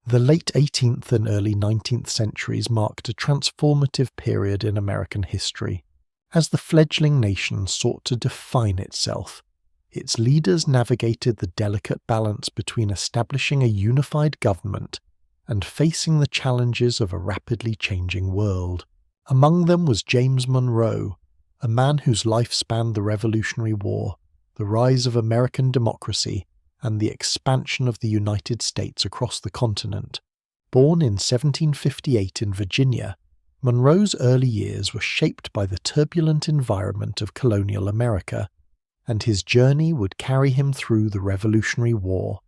The late 18th and early 19th centuries marked a transformative period in American history. As the fledgling nation sought to define itself, its leaders navigated the delicate balance between establishing a unified government and facing the challenges of a rapidly changing world. Among them was James Monroe, a man whose life spanned the Revolutionary War, the rise of American democracy, and the expansion of the United States across the continent. Born in 1758 in Virginia, Monroe's early years were shaped by the turbulent environment of colonial America, and his journey would carry him through the Revolutionary War,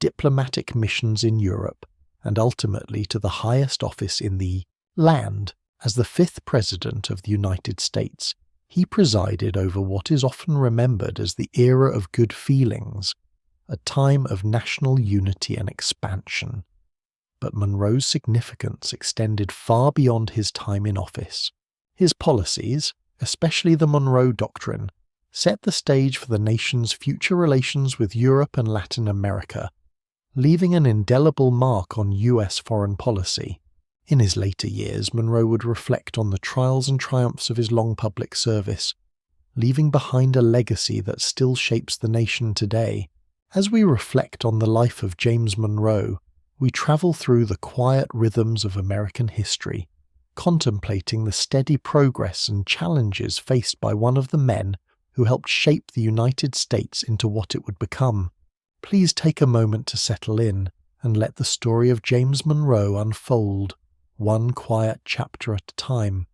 diplomatic missions in Europe, and ultimately to the highest office in the land. As the 5th President of the United States, he presided over what is often remembered as the era of good feelings, a time of national unity and expansion. But Monroe's significance extended far beyond his time in office. His policies, especially the Monroe Doctrine, set the stage for the nation's future relations with Europe and Latin America, leaving an indelible mark on U.S. foreign policy. In his later years, Monroe would reflect on the trials and triumphs of his long public service, leaving behind a legacy that still shapes the nation today. As we reflect on the life of James Monroe, we travel through the quiet rhythms of American history, contemplating the steady progress and challenges faced by one of the men who helped shape the United States into what it would become. Please take a moment to settle in and let the story of James Monroe unfold, one quiet chapter at a time.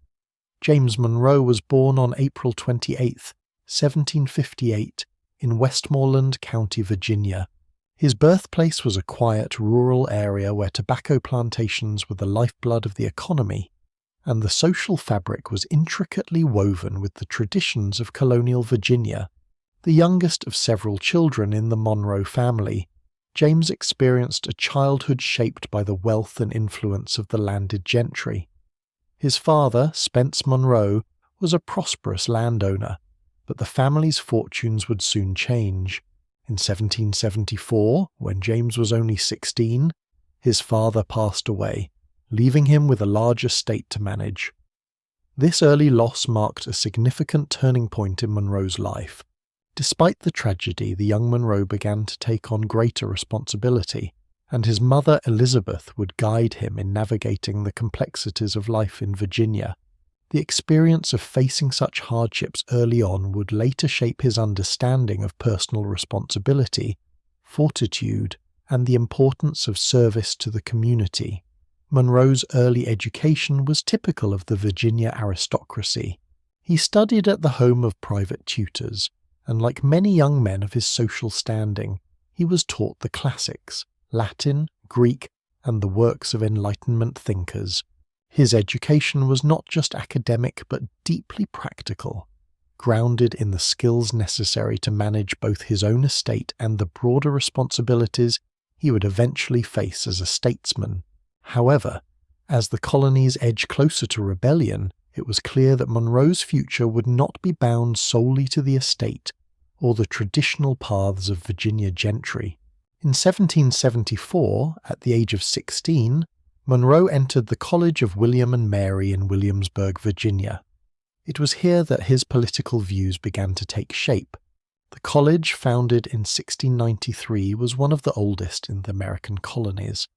James Monroe was born on April 28, 1758, in Westmoreland County, Virginia. His birthplace was a quiet rural area where tobacco plantations were the lifeblood of the economy, and the social fabric was intricately woven with the traditions of colonial Virginia. The youngest of several children in the Monroe family, James experienced a childhood shaped by the wealth and influence of the landed gentry. His father, Spence Monroe, was a prosperous landowner, but the family's fortunes would soon change. In 1774, when James was only 16, his father passed away, leaving him with a large estate to manage. This early loss marked a significant turning point in Monroe's life. Despite the tragedy, the young Monroe began to take on greater responsibility, and his mother Elizabeth would guide him in navigating the complexities of life in Virginia. The experience of facing such hardships early on would later shape his understanding of personal responsibility, fortitude, and the importance of service to the community. Monroe's early education was typical of the Virginia aristocracy. He studied at the home of private tutors, and like many young men of his social standing, he was taught the classics, Latin, Greek, and the works of Enlightenment thinkers. His education was not just academic but deeply practical, grounded in the skills necessary to manage both his own estate and the broader responsibilities he would eventually face as a statesman. However, as the colonies edged closer to rebellion, it was clear that Monroe's future would not be bound solely to the estate or the traditional paths of Virginia gentry. In 1774, at the age of 16, Monroe entered the College of William and Mary in Williamsburg, Virginia. It was here that his political views began to take shape. The college, founded in 1693, was one of the oldest in the American colonies,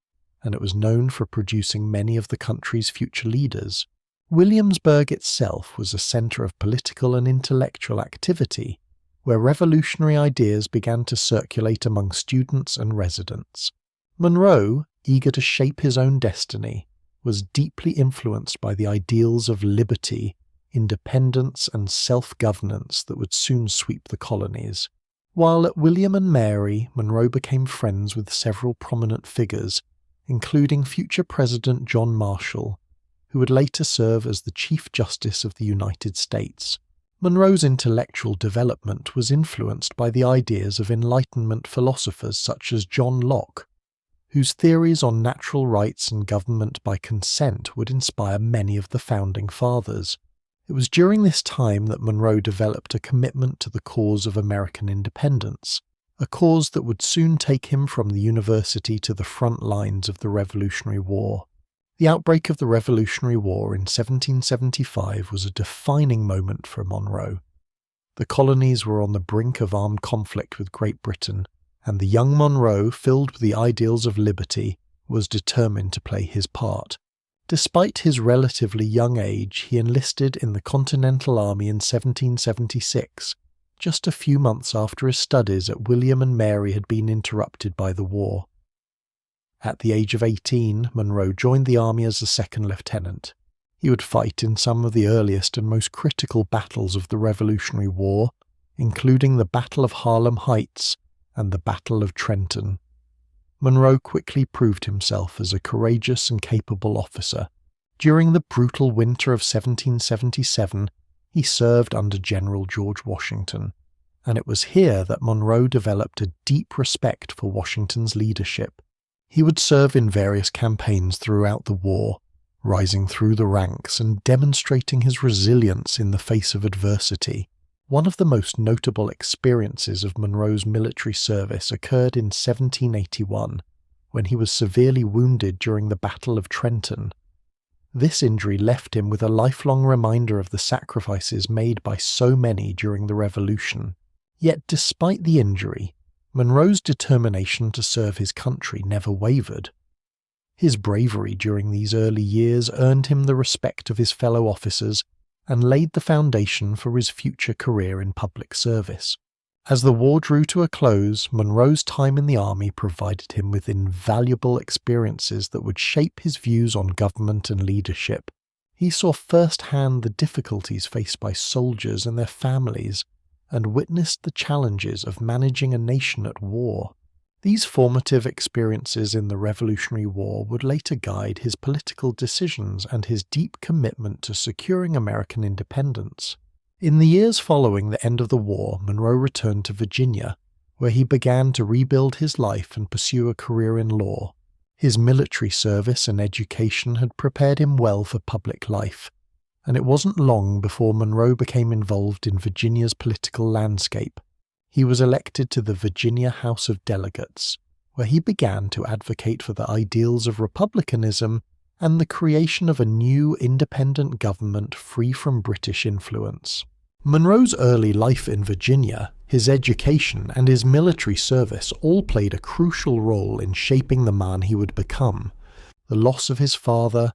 and it was known for producing many of the country's future leaders. Williamsburg itself was a center of political and intellectual activity, where revolutionary ideas began to circulate among students and residents. Monroe, eager to shape his own destiny, was deeply influenced by the ideals of liberty, independence, and self-governance that would soon sweep the colonies. While at William and Mary, Monroe became friends with several prominent figures, including future President John Marshall, who would later serve as the Chief Justice of the United States. Monroe's intellectual development was influenced by the ideas of Enlightenment philosophers such as John Locke, whose theories on natural rights and government by consent would inspire many of the founding fathers. It was during this time that Monroe developed a commitment to the cause of American independence, a cause that would soon take him from the university to the front lines of the Revolutionary War. The outbreak of the Revolutionary War in 1775 was a defining moment for Monroe. The colonies were on the brink of armed conflict with Great Britain, and the young Monroe, filled with the ideals of liberty, was determined to play his part. Despite his relatively young age, he enlisted in the Continental Army in 1776, just a few months after his studies at William and Mary had been interrupted by the war. At the age of 18, Monroe joined the army as a second lieutenant. He would fight in some of the earliest and most critical battles of the Revolutionary War, including the Battle of Harlem Heights and the Battle of Trenton. Monroe quickly proved himself as a courageous and capable officer. During the brutal winter of 1777, he served under General George Washington, and it was here that Monroe developed a deep respect for Washington's leadership. He would serve in various campaigns throughout the war, rising through the ranks and demonstrating his resilience in the face of adversity. One of the most notable experiences of Monroe's military service occurred in 1781, when he was severely wounded during the Battle of Trenton. This injury left him with a lifelong reminder of the sacrifices made by so many during the Revolution. Yet despite the injury, Monroe's determination to serve his country never wavered. His bravery during these early years earned him the respect of his fellow officers and laid the foundation for his future career in public service. As the war drew to a close, Monroe's time in the army provided him with invaluable experiences that would shape his views on government and leadership. He saw firsthand the difficulties faced by soldiers and their families, and witnessed the challenges of managing a nation at war. These formative experiences in the Revolutionary War would later guide his political decisions and his deep commitment to securing American independence. In the years following the end of the war, Monroe returned to Virginia, where he began to rebuild his life and pursue a career in law. His military service and education had prepared him well for public life, and it wasn't long before Monroe became involved in Virginia's political landscape. He was elected to the Virginia House of Delegates, where he began to advocate for the ideals of republicanism and the creation of a new independent government free from British influence. Monroe's early life in Virginia, his education, and his military service all played a crucial role in shaping the man he would become. The loss of his father,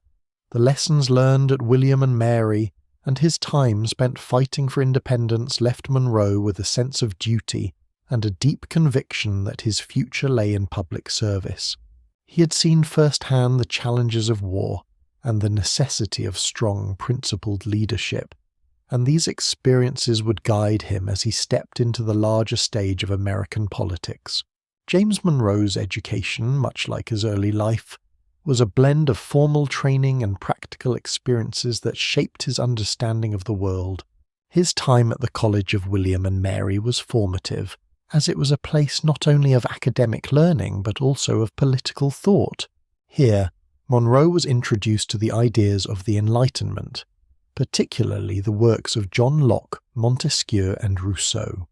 the lessons learned at William and Mary, and his time spent fighting for independence left Monroe with a sense of duty and a deep conviction that his future lay in public service. He had seen firsthand the challenges of war and the necessity of strong, principled leadership, and these experiences would guide him as he stepped into the larger stage of American politics. James Monroe's education, much like his early life, was a blend of formal training and practical experiences that shaped his understanding of the world. His time at the College of William and Mary was formative, as it was a place not only of academic learning but also of political thought. Here, Monroe was introduced to the ideas of the Enlightenment, particularly the works of John Locke, Montesquieu, and Rousseau.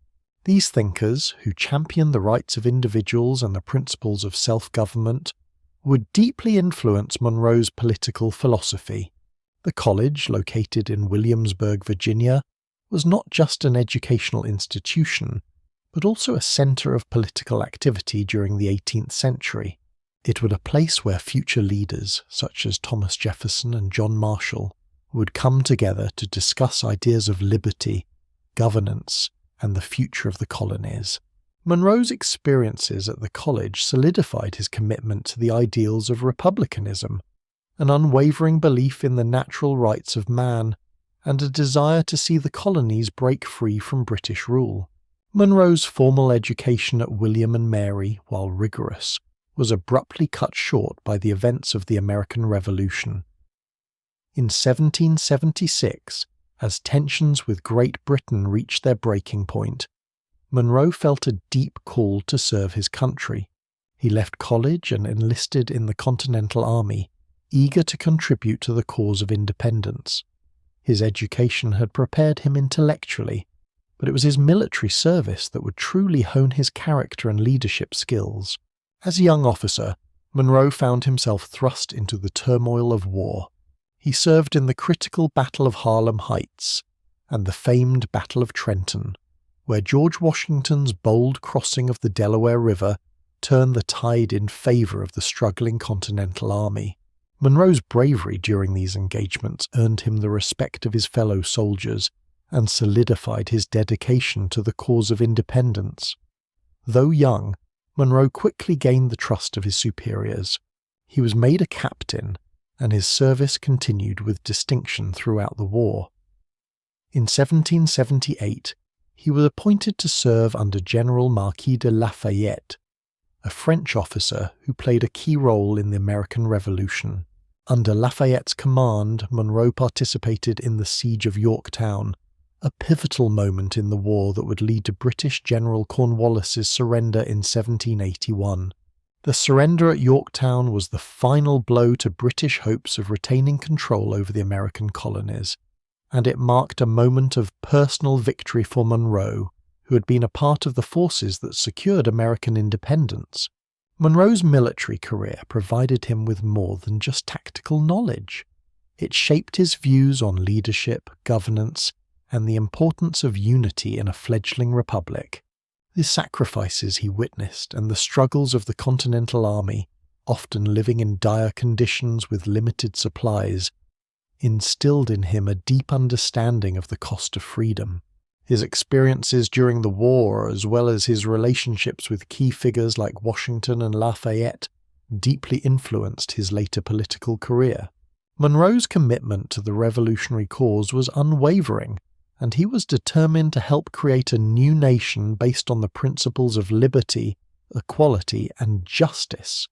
These thinkers, who championed the rights of individuals and the principles of self-government, would deeply influence Monroe's political philosophy. The college, located in Williamsburg, Virginia, was not just an educational institution, but also a center of political activity during the 18th century. It was a place where future leaders, such as Thomas Jefferson and John Marshall, would come together to discuss ideas of liberty, governance, and the future of the colonies. Monroe's experiences at the college solidified his commitment to the ideals of republicanism, an unwavering belief in the natural rights of man, and a desire to see the colonies break free from British rule. Monroe's formal education at William and Mary, while rigorous, was abruptly cut short by the events of the American Revolution. In 1776, as tensions with Great Britain reached their breaking point, Monroe felt a deep call to serve his country. He left college and enlisted in the Continental Army, eager to contribute to the cause of independence. His education had prepared him intellectually, but it was his military service that would truly hone his character and leadership skills. As a young officer, Monroe found himself thrust into the turmoil of war. He served in the critical Battle of Harlem Heights and the famed Battle of Trenton, where George Washington's bold crossing of the Delaware River turned the tide in favor of the struggling Continental Army. Monroe's bravery during these engagements earned him the respect of his fellow soldiers and solidified his dedication to the cause of independence. Though young, Monroe quickly gained the trust of his superiors. He was made a captain, and his service continued with distinction throughout the war. In 1778, he was appointed to serve under General Marquis de Lafayette, a French officer who played a key role in the American Revolution. Under Lafayette's command, Monroe participated in the Siege of Yorktown, a pivotal moment in the war that would lead to British General Cornwallis's surrender in 1781. The surrender at Yorktown was the final blow to British hopes of retaining control over the American colonies, and it marked a moment of personal victory for Monroe, who had been a part of the forces that secured American independence. Monroe's military career provided him with more than just tactical knowledge. It shaped his views on leadership, governance, and the importance of unity in a fledgling republic. The sacrifices he witnessed and the struggles of the Continental Army, often living in dire conditions with limited supplies, instilled in him a deep understanding of the cost of freedom. His experiences during the war, as well as his relationships with key figures like Washington and Lafayette, deeply influenced his later political career. Monroe's commitment to the revolutionary cause was unwavering, and he was determined to help create a new nation based on the principles of liberty, equality, and justice.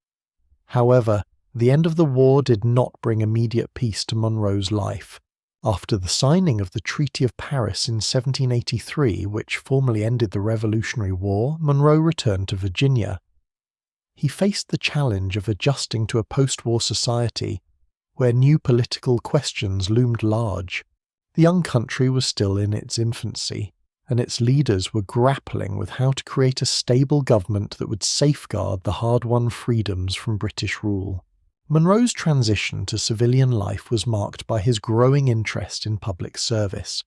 However, the end of the war did not bring immediate peace to Monroe's life. After the signing of the Treaty of Paris in 1783, which formally ended the Revolutionary War, Monroe returned to Virginia. He faced the challenge of adjusting to a post-war society where new political questions loomed large. The young country was still in its infancy, and its leaders were grappling with how to create a stable government that would safeguard the hard-won freedoms from British rule. Monroe's transition to civilian life was marked by his growing interest in public service.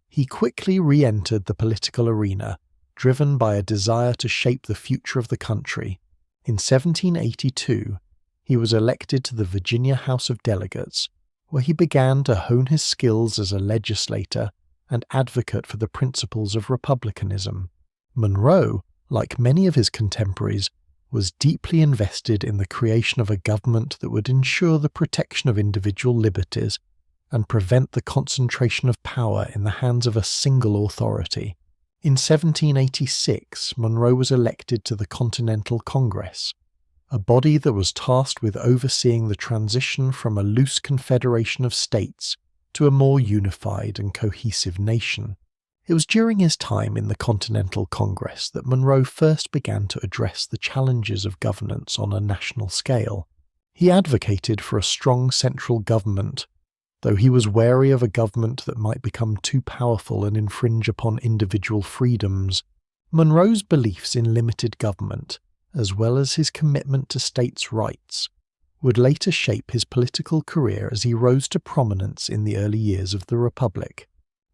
He quickly re-entered the political arena, driven by a desire to shape the future of the country. In 1782, he was elected to the Virginia House of Delegates, where he began to hone his skills as a legislator and advocate for the principles of republicanism. Monroe, like many of his contemporaries, was deeply invested in the creation of a government that would ensure the protection of individual liberties and prevent the concentration of power in the hands of a single authority. In 1786, Monroe was elected to the Continental Congress, a body that was tasked with overseeing the transition from a loose confederation of states to a more unified and cohesive nation. It was during his time in the Continental Congress that Monroe first began to address the challenges of governance on a national scale. He advocated for a strong central government, though he was wary of a government that might become too powerful and infringe upon individual freedoms. Monroe's beliefs in limited government, as well as his commitment to states' rights, would later shape his political career as he rose to prominence in the early years of the Republic.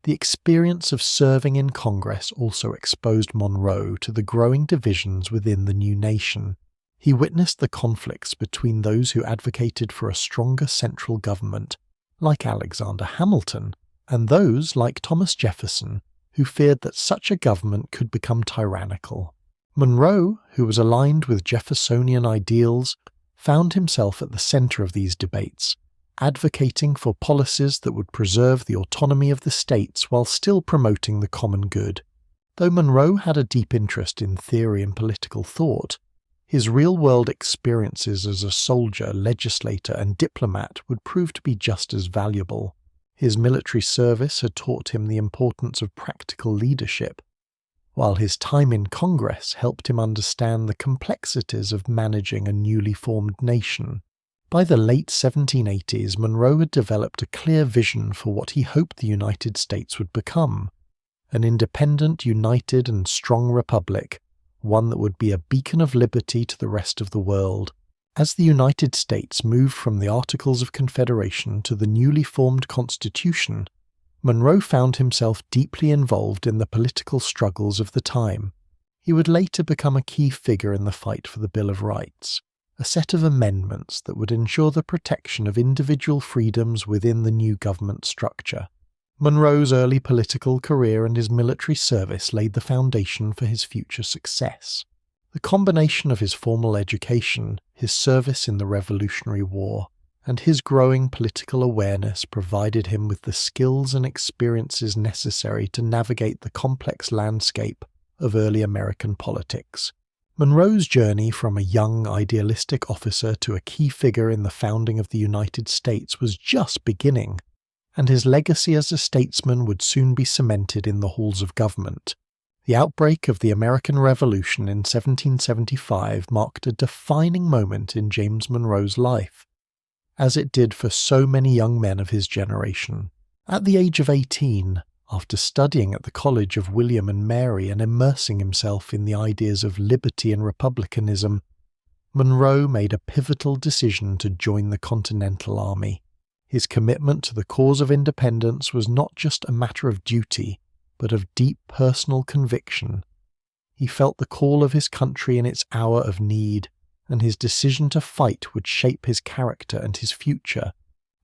The experience of serving in Congress also exposed Monroe to the growing divisions within the new nation. He witnessed the conflicts between those who advocated for a stronger central government, like Alexander Hamilton, and those, like Thomas Jefferson, who feared that such a government could become tyrannical. Monroe, who was aligned with Jeffersonian ideals, found himself at the center of these debates, advocating for policies that would preserve the autonomy of the states while still promoting the common good. Though Monroe had a deep interest in theory and political thought, his real-world experiences as a soldier, legislator, and diplomat would prove to be just as valuable. His military service had taught him the importance of practical leadership, while his time in Congress helped him understand the complexities of managing a newly formed nation. By the late 1780s, Monroe had developed a clear vision for what he hoped the United States would become, an independent, united, and strong republic, one that would be a beacon of liberty to the rest of the world. As the United States moved from the Articles of Confederation to the newly formed Constitution, Monroe found himself deeply involved in the political struggles of the time. He would later become a key figure in the fight for the Bill of Rights, a set of amendments that would ensure the protection of individual freedoms within the new government structure. Monroe's early political career and his military service laid the foundation for his future success. The combination of his formal education, his service in the Revolutionary War, and his growing political awareness provided him with the skills and experiences necessary to navigate the complex landscape of early American politics. Monroe's journey from a young, idealistic officer to a key figure in the founding of the United States was just beginning, and his legacy as a statesman would soon be cemented in the halls of government. The outbreak of the American Revolution in 1775 marked a defining moment in James Monroe's life, as it did for so many young men of his generation. At the age of 18, after studying at the College of William and Mary and immersing himself in the ideas of liberty and republicanism, Monroe made a pivotal decision to join the Continental Army. His commitment to the cause of independence was not just a matter of duty, but of deep personal conviction. He felt the call of his country in its hour of need, and his decision to fight would shape his character and his future.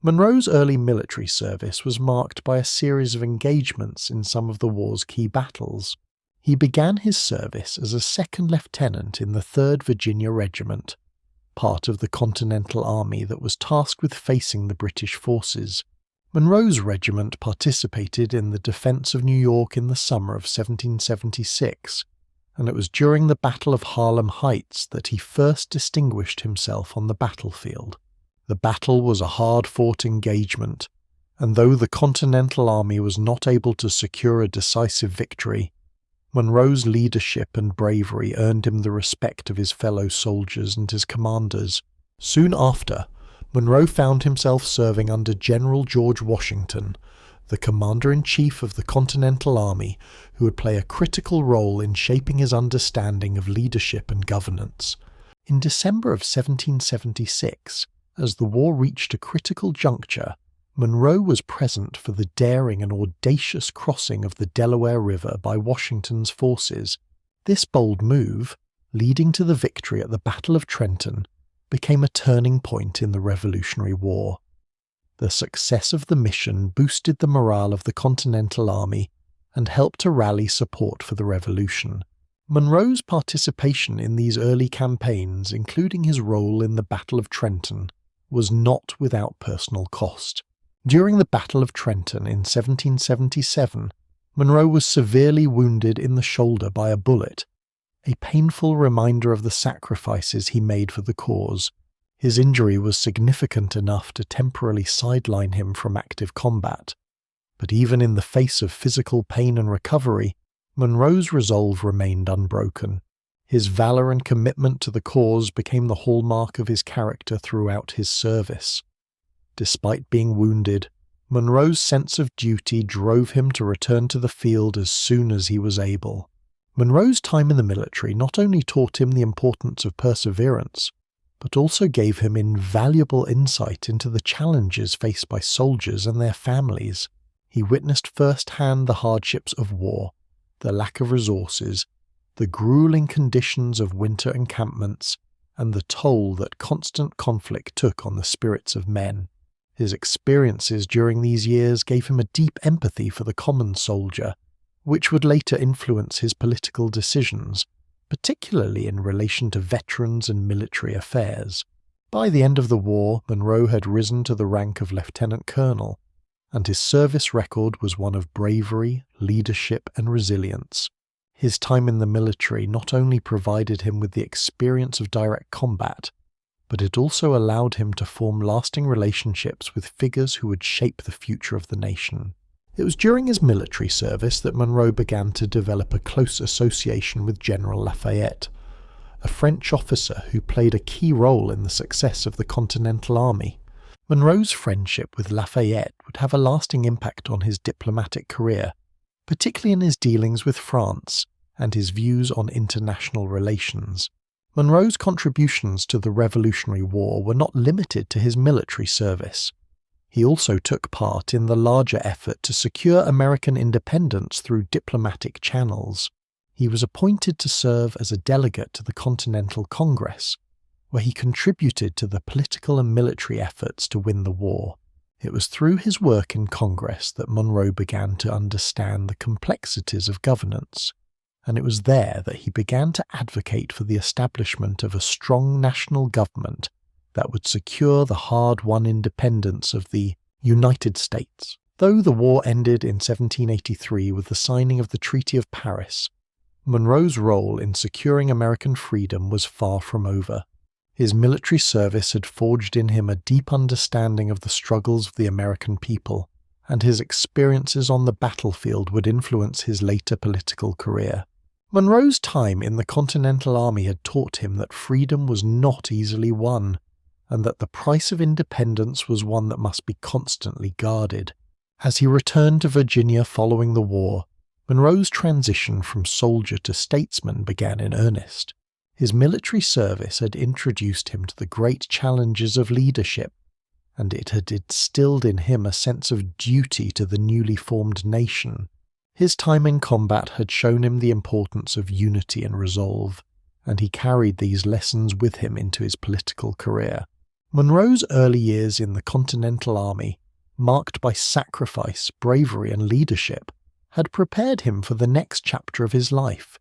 Monroe's early military service was marked by a series of engagements in some of the war's key battles. He began his service as a second lieutenant in the 3rd Virginia Regiment, part of the Continental Army that was tasked with facing the British forces. Monroe's regiment participated in the defense of New York in the summer of 1776, and it was during the Battle of Harlem Heights that he first distinguished himself on the battlefield. The battle was a hard-fought engagement, and though the Continental Army was not able to secure a decisive victory, Monroe's leadership and bravery earned him the respect of his fellow soldiers and his commanders. Soon after, Monroe found himself serving under General George Washington, the Commander-in-Chief of the Continental Army, who would play a critical role in shaping his understanding of leadership and governance. In December of 1776, as the war reached a critical juncture, Monroe was present for the daring and audacious crossing of the Delaware River by Washington's forces. This bold move, leading to the victory at the Battle of Trenton, became a turning point in the Revolutionary War. The success of the mission boosted the morale of the Continental Army and helped to rally support for the Revolution. Monroe's participation in these early campaigns, including his role in the Battle of Trenton, was not without personal cost. During the Battle of Trenton in 1777, Monroe was severely wounded in the shoulder by a bullet, a painful reminder of the sacrifices he made for the cause. His injury was significant enough to temporarily sideline him from active combat, but even in the face of physical pain and recovery, Monroe's resolve remained unbroken. His valor and commitment to the cause became the hallmark of his character throughout his service. Despite being wounded, Monroe's sense of duty drove him to return to the field as soon as he was able. Monroe's time in the military not only taught him the importance of perseverance, but also gave him invaluable insight into the challenges faced by soldiers and their families. He witnessed firsthand the hardships of war, the lack of resources, the grueling conditions of winter encampments, and the toll that constant conflict took on the spirits of men. His experiences during these years gave him a deep empathy for the common soldier, which would later influence his political decisions, particularly in relation to veterans and military affairs. By the end of the war, Monroe had risen to the rank of lieutenant colonel, and his service record was one of bravery, leadership, and resilience. His time in the military not only provided him with the experience of direct combat, but it also allowed him to form lasting relationships with figures who would shape the future of the nation. It was during his military service that Monroe began to develop a close association with General Lafayette, a French officer who played a key role in the success of the Continental Army. Monroe's friendship with Lafayette would have a lasting impact on his diplomatic career, particularly in his dealings with France and his views on international relations. Monroe's contributions to the Revolutionary War were not limited to his military service. He also took part in the larger effort to secure American independence through diplomatic channels. He was appointed to serve as a delegate to the Continental Congress, where he contributed to the political and military efforts to win the war. It was through his work in Congress that Monroe began to understand the complexities of governance, and it was there that he began to advocate for the establishment of a strong national government that would secure the hard-won independence of the United States. Though the war ended in 1783 with the signing of the Treaty of Paris, Monroe's role in securing American freedom was far from over. His military service had forged in him a deep understanding of the struggles of the American people, and his experiences on the battlefield would influence his later political career. Monroe's time in the Continental Army had taught him that freedom was not easily won, and that the price of independence was one that must be constantly guarded. As he returned to Virginia following the war, Monroe's transition from soldier to statesman began in earnest. His military service had introduced him to the great challenges of leadership, and it had instilled in him a sense of duty to the newly formed nation. His time in combat had shown him the importance of unity and resolve, and he carried these lessons with him into his political career. Monroe's early years in the Continental Army, marked by sacrifice, bravery, and leadership, had prepared him for the next chapter of his life.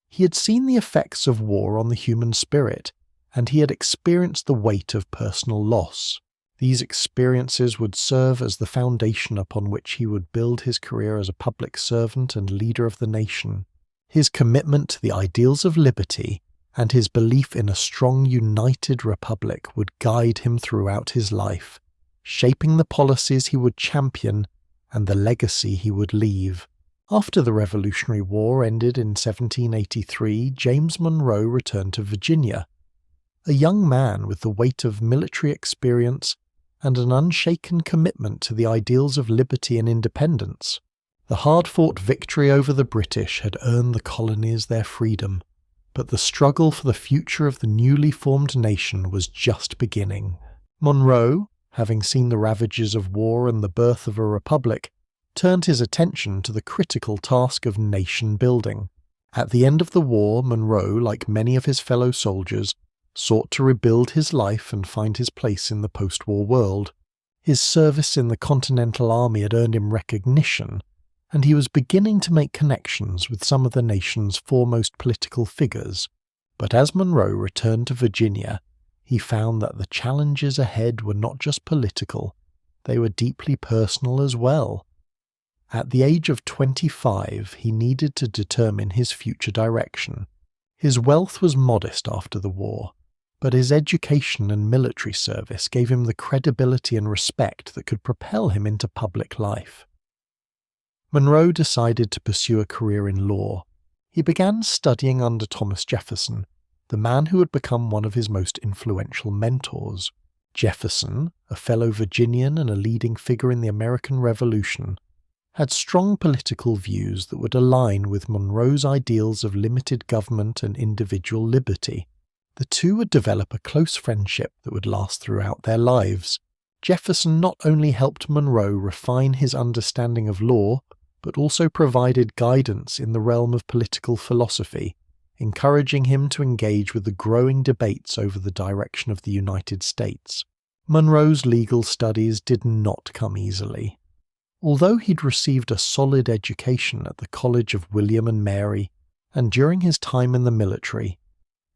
He had seen the effects of war on the human spirit, and he had experienced the weight of personal loss. These experiences would serve as the foundation upon which he would build his career as a public servant and leader of the nation. His commitment to the ideals of liberty and his belief in a strong, united republic would guide him throughout his life, shaping the policies he would champion and the legacy he would leave. After the Revolutionary War ended in 1783, James Monroe returned to Virginia, a young man with the weight of military experience and an unshaken commitment to the ideals of liberty and independence. The hard-fought victory over the British had earned the colonies their freedom, but the struggle for the future of the newly formed nation was just beginning. Monroe, having seen the ravages of war and the birth of a republic, turned his attention to the critical task of nation-building. At the end of the war, Monroe, like many of his fellow soldiers, sought to rebuild his life and find his place in the post-war world. His service in the Continental Army had earned him recognition, and he was beginning to make connections with some of the nation's foremost political figures. But as Monroe returned to Virginia, he found that the challenges ahead were not just political, they were deeply personal as well. At the age of 25, he needed to determine his future direction. His wealth was modest after the war, but his education and military service gave him the credibility and respect that could propel him into public life. Monroe decided to pursue a career in law. He began studying under Thomas Jefferson, the man who had become one of his most influential mentors. Jefferson, a fellow Virginian and a leading figure in the American Revolution, had strong political views that would align with Monroe's ideals of limited government and individual liberty. The two would develop a close friendship that would last throughout their lives. Jefferson not only helped Monroe refine his understanding of law, but also provided guidance in the realm of political philosophy, encouraging him to engage with the growing debates over the direction of the United States. Monroe's legal studies did not come easily. Although he'd received a solid education at the College of William and Mary, and during his time in the military,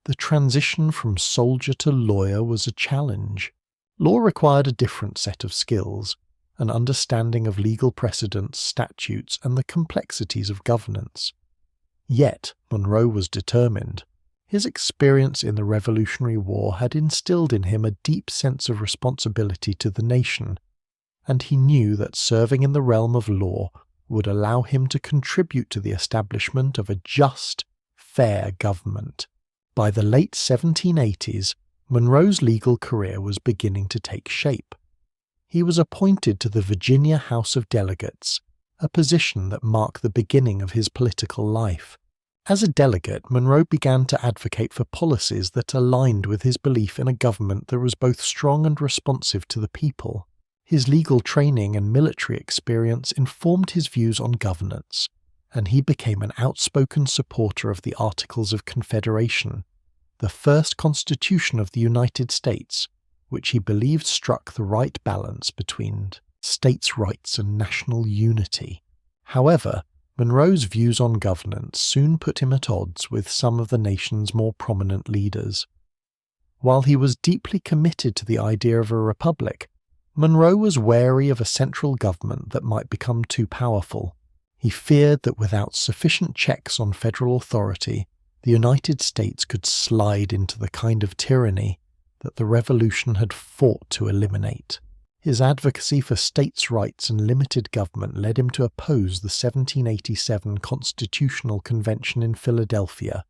the transition from soldier to lawyer was a challenge. Law required a different set of skills, an understanding of legal precedents, statutes, and the complexities of governance. Yet, Monroe was determined. His experience in the Revolutionary War had instilled in him a deep sense of responsibility to the nation, and he knew that serving in the realm of law would allow him to contribute to the establishment of a just, fair government. By the late 1780s, Monroe's legal career was beginning to take shape. He was appointed to the Virginia House of Delegates, a position that marked the beginning of his political life. As a delegate, Monroe began to advocate for policies that aligned with his belief in a government that was both strong and responsive to the people. His legal training and military experience informed his views on governance, and he became an outspoken supporter of the Articles of Confederation, the first constitution of the United States, which he believed struck the right balance between states' rights and national unity. However, Monroe's views on governance soon put him at odds with some of the nation's more prominent leaders. While he was deeply committed to the idea of a republic, Monroe was wary of a central government that might become too powerful. He feared that without sufficient checks on federal authority, the United States could slide into the kind of tyranny that the Revolution had fought to eliminate. His advocacy for states' rights and limited government led him to oppose the 1787 Constitutional Convention in Philadelphia,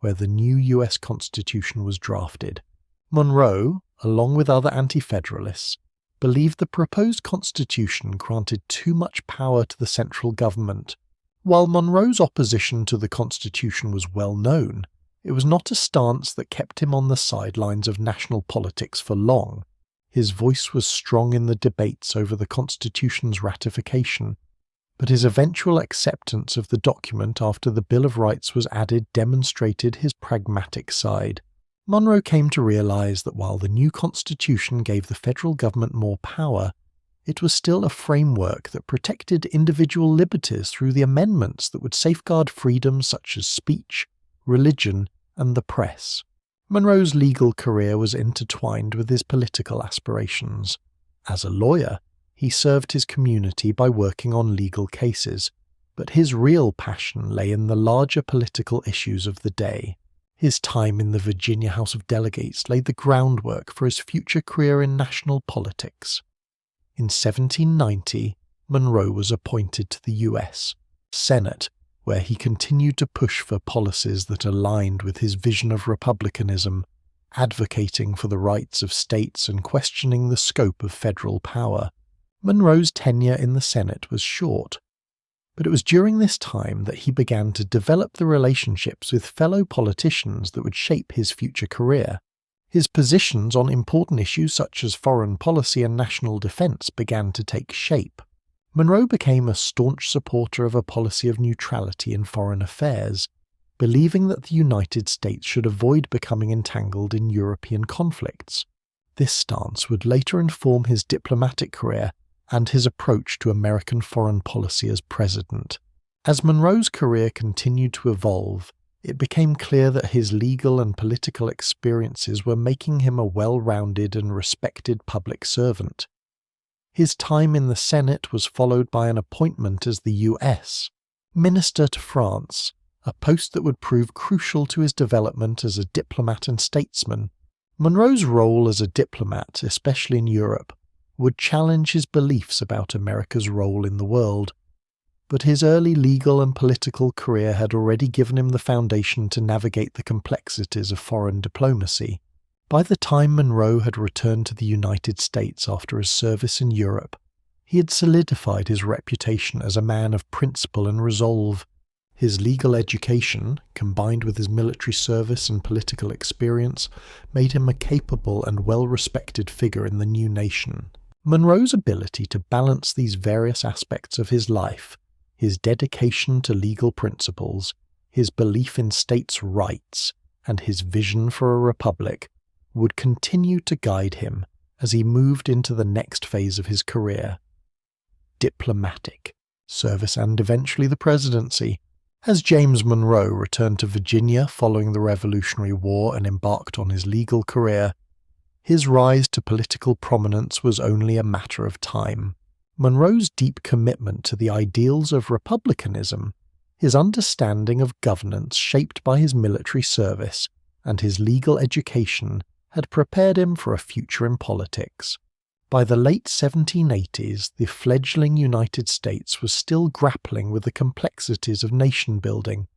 where the new U.S. Constitution was drafted. Monroe, along with other anti-federalists, believed the proposed Constitution granted too much power to the central government. While Monroe's opposition to the Constitution was well known, it was not a stance that kept him on the sidelines of national politics for long. His voice was strong in the debates over the Constitution's ratification, but his eventual acceptance of the document after the Bill of Rights was added demonstrated his pragmatic side. Monroe came to realize that while the new Constitution gave the federal government more power, it was still a framework that protected individual liberties through the amendments that would safeguard freedoms such as speech, religion, and the press. Monroe's legal career was intertwined with his political aspirations. As a lawyer, he served his community by working on legal cases, but his real passion lay in the larger political issues of the day. His time in the Virginia House of Delegates laid the groundwork for his future career in national politics. In 1790, Monroe was appointed to the U.S. Senate, where he continued to push for policies that aligned with his vision of republicanism, advocating for the rights of states and questioning the scope of federal power. Monroe's tenure in the Senate was short, but it was during this time that he began to develop the relationships with fellow politicians that would shape his future career. His positions on important issues such as foreign policy and national defense began to take shape. Monroe became a staunch supporter of a policy of neutrality in foreign affairs, believing that the United States should avoid becoming entangled in European conflicts. This stance would later inform his diplomatic career and his approach to American foreign policy as president. As Monroe's career continued to evolve, it became clear that his legal and political experiences were making him a well-rounded and respected public servant. His time in the Senate was followed by an appointment as the U.S. Minister to France, a post that would prove crucial to his development as a diplomat and statesman. Monroe's role as a diplomat, especially in Europe, would challenge his beliefs about America's role in the world, but his early legal and political career had already given him the foundation to navigate the complexities of foreign diplomacy. By the time Monroe had returned to the United States after his service in Europe, he had solidified his reputation as a man of principle and resolve. His legal education, combined with his military service and political experience, made him a capable and well-respected figure in the new nation. Monroe's ability to balance these various aspects of his life, his dedication to legal principles, his belief in states' rights, and his vision for a republic, would continue to guide him as he moved into the next phase of his career. Diplomatic service and eventually the presidency. As James Monroe returned to Virginia following the Revolutionary War and embarked on his legal career, his rise to political prominence was only a matter of time. Monroe's deep commitment to the ideals of republicanism, his understanding of governance shaped by his military service, and his legal education had prepared him for a future in politics. By the late 1780s, the fledgling United States was still grappling with the complexities of nation-building,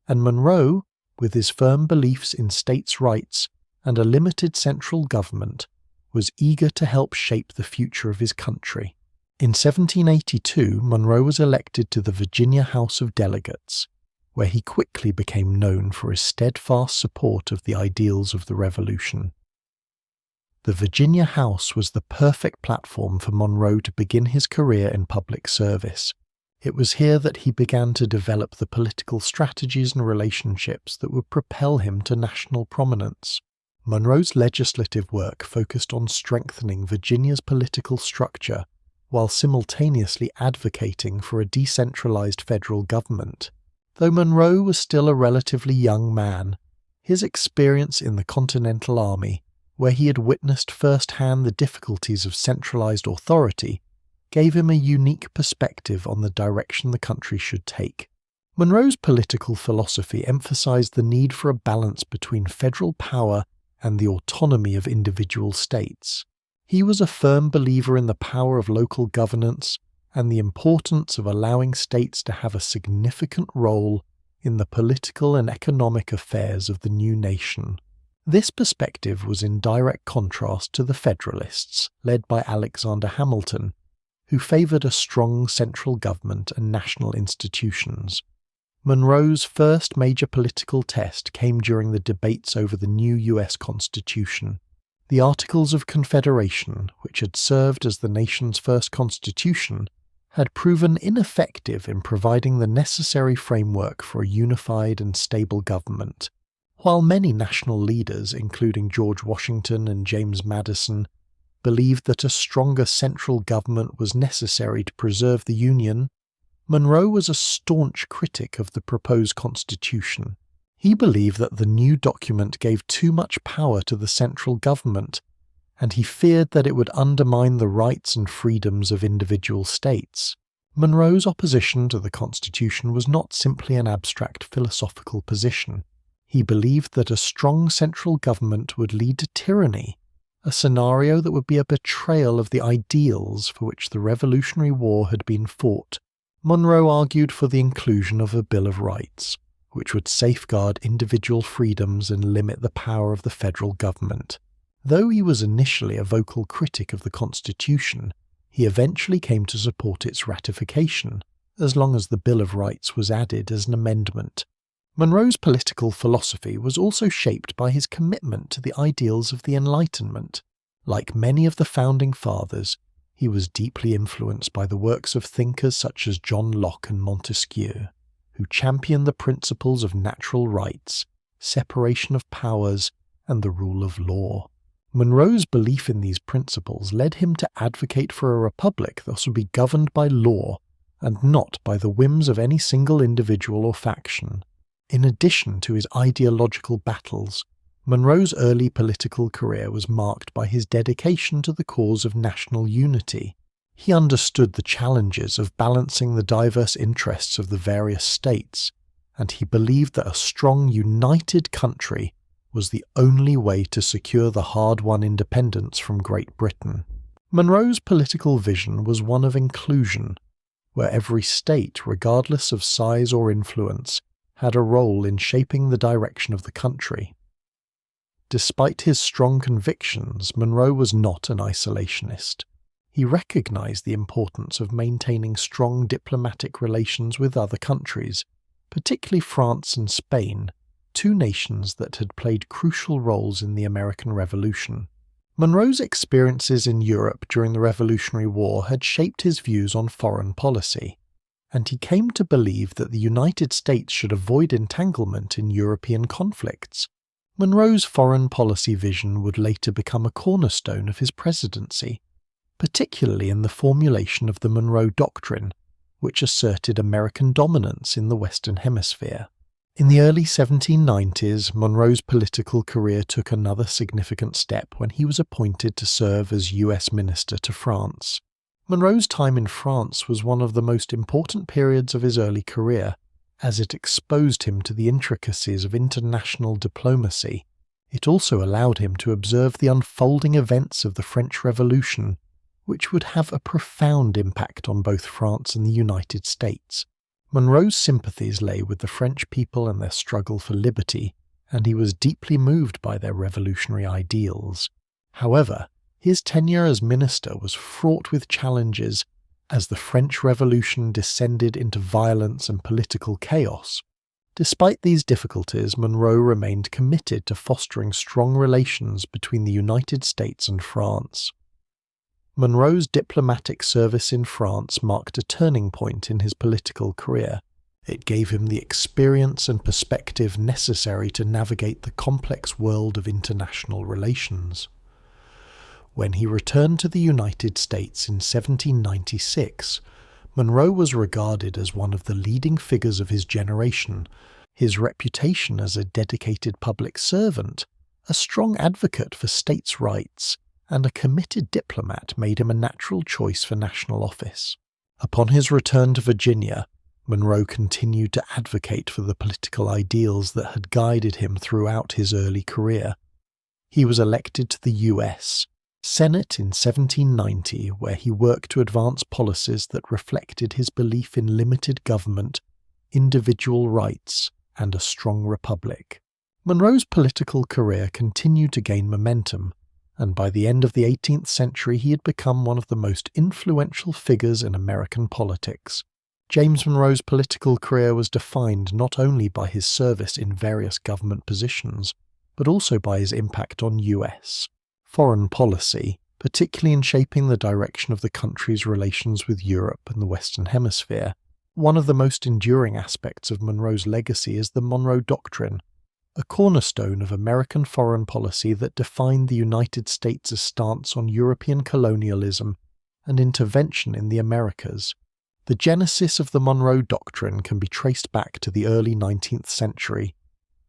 and Monroe, with his firm beliefs in states' rights and a limited central government, was eager to help shape the future of his country. In 1782, Monroe was elected to the Virginia House of Delegates, where he quickly became known for his steadfast support of the ideals of the Revolution. The Virginia House was the perfect platform for Monroe to begin his career in public service. It was here that he began to develop the political strategies and relationships that would propel him to national prominence. Monroe's legislative work focused on strengthening Virginia's political structure while simultaneously advocating for a decentralized federal government. Though Monroe was still a relatively young man, his experience in the Continental Army, where he had witnessed firsthand the difficulties of centralized authority, gave him a unique perspective on the direction the country should take. Monroe's political philosophy emphasized the need for a balance between federal power and the autonomy of individual states. He was a firm believer in the power of local governance and the importance of allowing states to have a significant role in the political and economic affairs of the new nation. This perspective was in direct contrast to the Federalists, led by Alexander Hamilton, who favored a strong central government and national institutions. Monroe's first major political test came during the debates over the new U.S. Constitution. The Articles of Confederation, which had served as the nation's first constitution, had proven ineffective in providing the necessary framework for a unified and stable government. While many national leaders, including George Washington and James Madison, believed that a stronger central government was necessary to preserve the Union, Monroe was a staunch critic of the proposed Constitution. He believed that the new document gave too much power to the central government, and he feared that it would undermine the rights and freedoms of individual states. Monroe's opposition to the Constitution was not simply an abstract philosophical position. He believed that a strong central government would lead to tyranny, a scenario that would be a betrayal of the ideals for which the Revolutionary War had been fought. Monroe argued for the inclusion of a Bill of Rights, which would safeguard individual freedoms and limit the power of the federal government. Though he was initially a vocal critic of the Constitution, he eventually came to support its ratification, as long as the Bill of Rights was added as an amendment. Monroe's political philosophy was also shaped by his commitment to the ideals of the Enlightenment. Like many of the Founding Fathers, he was deeply influenced by the works of thinkers such as John Locke and Montesquieu, who championed the principles of natural rights, separation of powers, and the rule of law. Monroe's belief in these principles led him to advocate for a republic that would be governed by law and not by the whims of any single individual or faction. In addition to his ideological battles, Monroe's early political career was marked by his dedication to the cause of national unity. He understood the challenges of balancing the diverse interests of the various states, and he believed that a strong, united country was the only way to secure the hard-won independence from Great Britain. Monroe's political vision was one of inclusion, where every state, regardless of size or influence, had a role in shaping the direction of the country. Despite his strong convictions, Monroe was not an isolationist. He recognized the importance of maintaining strong diplomatic relations with other countries, particularly France and Spain, two nations that had played crucial roles in the American Revolution. Monroe's experiences in Europe during the Revolutionary War had shaped his views on foreign policy, and he came to believe that the United States should avoid entanglement in European conflicts. Monroe's foreign policy vision would later become a cornerstone of his presidency, particularly in the formulation of the Monroe Doctrine, which asserted American dominance in the Western Hemisphere. In the early 1790s, Monroe's political career took another significant step when he was appointed to serve as U.S. Minister to France. Monroe's time in France was one of the most important periods of his early career, as it exposed him to the intricacies of international diplomacy. It also allowed him to observe the unfolding events of the French Revolution, which would have a profound impact on both France and the United States. Monroe's sympathies lay with the French people and their struggle for liberty, and he was deeply moved by their revolutionary ideals. However, his tenure as minister was fraught with challenges, as the French Revolution descended into violence and political chaos. Despite these difficulties, Monroe remained committed to fostering strong relations between the United States and France. Monroe's diplomatic service in France marked a turning point in his political career. It gave him the experience and perspective necessary to navigate the complex world of international relations. When he returned to the United States in 1796, Monroe was regarded as one of the leading figures of his generation. His reputation as a dedicated public servant, a strong advocate for states' rights, and a committed diplomat made him a natural choice for national office. Upon his return to Virginia, Monroe continued to advocate for the political ideals that had guided him throughout his early career. He was elected to the U.S. Senate in 1790, where he worked to advance policies that reflected his belief in limited government, individual rights, and a strong republic. Monroe's political career continued to gain momentum, and by the end of the 18th century he had become one of the most influential figures in American politics. James Monroe's political career was defined not only by his service in various government positions, but also by his impact on U.S. foreign policy, particularly in shaping the direction of the country's relations with Europe and the Western Hemisphere. One of the most enduring aspects of Monroe's legacy is the Monroe Doctrine, a cornerstone of American foreign policy that defined the United States' stance on European colonialism and intervention in the Americas. The genesis of the Monroe Doctrine can be traced back to the early 19th century,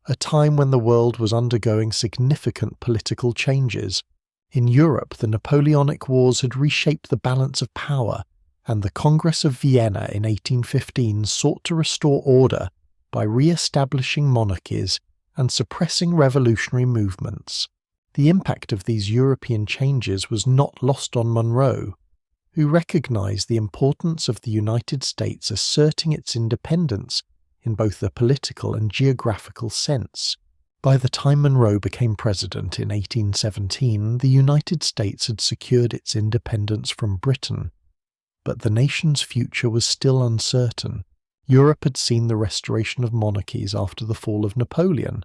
a time when the world was undergoing significant political changes. In Europe, the Napoleonic Wars had reshaped the balance of power, and the Congress of Vienna in 1815 sought to restore order by re-establishing monarchies and suppressing revolutionary movements. The impact of these European changes was not lost on Monroe, who recognized the importance of the United States asserting its independence in both the political and geographical sense. By the time Monroe became president in 1817, the United States had secured its independence from Britain, but the nation's future was still uncertain. Europe had seen the restoration of monarchies after the fall of Napoleon,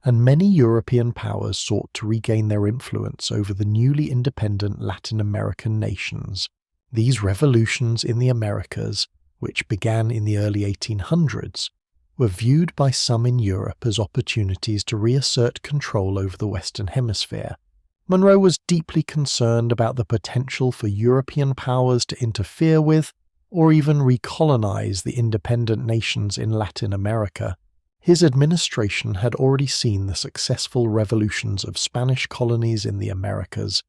and many European powers sought to regain their influence over the newly independent Latin American nations. These revolutions in the Americas, which began in the early 1800s, were viewed by some in Europe as opportunities to reassert control over the Western Hemisphere. Monroe was deeply concerned about the potential for European powers to interfere with or even recolonize the independent nations in Latin America. His administration had already seen the successful revolutions of Spanish colonies in the Americas,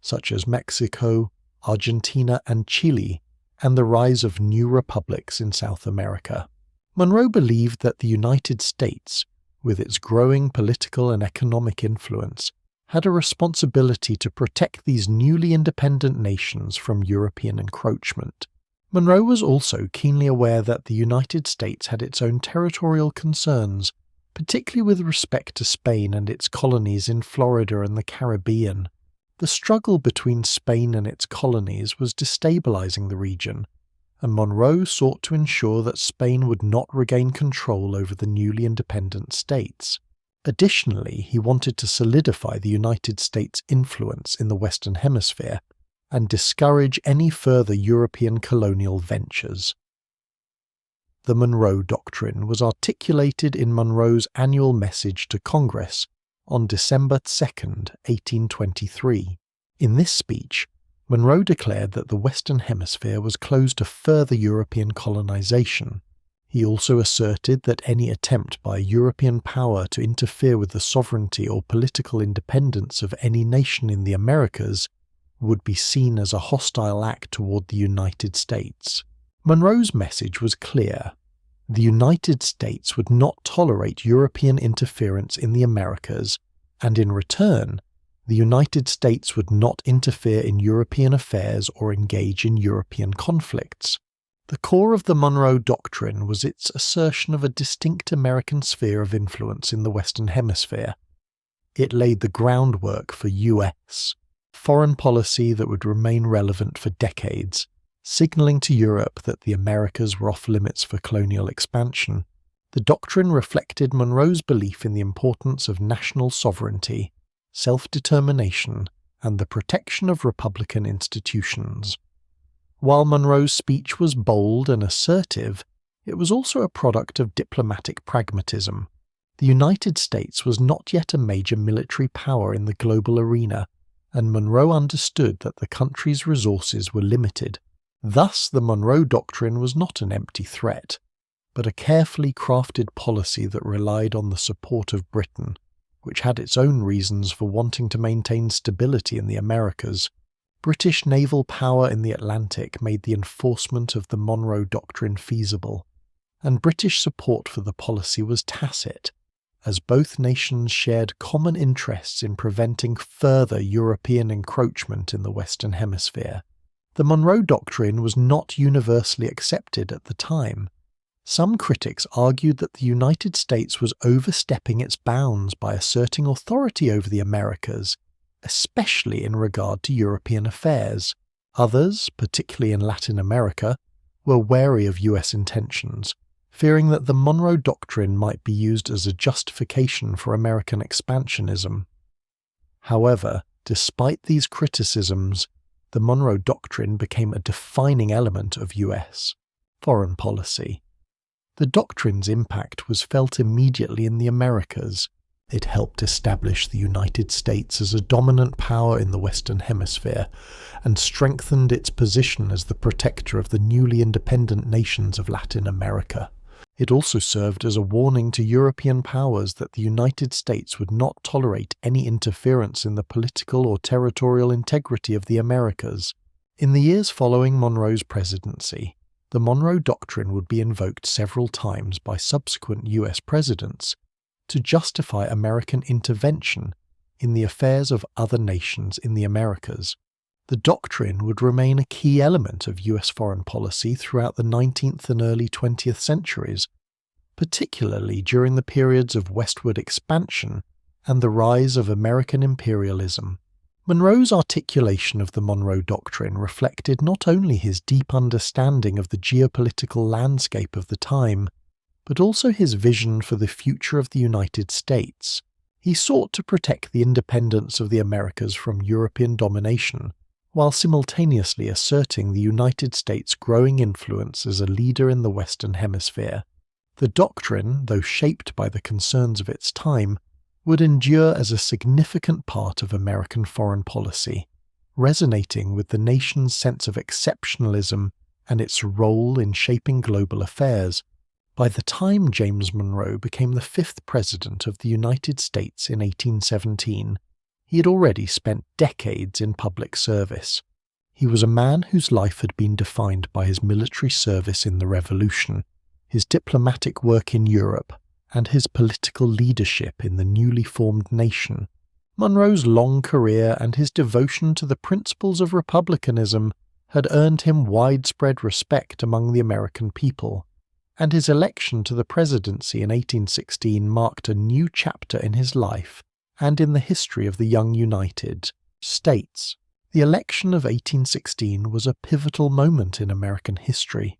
such as Mexico, Argentina, and Chile, and the rise of new republics in South America. Monroe believed that the United States, with its growing political and economic influence, had a responsibility to protect these newly independent nations from European encroachment. Monroe was also keenly aware that the United States had its own territorial concerns, particularly with respect to Spain and its colonies in Florida and the Caribbean. The struggle between Spain and its colonies was destabilizing the region, and Monroe sought to ensure that Spain would not regain control over the newly independent states. Additionally, he wanted to solidify the United States' influence in the Western Hemisphere and discourage any further European colonial ventures. The Monroe Doctrine was articulated in Monroe's annual message to Congress on December 2, 1823. In this speech, Monroe declared that the Western Hemisphere was closed to further European colonization. He also asserted that any attempt by a European power to interfere with the sovereignty or political independence of any nation in the Americas would be seen as a hostile act toward the United States. Monroe's message was clear. The United States would not tolerate European interference in the Americas, and in return, the United States would not interfere in European affairs or engage in European conflicts. The core of the Monroe Doctrine was its assertion of a distinct American sphere of influence in the Western Hemisphere. It laid the groundwork for U.S. foreign policy that would remain relevant for decades, signaling to Europe that the Americas were off limits for colonial expansion. The doctrine reflected Monroe's belief in the importance of national sovereignty, self-determination, and the protection of republican institutions. While Monroe's speech was bold and assertive, it was also a product of diplomatic pragmatism. The United States was not yet a major military power in the global arena, and Monroe understood that the country's resources were limited. Thus, the Monroe Doctrine was not an empty threat, but a carefully crafted policy that relied on the support of Britain, which had its own reasons for wanting to maintain stability in the Americas. British naval power in the Atlantic made the enforcement of the Monroe Doctrine feasible, and British support for the policy was tacit, as both nations shared common interests in preventing further European encroachment in the Western Hemisphere. The Monroe Doctrine was not universally accepted at the time. Some critics argued that the United States was overstepping its bounds by asserting authority over the Americas, especially in regard to European affairs. Others, particularly in Latin America, were wary of US intentions, fearing that the Monroe Doctrine might be used as a justification for American expansionism. However, despite these criticisms, the Monroe Doctrine became a defining element of US foreign policy. The doctrine's impact was felt immediately in the Americas. It helped establish the United States as a dominant power in the Western Hemisphere and strengthened its position as the protector of the newly independent nations of Latin America. It also served as a warning to European powers that the United States would not tolerate any interference in the political or territorial integrity of the Americas. In the years following Monroe's presidency, the Monroe Doctrine would be invoked several times by subsequent US presidents to justify American intervention in the affairs of other nations in the Americas. The doctrine would remain a key element of US foreign policy throughout the 19th and early 20th centuries, particularly during the periods of westward expansion and the rise of American imperialism. Monroe's articulation of the Monroe Doctrine reflected not only his deep understanding of the geopolitical landscape of the time, but also his vision for the future of the United States. He sought to protect the independence of the Americas from European domination, while simultaneously asserting the United States' growing influence as a leader in the Western Hemisphere. The doctrine, though shaped by the concerns of its time, would endure as a significant part of American foreign policy, resonating with the nation's sense of exceptionalism and its role in shaping global affairs. By the time James Monroe became the fifth President of the United States in 1817, he had already spent decades in public service. He was a man whose life had been defined by his military service in the Revolution, his diplomatic work in Europe, and his political leadership in the newly formed nation. Monroe's long career and his devotion to the principles of republicanism had earned him widespread respect among the American people, and his election to the presidency in 1816 marked a new chapter in his life and in the history of the young United States. The election of 1816 was a pivotal moment in American history.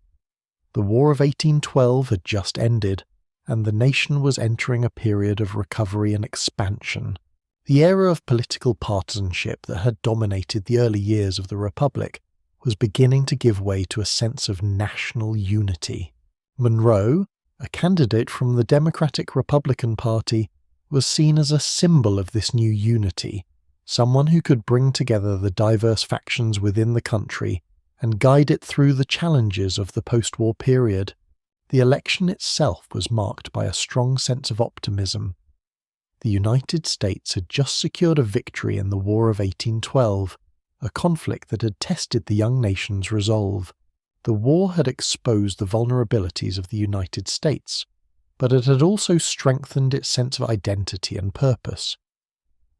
The War of 1812 had just ended, and the nation was entering a period of recovery and expansion. The era of political partisanship that had dominated the early years of the Republic was beginning to give way to a sense of national unity. Monroe, a candidate from the Democratic-Republican Party, was seen as a symbol of this new unity, someone who could bring together the diverse factions within the country and guide it through the challenges of the post-war period. The election itself was marked by a strong sense of optimism. The United States had just secured a victory in the War of 1812, a conflict that had tested the young nation's resolve. The war had exposed the vulnerabilities of the United States, but it had also strengthened its sense of identity and purpose.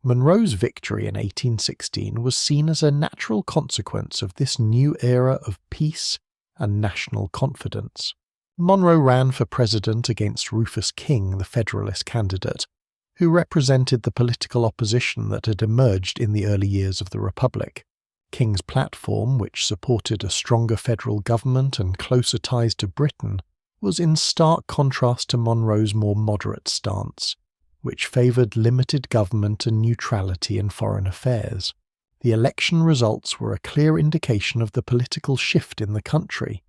Monroe's victory in 1816 was seen as a natural consequence of this new era of peace and national confidence. Monroe ran for president against Rufus King, the Federalist candidate, who represented the political opposition that had emerged in the early years of the Republic. King's platform, which supported a stronger federal government and closer ties to Britain, was in stark contrast to Monroe's more moderate stance, which favoured limited government and neutrality in foreign affairs. The election results were a clear indication of the political shift in the country.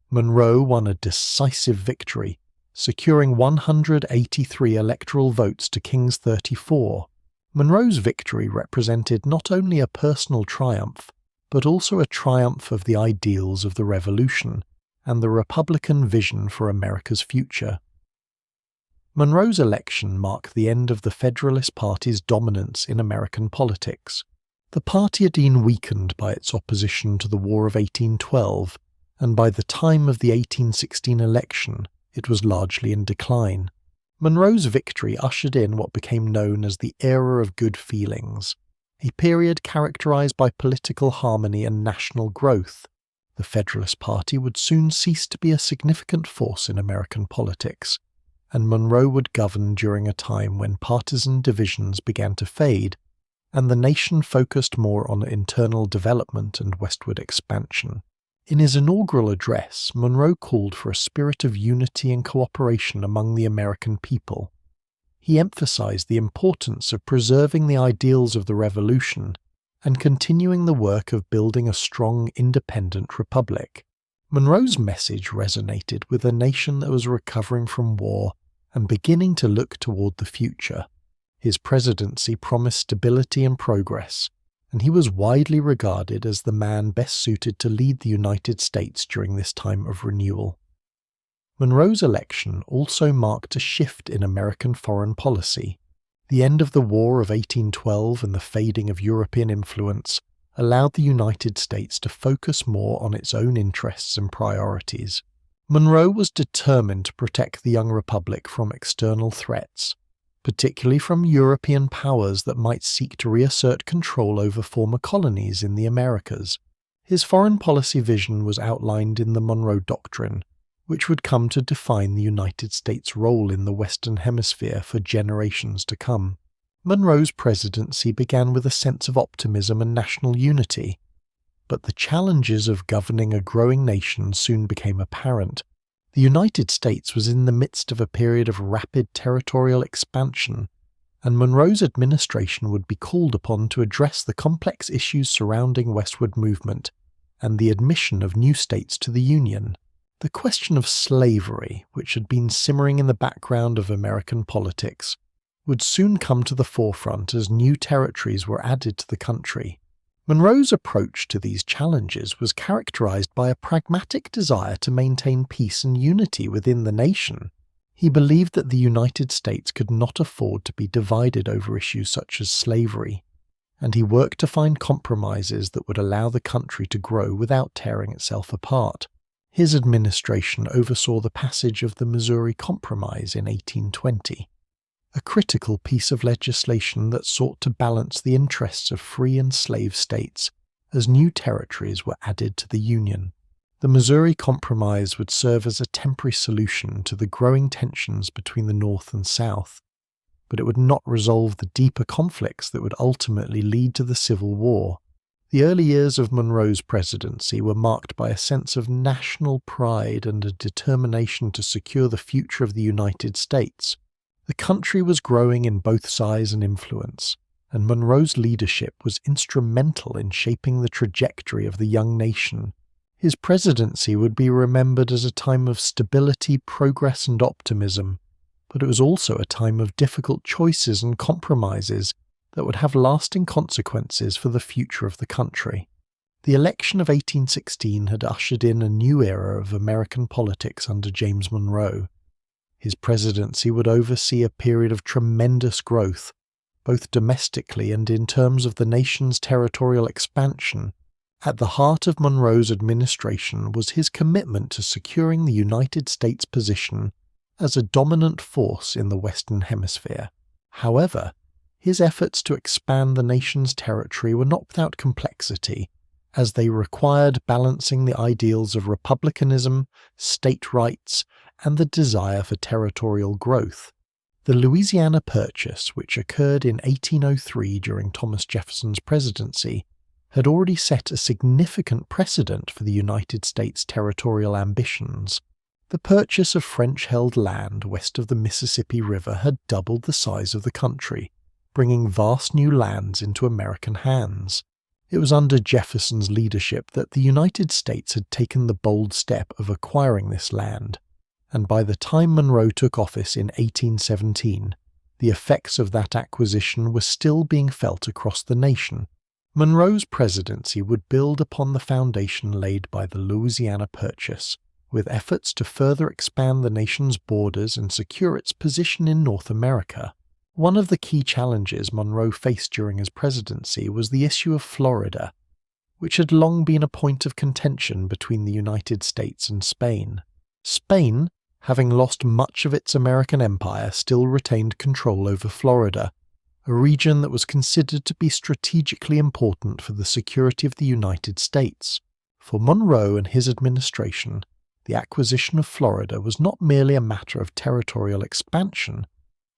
Monroe won a decisive victory, securing 183 electoral votes to King's 34. Monroe's victory represented not only a personal triumph, but also a triumph of the ideals of the Revolution and the Republican vision for America's future. Monroe's election marked the end of the Federalist Party's dominance in American politics. The party had been weakened by its opposition to the War of 1812, and by the time of the 1816 election, it was largely in decline. Monroe's victory ushered in what became known as the Era of Good Feelings, a period characterized by political harmony and national growth. The Federalist Party would soon cease to be a significant force in American politics, and Monroe would govern during a time when partisan divisions began to fade, and the nation focused more on internal development and westward expansion. In his inaugural address, Monroe called for a spirit of unity and cooperation among the American people. He emphasized the importance of preserving the ideals of the Revolution and continuing the work of building a strong, independent republic. Monroe's message resonated with a nation that was recovering from war and beginning to look toward the future. His presidency promised stability and progress, and he was widely regarded as the man best suited to lead the United States during this time of renewal. Monroe's election also marked a shift in American foreign policy. The end of the War of 1812 and the fading of European influence allowed the United States to focus more on its own interests and priorities. Monroe was determined to protect the young republic from external threats, particularly from European powers that might seek to reassert control over former colonies in the Americas. His foreign policy vision was outlined in the Monroe Doctrine, which would come to define the United States' role in the Western Hemisphere for generations to come. Monroe's presidency began with a sense of optimism and national unity, but the challenges of governing a growing nation soon became apparent. The United States was in the midst of a period of rapid territorial expansion, and Monroe's administration would be called upon to address the complex issues surrounding westward movement and the admission of new states to the Union. The question of slavery, which had been simmering in the background of American politics, would soon come to the forefront as new territories were added to the country. Monroe's approach to these challenges was characterized by a pragmatic desire to maintain peace and unity within the nation. He believed that the United States could not afford to be divided over issues such as slavery, and he worked to find compromises that would allow the country to grow without tearing itself apart. His administration oversaw the passage of the Missouri Compromise in 1820, a critical piece of legislation that sought to balance the interests of free and slave states as new territories were added to the Union. The Missouri Compromise would serve as a temporary solution to the growing tensions between the North and South, but it would not resolve the deeper conflicts that would ultimately lead to the Civil War. The early years of Monroe's presidency were marked by a sense of national pride and a determination to secure the future of the United States. The country was growing in both size and influence, and Monroe's leadership was instrumental in shaping the trajectory of the young nation. His presidency would be remembered as a time of stability, progress, and optimism, but it was also a time of difficult choices and compromises that would have lasting consequences for the future of the country. The election of 1816 had ushered in a new era of American politics under James Monroe. His presidency would oversee a period of tremendous growth, both domestically and in terms of the nation's territorial expansion. At the heart of Monroe's administration was his commitment to securing the United States' position as a dominant force in the Western Hemisphere. However, his efforts to expand the nation's territory were not without complexity, as they required balancing the ideals of republicanism, state rights, and the desire for territorial growth. The Louisiana Purchase, which occurred in 1803 during Thomas Jefferson's presidency, had already set a significant precedent for the United States' territorial ambitions. The purchase of French-held land west of the Mississippi River had doubled the size of the country, bringing vast new lands into American hands. It was under Jefferson's leadership that the United States had taken the bold step of acquiring this land, and by the time Monroe took office in 1817, the effects of that acquisition were still being felt across the nation. Monroe's presidency would build upon the foundation laid by the Louisiana Purchase, with efforts to further expand the nation's borders and secure its position in North America. One of the key challenges Monroe faced during his presidency was the issue of Florida, which had long been a point of contention between the United States and Spain. Spain, having lost much of its American empire, still retained control over Florida, a region that was considered to be strategically important for the security of the United States. For Monroe and his administration, the acquisition of Florida was not merely a matter of territorial expansion,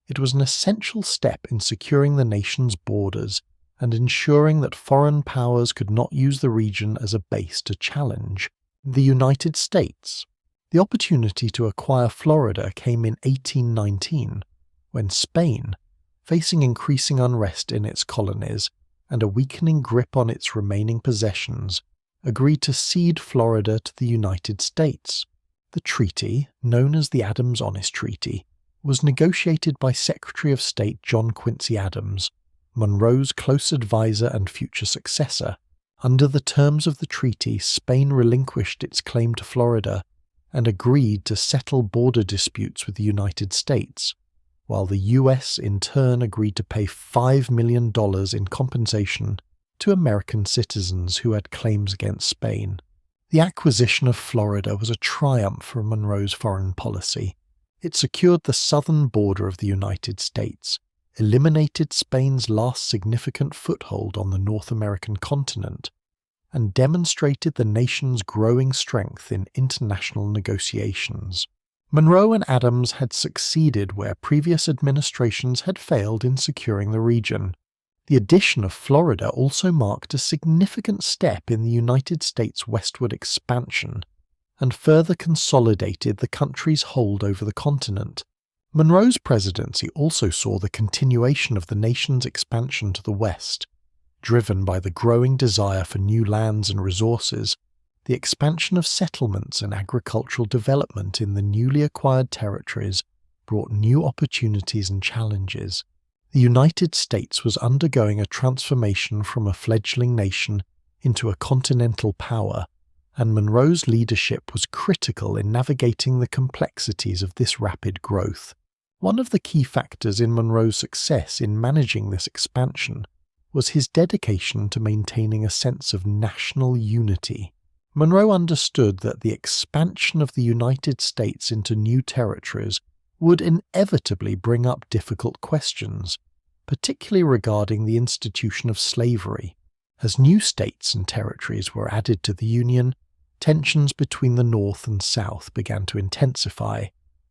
it was an essential step in securing the nation's borders and ensuring that foreign powers could not use the region as a base to challenge the United States. The opportunity to acquire Florida came in 1819, when Spain, facing increasing unrest in its colonies and a weakening grip on its remaining possessions, agreed to cede Florida to the United States. The treaty, known as the Adams-Honest Treaty, was negotiated by Secretary of State John Quincy Adams, Monroe's close advisor and future successor. Under the terms of the treaty, Spain relinquished its claim to Florida and agreed to settle border disputes with the United States, while the U.S. in turn agreed to pay $5 million in compensation to American citizens who had claims against Spain. The acquisition of Florida was a triumph for Monroe's foreign policy. It secured the southern border of the United States, eliminated Spain's last significant foothold on the North American continent, and demonstrated the nation's growing strength in international negotiations. Monroe and Adams had succeeded where previous administrations had failed in securing the region. The addition of Florida also marked a significant step in the United States' westward expansion, and further consolidated the country's hold over the continent. Monroe's presidency also saw the continuation of the nation's expansion to the west, driven by the growing desire for new lands and resources. The expansion of settlements and agricultural development in the newly acquired territories brought new opportunities and challenges. The United States was undergoing a transformation from a fledgling nation into a continental power, and Monroe's leadership was critical in navigating the complexities of this rapid growth. One of the key factors in Monroe's success in managing this expansion was his dedication to maintaining a sense of national unity. Monroe understood that the expansion of the United States into new territories would inevitably bring up difficult questions, particularly regarding the institution of slavery. As new states and territories were added to the Union, tensions between the North and South began to intensify,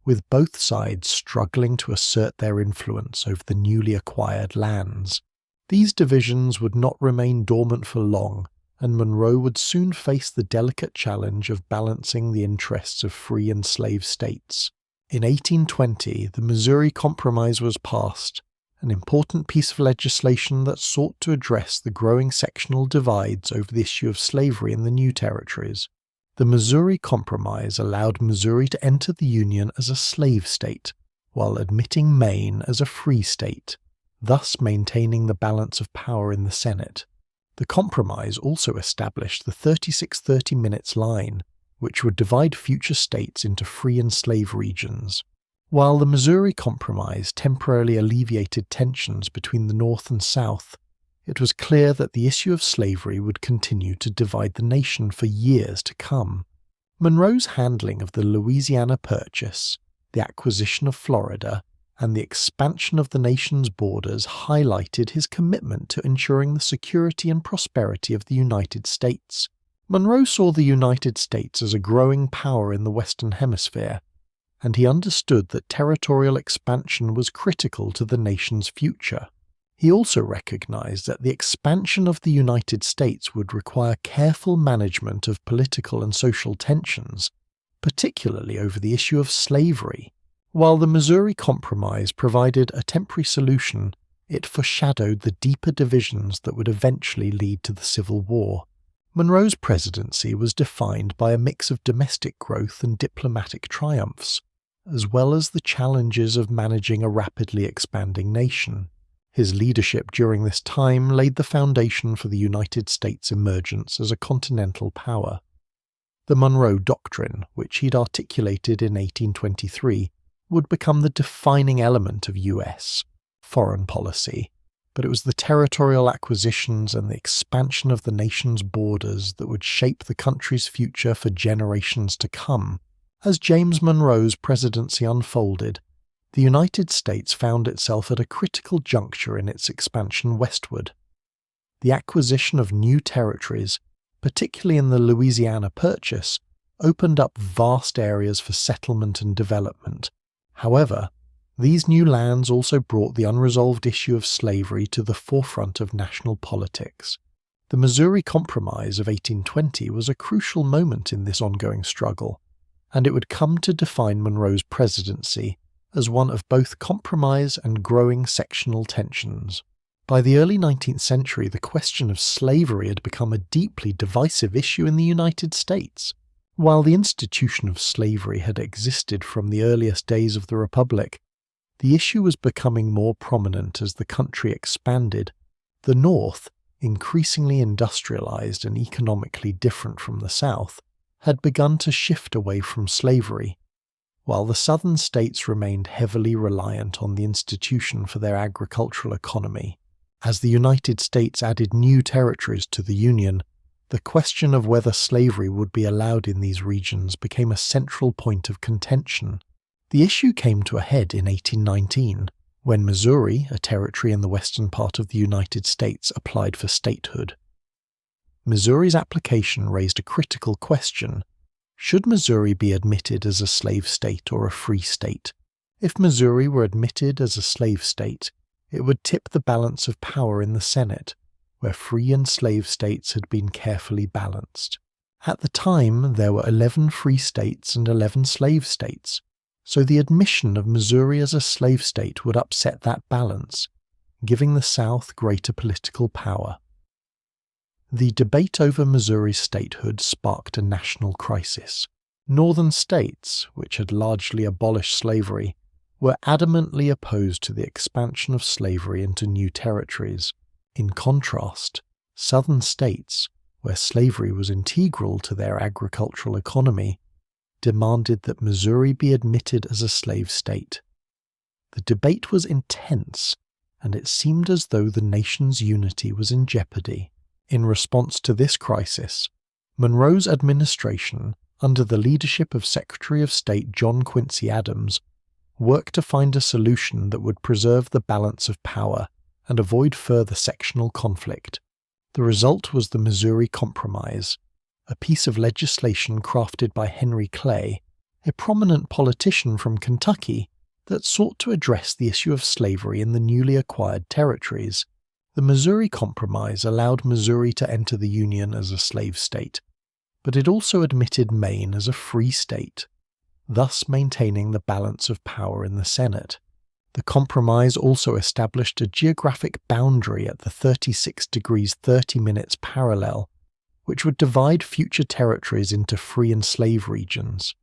with both sides struggling to assert their influence over the newly acquired lands. These divisions would not remain dormant for long, and Monroe would soon face the delicate challenge of balancing the interests of free and slave states. In 1820, the Missouri Compromise was passed, an important piece of legislation that sought to address the growing sectional divides over the issue of slavery in the new territories. The Missouri Compromise allowed Missouri to enter the Union as a slave state, while admitting Maine as a free state, thus maintaining the balance of power in the Senate. The compromise also established the 36-30 minutes line, which would divide future states into free and slave regions. While the Missouri Compromise temporarily alleviated tensions between the North and South, it was clear that the issue of slavery would continue to divide the nation for years to come. Monroe's handling of the Louisiana Purchase, the acquisition of Florida, and the expansion of the nation's borders highlighted his commitment to ensuring the security and prosperity of the United States. Monroe saw the United States as a growing power in the Western Hemisphere, and he understood that territorial expansion was critical to the nation's future. He also recognized that the expansion of the United States would require careful management of political and social tensions, particularly over the issue of slavery. While the Missouri Compromise provided a temporary solution, it foreshadowed the deeper divisions that would eventually lead to the Civil War. Monroe's presidency was defined by a mix of domestic growth and diplomatic triumphs, as well as the challenges of managing a rapidly expanding nation. His leadership during this time laid the foundation for the United States' emergence as a continental power. The Monroe Doctrine, which he'd articulated in 1823, would become the defining element of U.S. foreign policy, but it was the territorial acquisitions and the expansion of the nation's borders that would shape the country's future for generations to come. As James Monroe's presidency unfolded, the United States found itself at a critical juncture in its expansion westward. The acquisition of new territories, particularly in the Louisiana Purchase, opened up vast areas for settlement and development. However, these new lands also brought the unresolved issue of slavery to the forefront of national politics. The Missouri Compromise of 1820 was a crucial moment in this ongoing struggle, and it would come to define Monroe's presidency as one of both compromise and growing sectional tensions. By the early 19th century, the question of slavery had become a deeply divisive issue in the United States. While the institution of slavery had existed from the earliest days of the Republic, the issue was becoming more prominent as the country expanded. The North, increasingly industrialized and economically different from the South, had begun to shift away from slavery, while the southern states remained heavily reliant on the institution for their agricultural economy. As the United States added new territories to the Union, the question of whether slavery would be allowed in these regions became a central point of contention. The issue came to a head in 1819, when Missouri, a territory in the western part of the United States, applied for statehood. Missouri's application raised a critical question. Should Missouri be admitted as a slave state or a free state? If Missouri were admitted as a slave state, it would tip the balance of power in the Senate, where free and slave states had been carefully balanced. At the time, there were 11 free states and 11 slave states, so the admission of Missouri as a slave state would upset that balance, giving the South greater political power. The debate over Missouri's statehood sparked a national crisis. Northern states, which had largely abolished slavery, were adamantly opposed to the expansion of slavery into new territories. In contrast, southern states, where slavery was integral to their agricultural economy, demanded that Missouri be admitted as a slave state. The debate was intense, and it seemed as though the nation's unity was in jeopardy. In response to this crisis, Monroe's administration, under the leadership of Secretary of State John Quincy Adams, worked to find a solution that would preserve the balance of power and avoid further sectional conflict. The result was the Missouri Compromise, a piece of legislation crafted by Henry Clay, a prominent politician from Kentucky, that sought to address the issue of slavery in the newly acquired territories. The Missouri Compromise allowed Missouri to enter the Union as a slave state, but it also admitted Maine as a free state, thus maintaining the balance of power in the Senate. The compromise also established a geographic boundary at the 36 degrees 30 minutes parallel, which would divide future territories into free and slave regions.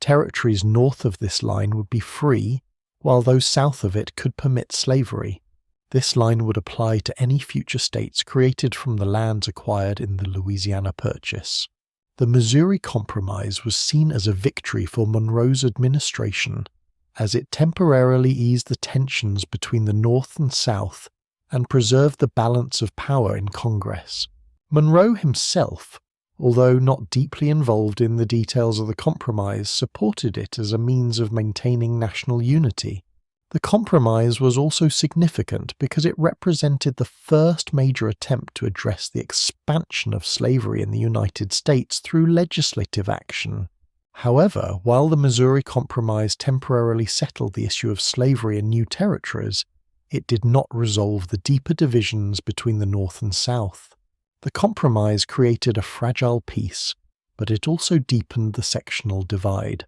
Territories north of this line would be free, while those south of it could permit slavery. This line would apply to any future states created from the lands acquired in the Louisiana Purchase. The Missouri Compromise was seen as a victory for Monroe's administration, as it temporarily eased the tensions between the North and South and preserved the balance of power in Congress. Monroe himself, although not deeply involved in the details of the compromise, supported it as a means of maintaining national unity. The compromise was also significant because it represented the first major attempt to address the expansion of slavery in the United States through legislative action. However, while the Missouri Compromise temporarily settled the issue of slavery in new territories, it did not resolve the deeper divisions between the North and South. The compromise created a fragile peace, but it also deepened the sectional divide.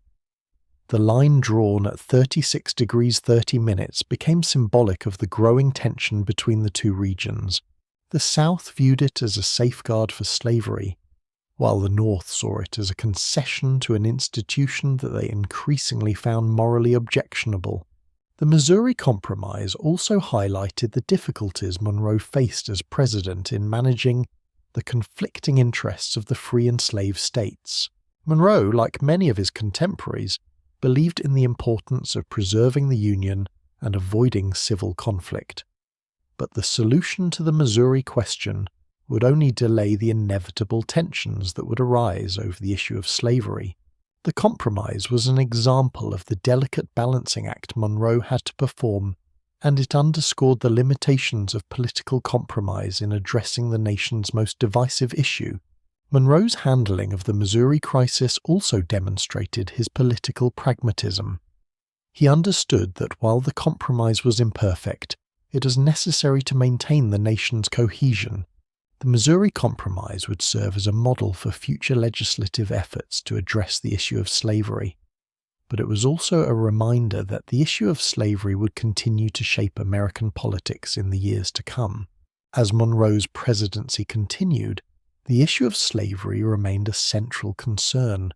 The line drawn at 36 degrees 30 minutes became symbolic of the growing tension between the two regions. The South viewed it as a safeguard for slavery, while the North saw it as a concession to an institution that they increasingly found morally objectionable. The Missouri Compromise also highlighted the difficulties Monroe faced as president in managing the conflicting interests of the free and slave states. Monroe, like many of his contemporaries, believed in the importance of preserving the Union and avoiding civil conflict. But the solution to the Missouri question would only delay the inevitable tensions that would arise over the issue of slavery. The compromise was an example of the delicate balancing act Monroe had to perform, and it underscored the limitations of political compromise in addressing the nation's most divisive issue. Monroe's handling of the Missouri crisis also demonstrated his political pragmatism. He understood that while the compromise was imperfect, it was necessary to maintain the nation's cohesion. The Missouri Compromise would serve as a model for future legislative efforts to address the issue of slavery. But it was also a reminder that the issue of slavery would continue to shape American politics in the years to come. As Monroe's presidency continued, the issue of slavery remained a central concern,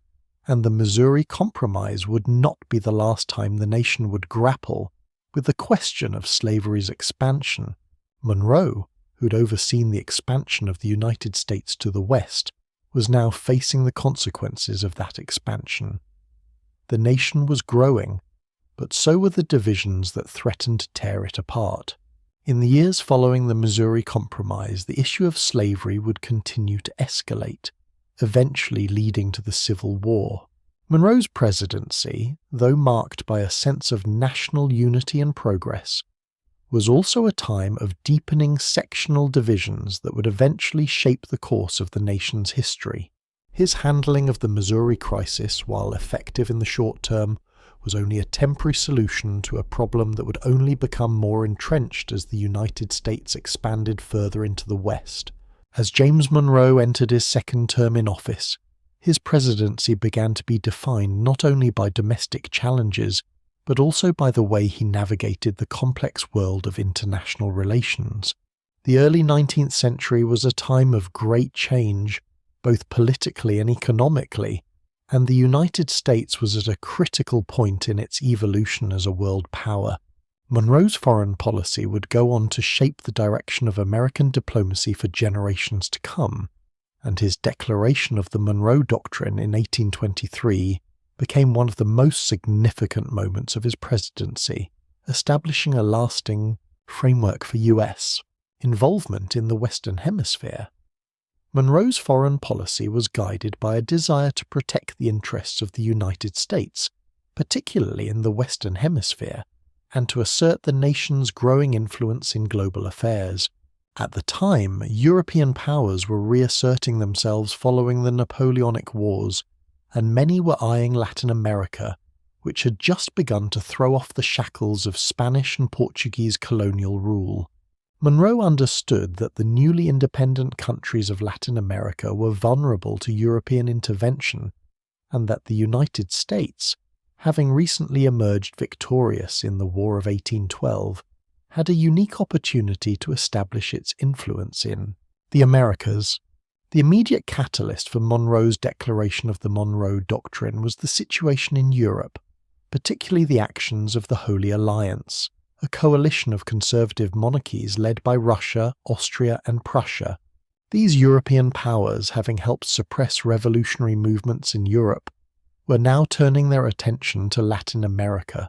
and the Missouri Compromise would not be the last time the nation would grapple with the question of slavery's expansion. Monroe, who'd overseen the expansion of the United States to the west, was now facing the consequences of that expansion. The nation was growing, but so were the divisions that threatened to tear it apart. In the years following the Missouri Compromise, the issue of slavery would continue to escalate, eventually leading to the Civil War. Monroe's presidency, though marked by a sense of national unity and progress, was also a time of deepening sectional divisions that would eventually shape the course of the nation's history. His handling of the Missouri crisis, while effective in the short term, was only a temporary solution to a problem that would only become more entrenched as the United States expanded further into the West. As James Monroe entered his second term in office, his presidency began to be defined not only by domestic challenges, but also by the way he navigated the complex world of international relations. The early 19th century was a time of great change, both politically and economically, and the United States was at a critical point in its evolution as a world power. Monroe's foreign policy would go on to shape the direction of American diplomacy for generations to come, and his declaration of the Monroe Doctrine in 1823 became one of the most significant moments of his presidency, establishing a lasting framework for U.S. involvement in the Western Hemisphere. Monroe's foreign policy was guided by a desire to protect the interests of the United States, particularly in the Western Hemisphere, and to assert the nation's growing influence in global affairs. At the time, European powers were reasserting themselves following the Napoleonic Wars, and many were eyeing Latin America, which had just begun to throw off the shackles of Spanish and Portuguese colonial rule. Monroe understood that the newly independent countries of Latin America were vulnerable to European intervention, and that the United States, having recently emerged victorious in the War of 1812, had a unique opportunity to establish its influence in the Americas. The immediate catalyst for Monroe's declaration of the Monroe Doctrine was the situation in Europe, particularly the actions of the Holy Alliance, a coalition of conservative monarchies led by Russia, Austria, and Prussia. These European powers, having helped suppress revolutionary movements in Europe, were now turning their attention to Latin America,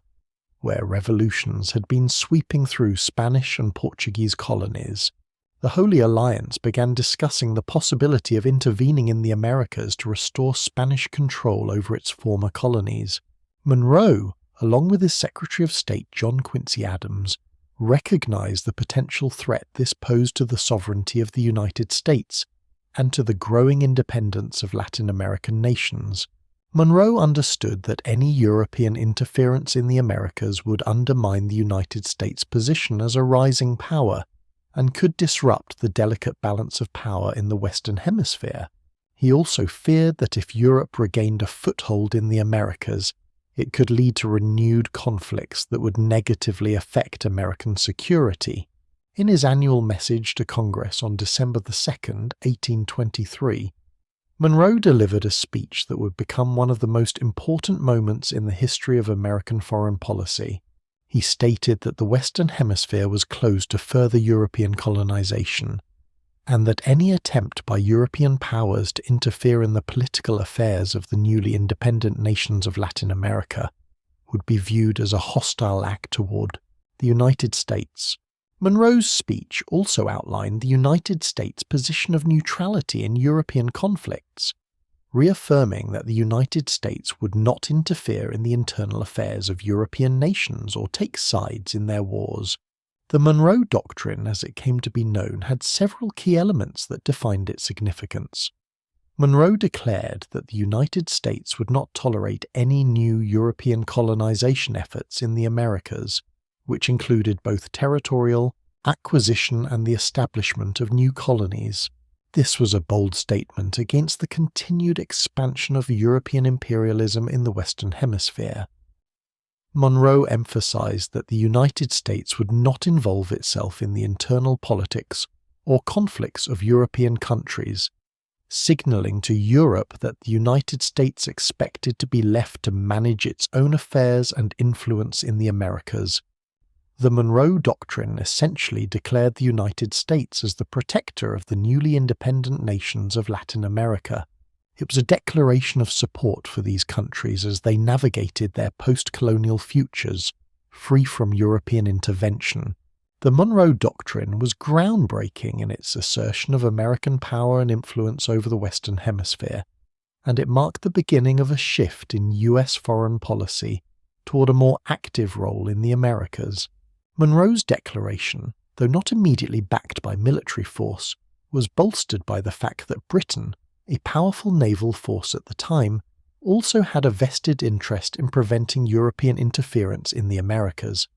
where revolutions had been sweeping through Spanish and Portuguese colonies. The Holy Alliance began discussing the possibility of intervening in the Americas to restore Spanish control over its former colonies. Monroe, along with his Secretary of State John Quincy Adams, recognized the potential threat this posed to the sovereignty of the United States and to the growing independence of Latin American nations. Monroe understood that any European interference in the Americas would undermine the United States' position as a rising power and could disrupt the delicate balance of power in the Western Hemisphere. He also feared that if Europe regained a foothold in the Americas, it could lead to renewed conflicts that would negatively affect American security. In his annual message to Congress on December 2nd, 1823, Monroe delivered a speech that would become one of the most important moments in the history of American foreign policy. He stated that the Western Hemisphere was closed to further European colonization, and that any attempt by European powers to interfere in the political affairs of the newly independent nations of Latin America would be viewed as a hostile act toward the United States. Monroe's speech also outlined the United States' position of neutrality in European conflicts, reaffirming that the United States would not interfere in the internal affairs of European nations or take sides in their wars. The Monroe Doctrine, as it came to be known, had several key elements that defined its significance. Monroe declared that the United States would not tolerate any new European colonization efforts in the Americas, which included both territorial, acquisition and the establishment of new colonies. This was a bold statement against the continued expansion of European imperialism in the Western Hemisphere. Monroe emphasized that the United States would not involve itself in the internal politics or conflicts of European countries, signaling to Europe that the United States expected to be left to manage its own affairs and influence in the Americas. The Monroe Doctrine essentially declared the United States as the protector of the newly independent nations of Latin America. It was a declaration of support for these countries as they navigated their post-colonial futures, free from European intervention. The Monroe Doctrine was groundbreaking in its assertion of American power and influence over the Western Hemisphere, and it marked the beginning of a shift in U.S. foreign policy toward a more active role in the Americas. Monroe's declaration, though not immediately backed by military force, was bolstered by the fact that Britain, a powerful naval force at the time, also had a vested interest in preventing European interference in the Americas.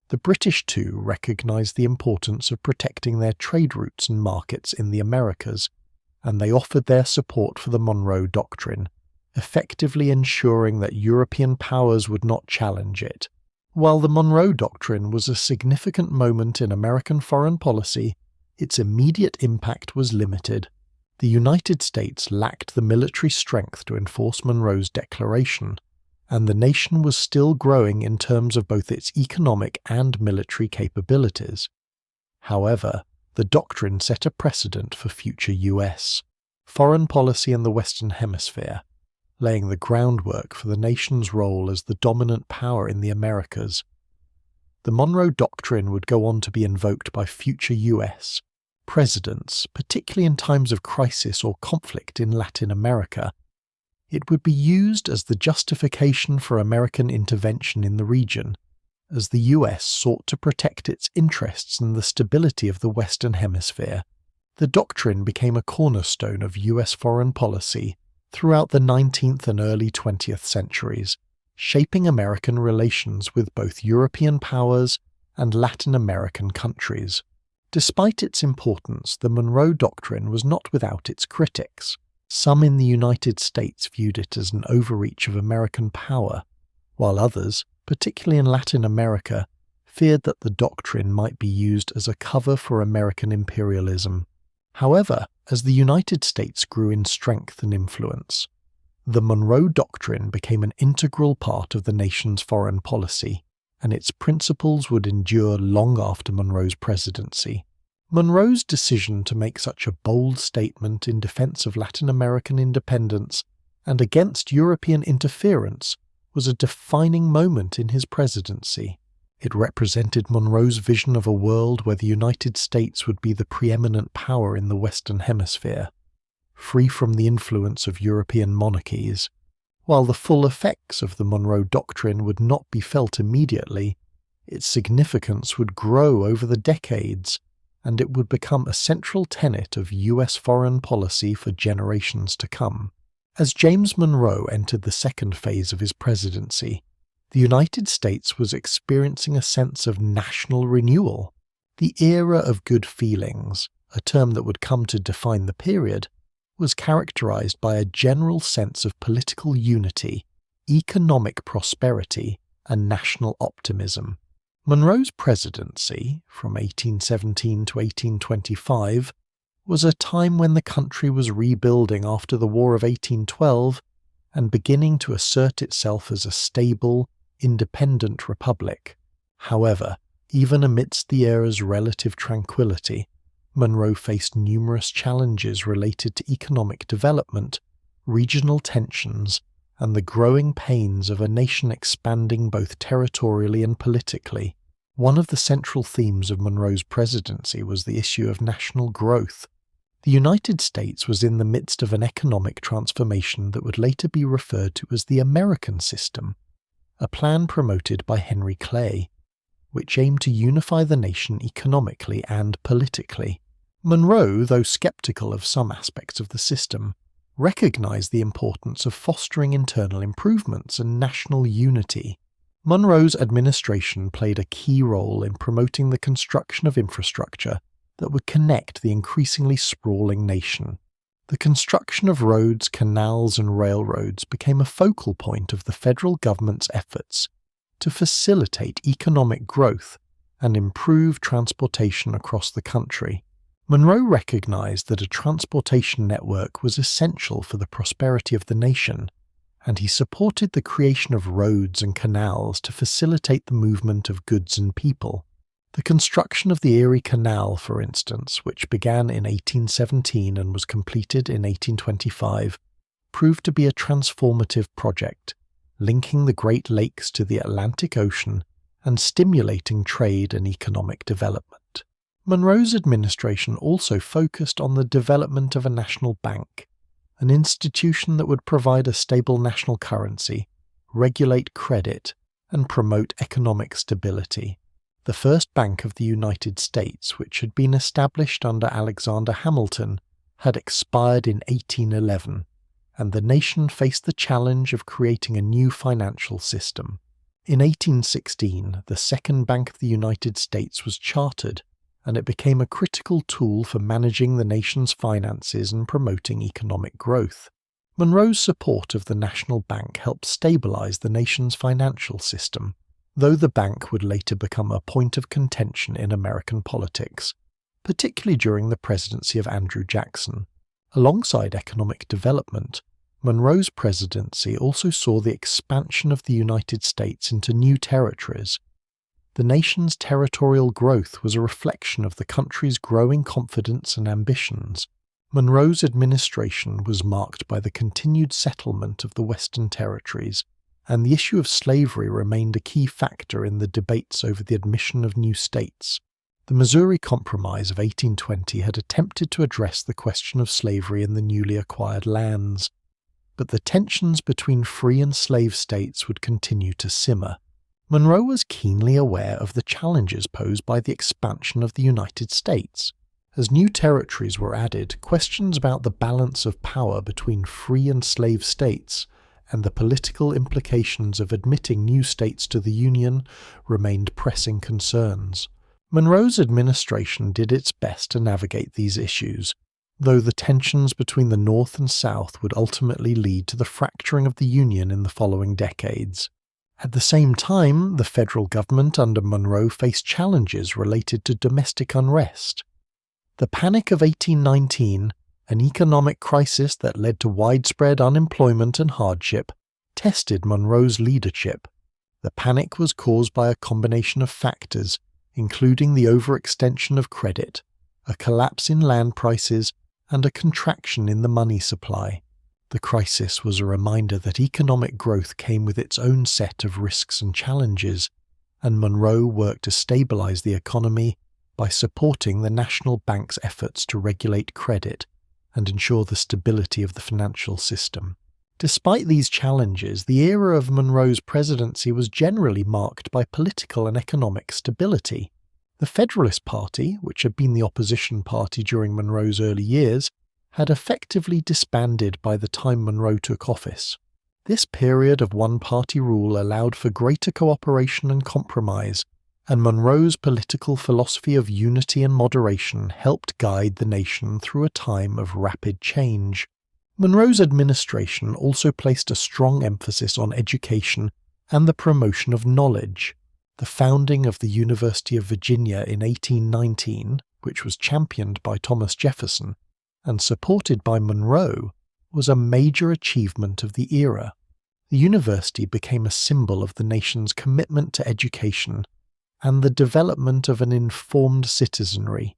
The British too recognized the importance of protecting their trade routes and markets in the Americas, and they offered their support for the Monroe Doctrine, effectively ensuring that European powers would not challenge it. While the Monroe Doctrine was a significant moment in American foreign policy, its immediate impact was limited. The United States lacked the military strength to enforce Monroe's declaration, and the nation was still growing in terms of both its economic and military capabilities. However, the doctrine set a precedent for future U.S. foreign policy in the Western Hemisphere, laying the groundwork for the nation's role as the dominant power in the Americas. The Monroe Doctrine would go on to be invoked by future U.S. presidents, particularly in times of crisis or conflict in Latin America. It would be used as the justification for American intervention in the region, as the U.S. sought to protect its interests and the stability of the Western Hemisphere. The doctrine became a cornerstone of U.S. foreign policy throughout the 19th and early 20th centuries, shaping American relations with both European powers and Latin American countries. Despite its importance, the Monroe Doctrine was not without its critics. Some in the United States viewed it as an overreach of American power, while others, particularly in Latin America, feared that the doctrine might be used as a cover for American imperialism. However, as the United States grew in strength and influence, the Monroe Doctrine became an integral part of the nation's foreign policy, and its principles would endure long after Monroe's presidency. Monroe's decision to make such a bold statement in defense of Latin American independence and against European interference was a defining moment in his presidency. It represented Monroe's vision of a world where the United States would be the preeminent power in the Western Hemisphere, free from the influence of European monarchies. While the full effects of the Monroe Doctrine would not be felt immediately, its significance would grow over the decades, and it would become a central tenet of U.S. foreign policy for generations to come. As James Monroe entered the second phase of his presidency, the United States was experiencing a sense of national renewal. The era of good feelings, a term that would come to define the period, was characterized by a general sense of political unity, economic prosperity, and national optimism. Monroe's presidency, from 1817 to 1825, was a time when the country was rebuilding after the War of 1812 and beginning to assert itself as a stable, independent republic. However, even amidst the era's relative tranquility, Monroe faced numerous challenges related to economic development, regional tensions, and the growing pains of a nation expanding both territorially and politically. One of the central themes of Monroe's presidency was the issue of national growth. The United States was in the midst of an economic transformation that would later be referred to as the American system, a plan promoted by Henry Clay, which aimed to unify the nation economically and politically. Monroe, though skeptical of some aspects of the system, recognized the importance of fostering internal improvements and national unity. Monroe's administration played a key role in promoting the construction of infrastructure that would connect the increasingly sprawling nation. The construction of roads, canals, and railroads became a focal point of the federal government's efforts to facilitate economic growth and improve transportation across the country. Monroe recognized that a transportation network was essential for the prosperity of the nation, and he supported the creation of roads and canals to facilitate the movement of goods and people. The construction of the Erie Canal, for instance, which began in 1817 and was completed in 1825, proved to be a transformative project, linking the Great Lakes to the Atlantic Ocean and stimulating trade and economic development. Monroe's administration also focused on the development of a national bank, an institution that would provide a stable national currency, regulate credit, and promote economic stability. The first Bank of the United States, which had been established under Alexander Hamilton, had expired in 1811, and the nation faced the challenge of creating a new financial system. In 1816, the Second Bank of the United States was chartered, and it became a critical tool for managing the nation's finances and promoting economic growth. Monroe's support of the national bank helped stabilize the nation's financial system, though the bank would later become a point of contention in American politics, particularly during the presidency of Andrew Jackson. Alongside economic development, Monroe's presidency also saw the expansion of the United States into new territories. The nation's territorial growth was a reflection of the country's growing confidence and ambitions. Monroe's administration was marked by the continued settlement of the Western territories, and the issue of slavery remained a key factor in the debates over the admission of new states. The Missouri Compromise of 1820 had attempted to address the question of slavery in the newly acquired lands, but the tensions between free and slave states would continue to simmer. Monroe was keenly aware of the challenges posed by the expansion of the United States. As new territories were added, questions about the balance of power between free and slave states and the political implications of admitting new states to the Union remained pressing concerns. Monroe's administration did its best to navigate these issues, though the tensions between the North and South would ultimately lead to the fracturing of the Union in the following decades. At the same time, the federal government under Monroe faced challenges related to domestic unrest. The Panic of 1819, an economic crisis that led to widespread unemployment and hardship, tested Monroe's leadership. The panic was caused by a combination of factors, including the overextension of credit, a collapse in land prices, and a contraction in the money supply. The crisis was a reminder that economic growth came with its own set of risks and challenges, and Monroe worked to stabilize the economy by supporting the national bank's efforts to regulate credit and ensure the stability of the financial system. Despite these challenges, the era of Monroe's presidency was generally marked by political and economic stability. The Federalist Party, which had been the opposition party during Monroe's early years, had effectively disbanded by the time Monroe took office. This period of one-party rule allowed for greater cooperation and compromise, and Monroe's political philosophy of unity and moderation helped guide the nation through a time of rapid change. Monroe's administration also placed a strong emphasis on education and the promotion of knowledge. The founding of the University of Virginia in 1819, which was championed by Thomas Jefferson and supported by Monroe, was a major achievement of the era. The university became a symbol of the nation's commitment to education and the development of an informed citizenry,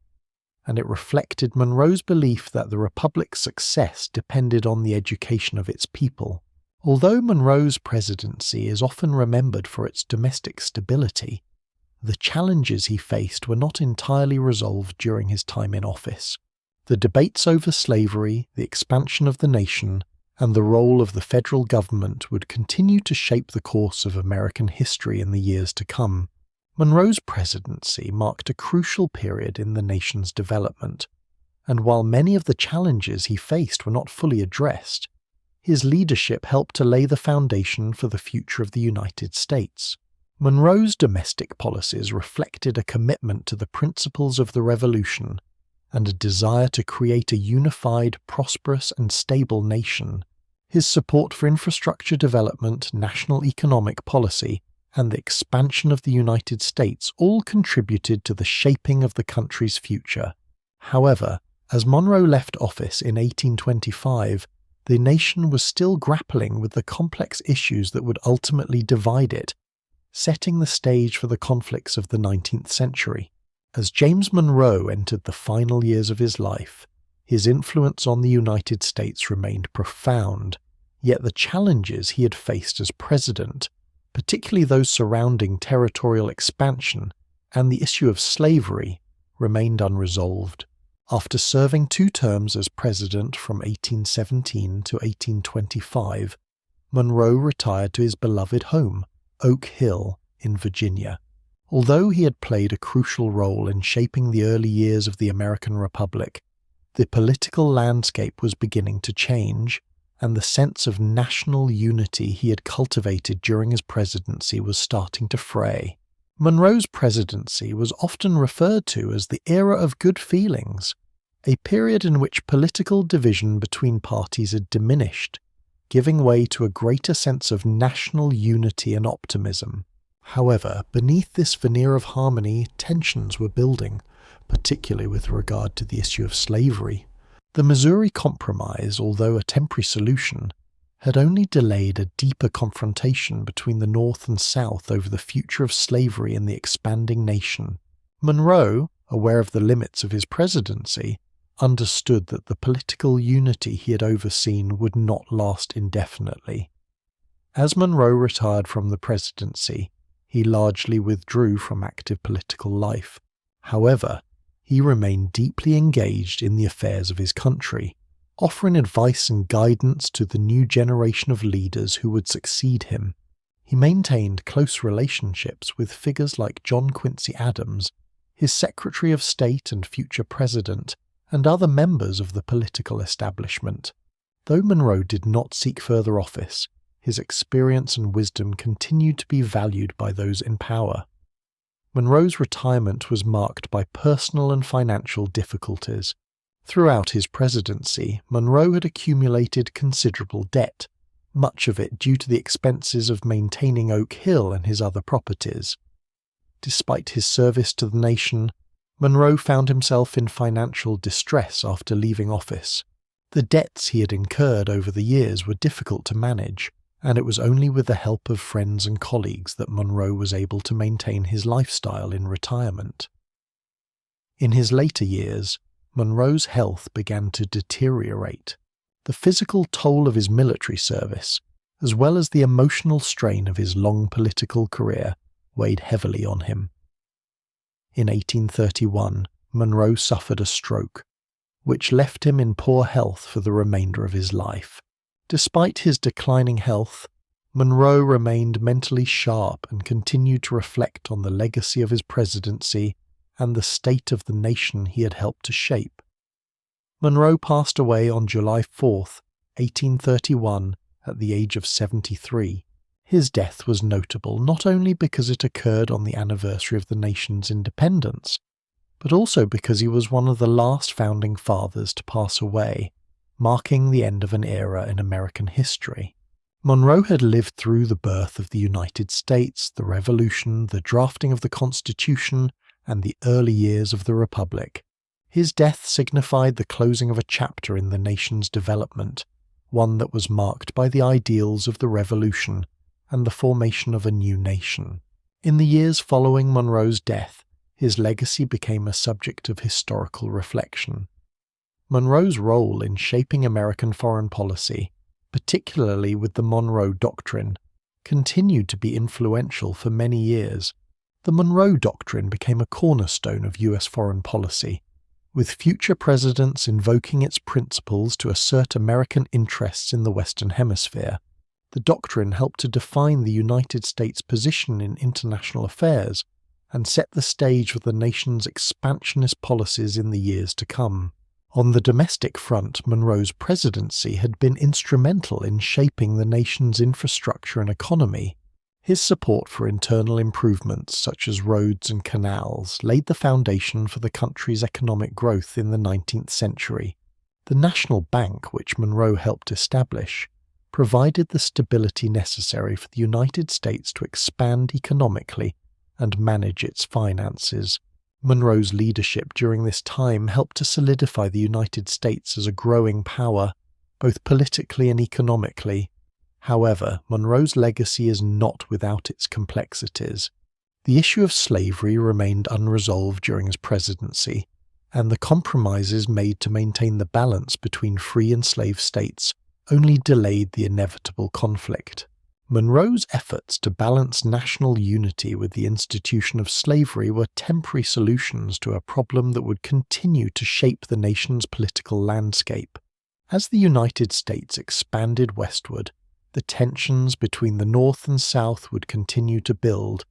and it reflected Monroe's belief that the Republic's success depended on the education of its people. Although Monroe's presidency is often remembered for its domestic stability, the challenges he faced were not entirely resolved during his time in office. The debates over slavery, the expansion of the nation, and the role of the federal government would continue to shape the course of American history in the years to come. Monroe's presidency marked a crucial period in the nation's development, and while many of the challenges he faced were not fully addressed, his leadership helped to lay the foundation for the future of the United States. Monroe's domestic policies reflected a commitment to the principles of the Revolution and a desire to create a unified, prosperous, and stable nation. His support for infrastructure development, national economic policy, and the expansion of the United States all contributed to the shaping of the country's future. However, as Monroe left office in 1825, the nation was still grappling with the complex issues that would ultimately divide it, setting the stage for the conflicts of the 19th century. As James Monroe entered the final years of his life, his influence on the United States remained profound, yet the challenges he had faced as president, particularly those surrounding territorial expansion and the issue of slavery, remained unresolved. After serving 2 terms as president from 1817 to 1825, Monroe retired to his beloved home, Oak Hill, in Virginia. Although he had played a crucial role in shaping the early years of the American Republic, the political landscape was beginning to change, and the sense of national unity he had cultivated during his presidency was starting to fray. Monroe's presidency was often referred to as the era of good feelings, a period in which political division between parties had diminished, giving way to a greater sense of national unity and optimism. However, beneath this veneer of harmony, tensions were building, particularly with regard to the issue of slavery. The Missouri Compromise, although a temporary solution, had only delayed a deeper confrontation between the North and South over the future of slavery in the expanding nation. Monroe, aware of the limits of his presidency, understood that the political unity he had overseen would not last indefinitely. As Monroe retired from the presidency, he largely withdrew from active political life. However, he remained deeply engaged in the affairs of his country, offering advice and guidance to the new generation of leaders who would succeed him. He maintained close relationships with figures like John Quincy Adams, his Secretary of State and future president, and other members of the political establishment. Though Monroe did not seek further office, his experience and wisdom continued to be valued by those in power. Monroe's retirement was marked by personal and financial difficulties. Throughout his presidency, Monroe had accumulated considerable debt, much of it due to the expenses of maintaining Oak Hill and his other properties. Despite his service to the nation, Monroe found himself in financial distress after leaving office. The debts he had incurred over the years were difficult to manage, and it was only with the help of friends and colleagues that Monroe was able to maintain his lifestyle in retirement. In his later years, Monroe's health began to deteriorate. The physical toll of his military service, as well as the emotional strain of his long political career, weighed heavily on him. In 1831, Monroe suffered a stroke, which left him in poor health for the remainder of his life. Despite his declining health, Monroe remained mentally sharp and continued to reflect on the legacy of his presidency and the state of the nation he had helped to shape. Monroe passed away on July 4, 1831, at the age of 73. His death was notable not only because it occurred on the anniversary of the nation's independence, but also because he was one of the last founding fathers to pass away, marking the end of an era in American history. Monroe had lived through the birth of the United States, the Revolution, the drafting of the Constitution, and the early years of the Republic. His death signified the closing of a chapter in the nation's development, one that was marked by the ideals of the Revolution and the formation of a new nation. In the years following Monroe's death, his legacy became a subject of historical reflection. Monroe's role in shaping American foreign policy, particularly with the Monroe Doctrine, continued to be influential for many years. The Monroe Doctrine became a cornerstone of U.S. foreign policy, with future presidents invoking its principles to assert American interests in the Western Hemisphere. The doctrine helped to define the United States' position in international affairs and set the stage for the nation's expansionist policies in the years to come. On the domestic front, Monroe's presidency had been instrumental in shaping the nation's infrastructure and economy. His support for internal improvements such as roads and canals laid the foundation for the country's economic growth in the 19th century. The National Bank, which Monroe helped establish, provided the stability necessary for the United States to expand economically and manage its finances. Monroe's leadership during this time helped to solidify the United States as a growing power, both politically and economically. However, Monroe's legacy is not without its complexities. The issue of slavery remained unresolved during his presidency, and the compromises made to maintain the balance between free and slave states only delayed the inevitable conflict. Monroe's efforts to balance national unity with the institution of slavery were temporary solutions to a problem that would continue to shape the nation's political landscape. As the United States expanded westward, the tensions between the North and South would continue to build,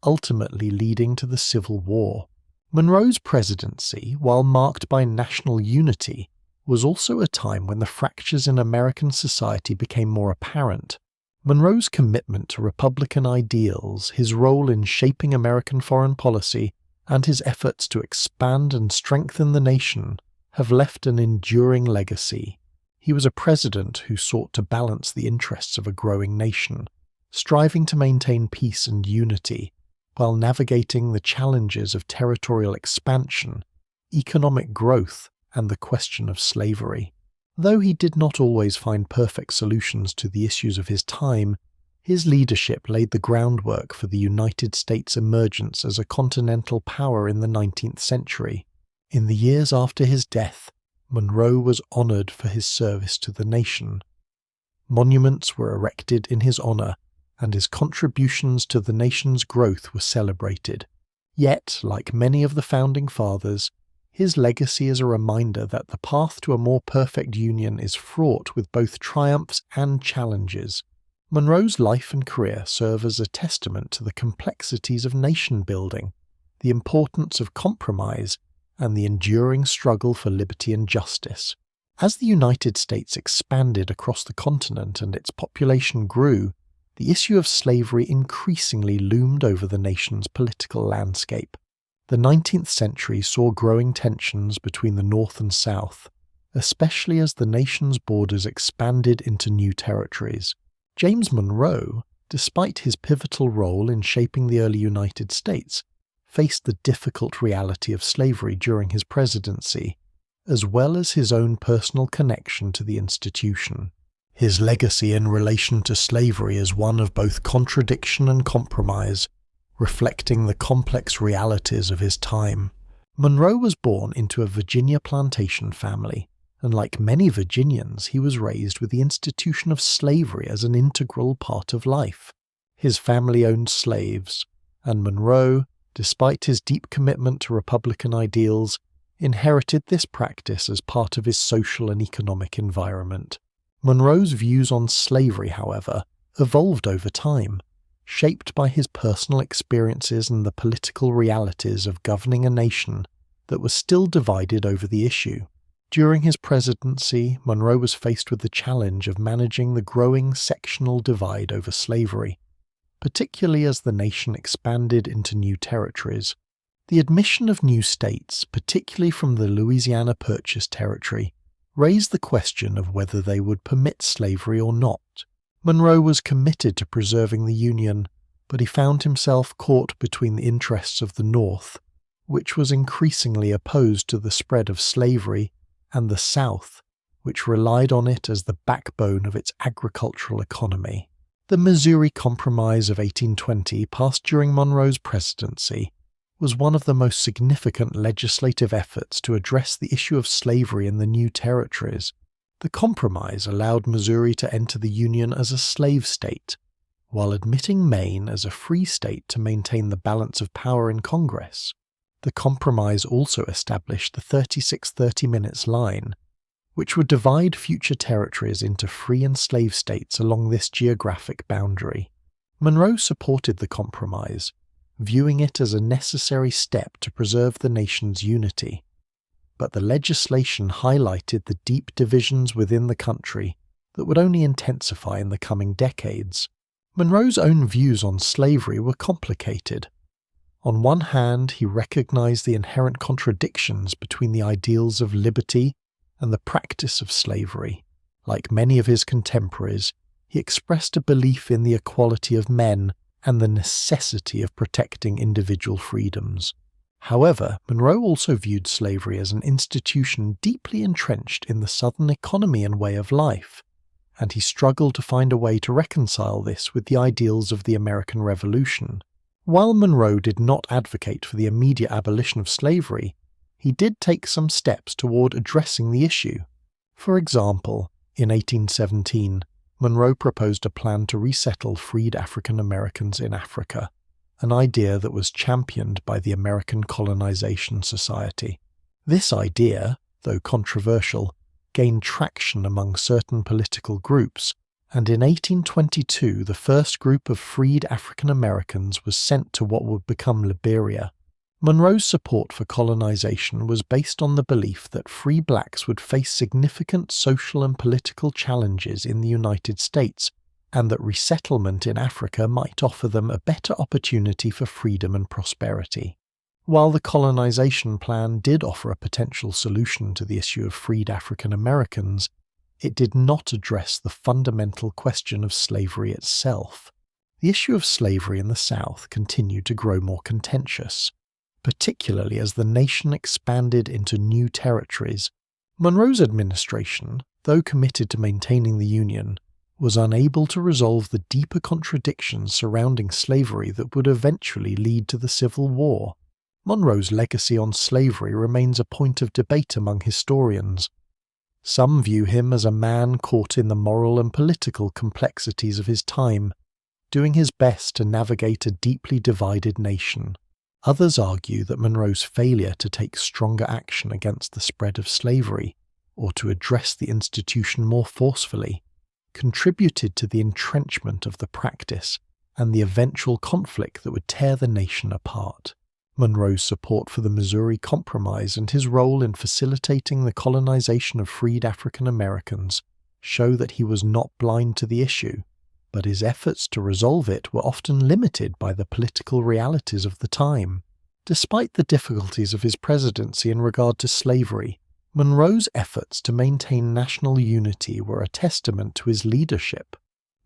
ultimately leading to the Civil War. Monroe's presidency, while marked by national unity, was also a time when the fractures in American society became more apparent. Monroe's commitment to Republican ideals, his role in shaping American foreign policy, and his efforts to expand and strengthen the nation have left an enduring legacy. He was a president who sought to balance the interests of a growing nation, striving to maintain peace and unity, while navigating the challenges of territorial expansion, economic growth, and the question of slavery. Though he did not always find perfect solutions to the issues of his time, his leadership laid the groundwork for the United States' emergence as a continental power in the 19th century. In the years after his death, Monroe was honored for his service to the nation. Monuments were erected in his honor, and his contributions to the nation's growth were celebrated. Yet, like many of the founding fathers, his legacy is a reminder that the path to a more perfect union is fraught with both triumphs and challenges. Monroe's life and career serve as a testament to the complexities of nation-building, the importance of compromise, and the enduring struggle for liberty and justice. As the United States expanded across the continent and its population grew, the issue of slavery increasingly loomed over the nation's political landscape. The 19th century saw growing tensions between the North and South, especially as the nation's borders expanded into new territories. James Monroe, despite his pivotal role in shaping the early United States, faced the difficult reality of slavery during his presidency, as well as his own personal connection to the institution. His legacy in relation to slavery is one of both contradiction and compromise, reflecting the complex realities of his time. Monroe was born into a Virginia plantation family, and like many Virginians, he was raised with the institution of slavery as an integral part of life. His family owned slaves, and Monroe, despite his deep commitment to Republican ideals, inherited this practice as part of his social and economic environment. Monroe's views on slavery, however, evolved over time, shaped by his personal experiences and the political realities of governing a nation that was still divided over the issue. During his presidency, Monroe was faced with the challenge of managing the growing sectional divide over slavery, particularly as the nation expanded into new territories. The admission of new states, particularly from the Louisiana Purchase territory, raised the question of whether they would permit slavery or not. Monroe was committed to preserving the Union, but he found himself caught between the interests of the North, which was increasingly opposed to the spread of slavery, and the South, which relied on it as the backbone of its agricultural economy. The Missouri Compromise of 1820, passed during Monroe's presidency, was one of the most significant legislative efforts to address the issue of slavery in the new territories. The compromise allowed Missouri to enter the Union as a slave state, while admitting Maine as a free state to maintain the balance of power in Congress. The compromise also established the 36-30 minutes line, which would divide future territories into free and slave states along this geographic boundary. Monroe supported the compromise, viewing it as a necessary step to preserve the nation's unity. But the legislation highlighted the deep divisions within the country that would only intensify in the coming decades. Monroe's own views on slavery were complicated. On one hand, he recognized the inherent contradictions between the ideals of liberty and the practice of slavery. Like many of his contemporaries, he expressed a belief in the equality of men and the necessity of protecting individual freedoms. However, Monroe also viewed slavery as an institution deeply entrenched in the Southern economy and way of life, and he struggled to find a way to reconcile this with the ideals of the American Revolution. While Monroe did not advocate for the immediate abolition of slavery, he did take some steps toward addressing the issue. For example, in 1817, Monroe proposed a plan to resettle freed African Americans in Africa, an idea that was championed by the American Colonization Society. This idea, though controversial, gained traction among certain political groups, and in 1822 the first group of freed African Americans was sent to what would become Liberia. Monroe's support for colonization was based on the belief that free blacks would face significant social and political challenges in the United States, and that resettlement in Africa might offer them a better opportunity for freedom and prosperity. While the colonization plan did offer a potential solution to the issue of freed African Americans, it did not address the fundamental question of slavery itself. The issue of slavery in the South continued to grow more contentious, particularly as the nation expanded into new territories. Monroe's administration, though committed to maintaining the Union, was unable to resolve the deeper contradictions surrounding slavery that would eventually lead to the Civil War. Monroe's legacy on slavery remains a point of debate among historians. Some view him as a man caught in the moral and political complexities of his time, doing his best to navigate a deeply divided nation. Others argue that Monroe's failure to take stronger action against the spread of slavery, or to address the institution more forcefully, contributed to the entrenchment of the practice and the eventual conflict that would tear the nation apart. Monroe's support for the Missouri Compromise and his role in facilitating the colonization of freed African Americans show that he was not blind to the issue, but his efforts to resolve it were often limited by the political realities of the time. Despite the difficulties of his presidency in regard to slavery, Monroe's efforts to maintain national unity were a testament to his leadership.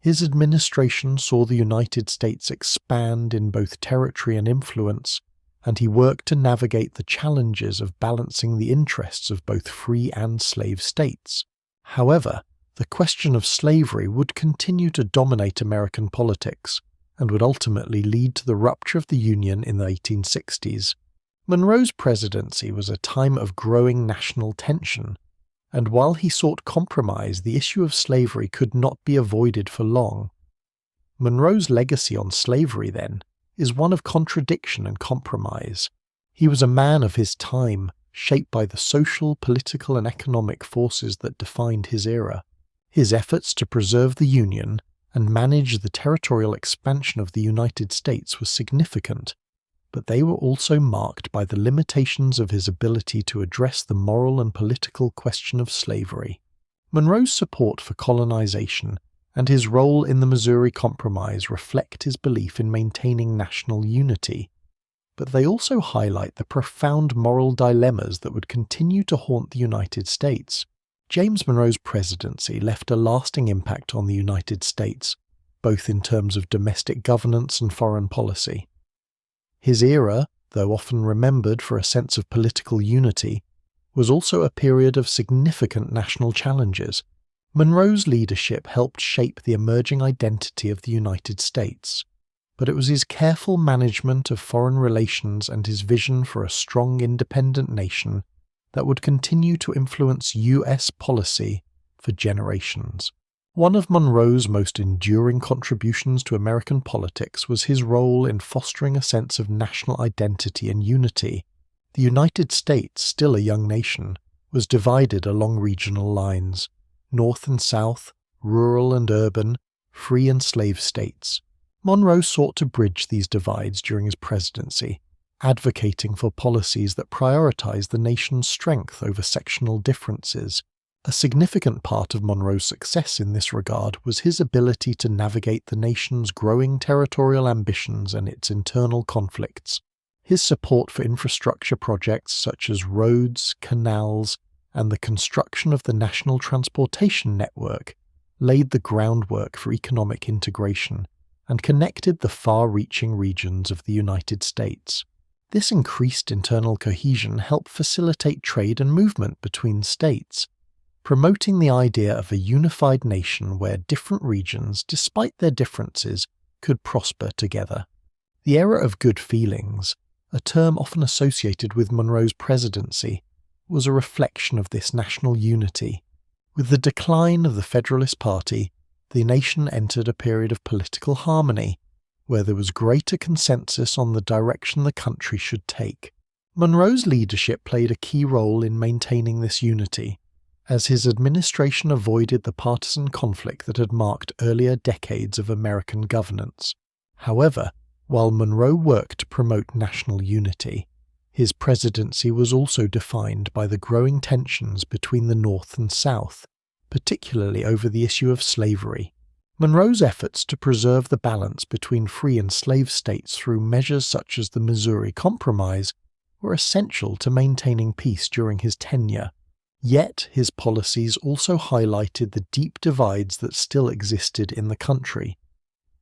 His administration saw the United States expand in both territory and influence, and he worked to navigate the challenges of balancing the interests of both free and slave states. However, the question of slavery would continue to dominate American politics, and would ultimately lead to the rupture of the Union in the 1860s. Monroe's presidency was a time of growing national tension, and while he sought compromise, the issue of slavery could not be avoided for long. Monroe's legacy on slavery, then, is one of contradiction and compromise. He was a man of his time, shaped by the social, political, and economic forces that defined his era. His efforts to preserve the Union and manage the territorial expansion of the United States was significant, but they were also marked by the limitations of his ability to address the moral and political question of slavery. Monroe's support for colonization and his role in the Missouri Compromise reflect his belief in maintaining national unity, but they also highlight the profound moral dilemmas that would continue to haunt the United States. James Monroe's presidency left a lasting impact on the United States, both in terms of domestic governance and foreign policy. His era, though often remembered for a sense of political unity, was also a period of significant national challenges. Monroe's leadership helped shape the emerging identity of the United States, but it was his careful management of foreign relations and his vision for a strong independent nation that would continue to influence U.S. policy for generations. One of Monroe's most enduring contributions to American politics was his role in fostering a sense of national identity and unity. The United States, still a young nation, was divided along regional lines: North and South, rural and urban, free and slave states. Monroe sought to bridge these divides during his presidency, advocating for policies that prioritized the nation's strength over sectional differences. A significant part of Monroe's success in this regard was his ability to navigate the nation's growing territorial ambitions and its internal conflicts. His support for infrastructure projects such as roads, canals, and the construction of the National Transportation Network laid the groundwork for economic integration and connected the far-reaching regions of the United States. This increased internal cohesion helped facilitate trade and movement between states, promoting the idea of a unified nation where different regions, despite their differences, could prosper together. The era of good feelings, a term often associated with Monroe's presidency, was a reflection of this national unity. With the decline of the Federalist Party, the nation entered a period of political harmony, where there was greater consensus on the direction the country should take. Monroe's leadership played a key role in maintaining this unity, as his administration avoided the partisan conflict that had marked earlier decades of American governance. However, while Monroe worked to promote national unity, his presidency was also defined by the growing tensions between the North and South, particularly over the issue of slavery. Monroe's efforts to preserve the balance between free and slave states through measures such as the Missouri Compromise were essential to maintaining peace during his tenure. Yet his policies also highlighted the deep divides that still existed in the country,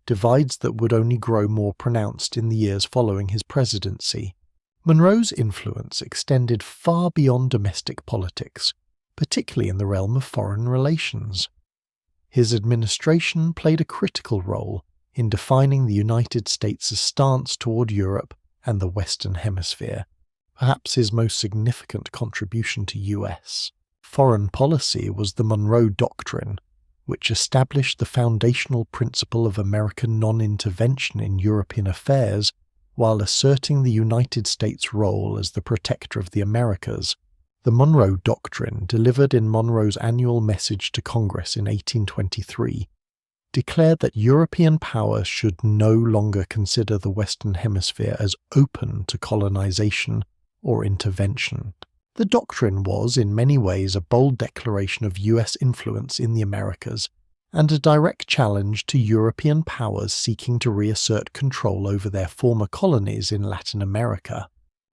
divides that would only grow more pronounced in the years following his presidency. Monroe's influence extended far beyond domestic politics, particularly in the realm of foreign relations. His administration played a critical role in defining the United States' stance toward Europe and the Western Hemisphere, perhaps his most significant contribution to U.S. foreign policy was the Monroe Doctrine, which established the foundational principle of American non-intervention in European affairs while asserting the United States' role as the protector of the Americas. The Monroe Doctrine, delivered in Monroe's annual message to Congress in 1823, declared that European powers should no longer consider the Western Hemisphere as open to colonization or intervention. The doctrine was, in many ways, a bold declaration of U.S. influence in the Americas, and a direct challenge to European powers seeking to reassert control over their former colonies in Latin America.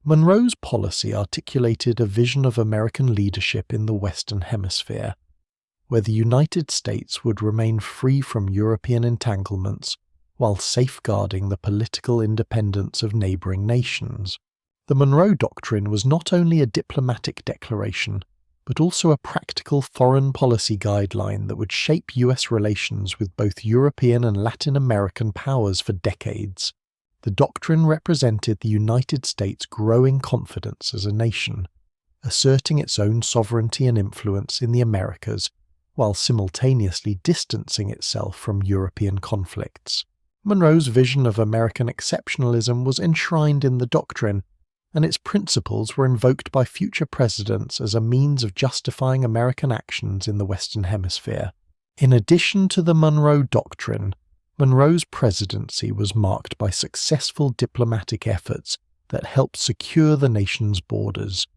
Monroe's policy articulated a vision of American leadership in the Western Hemisphere, where the United States would remain free from European entanglements while safeguarding the political independence of neighboring nations. The Monroe Doctrine was not only a diplomatic declaration, but also a practical foreign policy guideline that would shape U.S. relations with both European and Latin American powers for decades. The doctrine represented the United States' growing confidence as a nation, asserting its own sovereignty and influence in the Americas, while simultaneously distancing itself from European conflicts. Monroe's vision of American exceptionalism was enshrined in the doctrine, and its principles were invoked by future presidents as a means of justifying American actions in the Western Hemisphere. In addition to the Monroe Doctrine, Monroe's presidency was marked by successful diplomatic efforts that helped secure the nation's borders.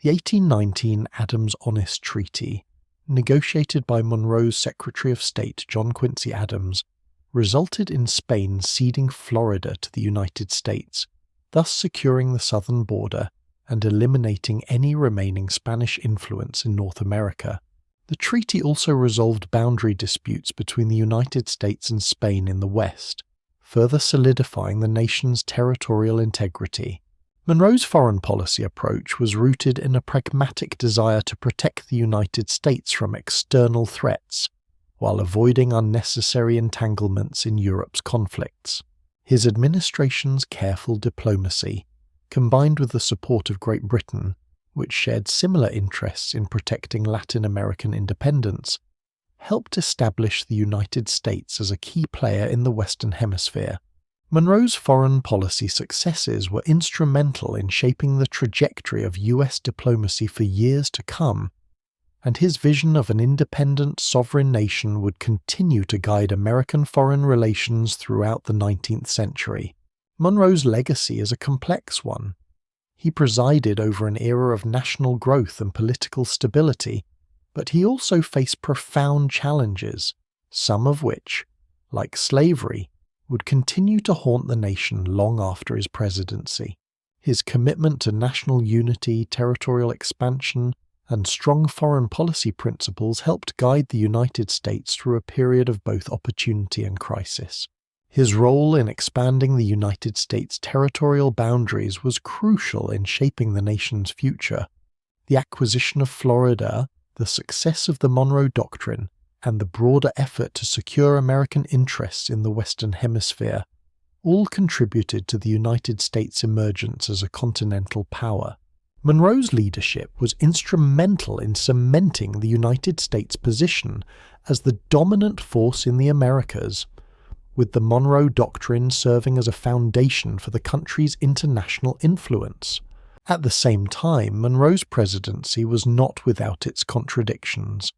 The 1819 Adams-Onis Treaty, negotiated by Monroe's Secretary of State John Quincy Adams, resulted in Spain ceding Florida to the United States, thus securing the southern border and eliminating any remaining Spanish influence in North America. The treaty also resolved boundary disputes between the United States and Spain in the west, further solidifying the nation's territorial integrity. Monroe's foreign policy approach was rooted in a pragmatic desire to protect the United States from external threats, while avoiding unnecessary entanglements in Europe's conflicts. His administration's careful diplomacy, combined with the support of Great Britain, which shared similar interests in protecting Latin American independence, helped establish the United States as a key player in the Western Hemisphere. Monroe's foreign policy successes were instrumental in shaping the trajectory of US diplomacy for years to come, and his vision of an independent sovereign nation would continue to guide American foreign relations throughout the 19th century. Monroe's legacy is a complex one. He presided over an era of national growth and political stability, but he also faced profound challenges, some of which, like slavery, would continue to haunt the nation long after his presidency. His commitment to national unity, territorial expansion, and strong foreign policy principles helped guide the United States through a period of both opportunity and crisis. His role in expanding the United States' territorial boundaries was crucial in shaping the nation's future. The acquisition of Florida, the success of the Monroe Doctrine, and the broader effort to secure American interests in the Western Hemisphere all contributed to the United States' emergence as a continental power. Monroe's leadership was instrumental in cementing the United States' position as the dominant force in the Americas, with the Monroe Doctrine serving as a foundation for the country's international influence. At the same time, Monroe's presidency was not without its contradictions.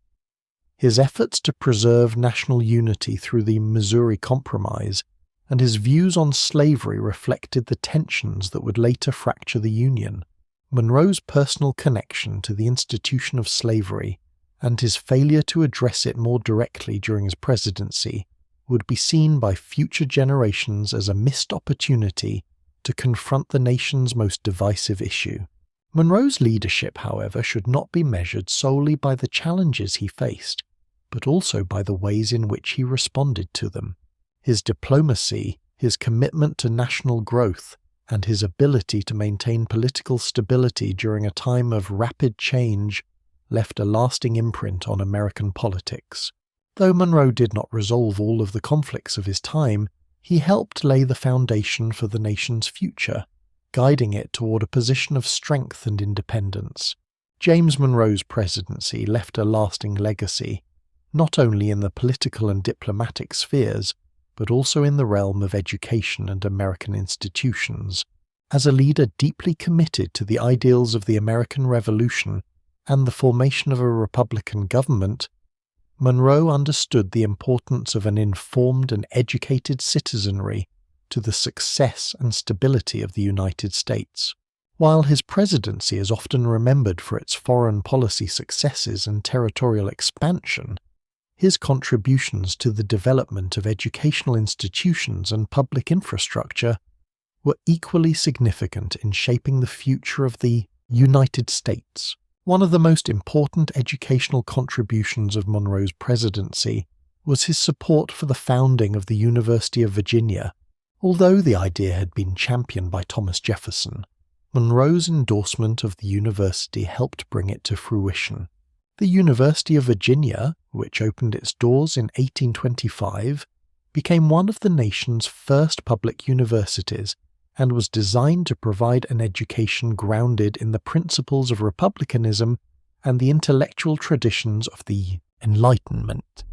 His efforts to preserve national unity through the Missouri Compromise and his views on slavery reflected the tensions that would later fracture the Union. Monroe's personal connection to the institution of slavery and his failure to address it more directly during his presidency would be seen by future generations as a missed opportunity to confront the nation's most divisive issue. Monroe's leadership, however, should not be measured solely by the challenges he faced, but also by the ways in which he responded to them. His diplomacy, his commitment to national growth, and his ability to maintain political stability during a time of rapid change left a lasting imprint on American politics. Though Monroe did not resolve all of the conflicts of his time, he helped lay the foundation for the nation's future, guiding it toward a position of strength and independence. James Monroe's presidency left a lasting legacy, not only in the political and diplomatic spheres, but also in the realm of education and American institutions. As a leader deeply committed to the ideals of the American Revolution and the formation of a Republican government, Monroe understood the importance of an informed and educated citizenry to the success and stability of the United States. While his presidency is often remembered for its foreign policy successes and territorial expansion, his contributions to the development of educational institutions and public infrastructure were equally significant in shaping the future of the United States. One of the most important educational contributions of Monroe's presidency was his support for the founding of the University of Virginia. Although the idea had been championed by Thomas Jefferson, Monroe's endorsement of the university helped bring it to fruition. The University of Virginia, which opened its doors in 1825, became one of the nation's first public universities and was designed to provide an education grounded in the principles of republicanism and the intellectual traditions of the Enlightenment.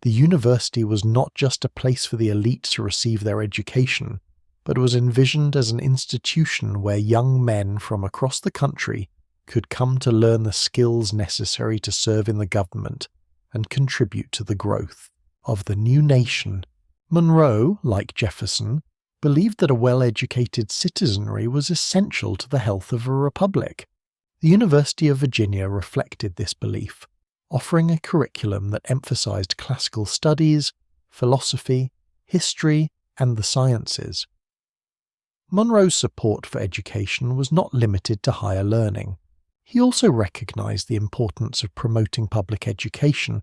The university was not just a place for the elite to receive their education, but was envisioned as an institution where young men from across the country could come to learn the skills necessary to serve in the government and contribute to the growth of the new nation. Monroe, like Jefferson, believed that a well-educated citizenry was essential to the health of a republic. The University of Virginia reflected this belief, offering a curriculum that emphasized classical studies, philosophy, history, and the sciences. Monroe's support for education was not limited to higher learning. He also recognized the importance of promoting public education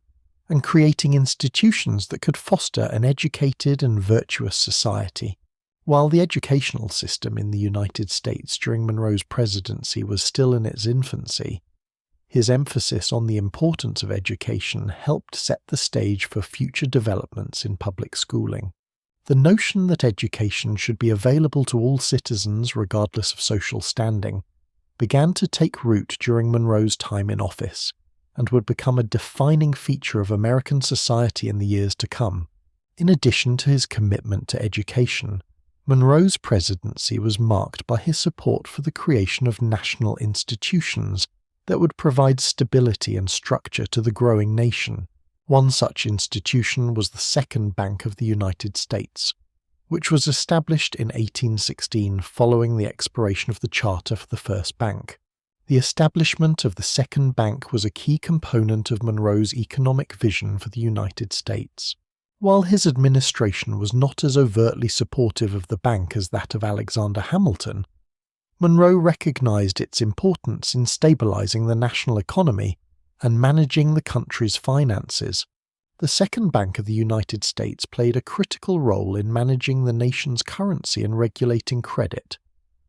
and creating institutions that could foster an educated and virtuous society. While the educational system in the United States during Monroe's presidency was still in its infancy, his emphasis on the importance of education helped set the stage for future developments in public schooling. The notion that education should be available to all citizens regardless of social standing began to take root during Monroe's time in office, and would become a defining feature of American society in the years to come. In addition to his commitment to education, Monroe's presidency was marked by his support for the creation of national institutions that would provide stability and structure to the growing nation. One such institution was the Second Bank of the United States, which was established in 1816 following the expiration of the charter for the First Bank. The establishment of the Second Bank was a key component of Monroe's economic vision for the United States. While his administration was not as overtly supportive of the bank as that of Alexander Hamilton, Monroe recognized its importance in stabilizing the national economy and managing the country's finances. The Second Bank of the United States played a critical role in managing the nation's currency and regulating credit,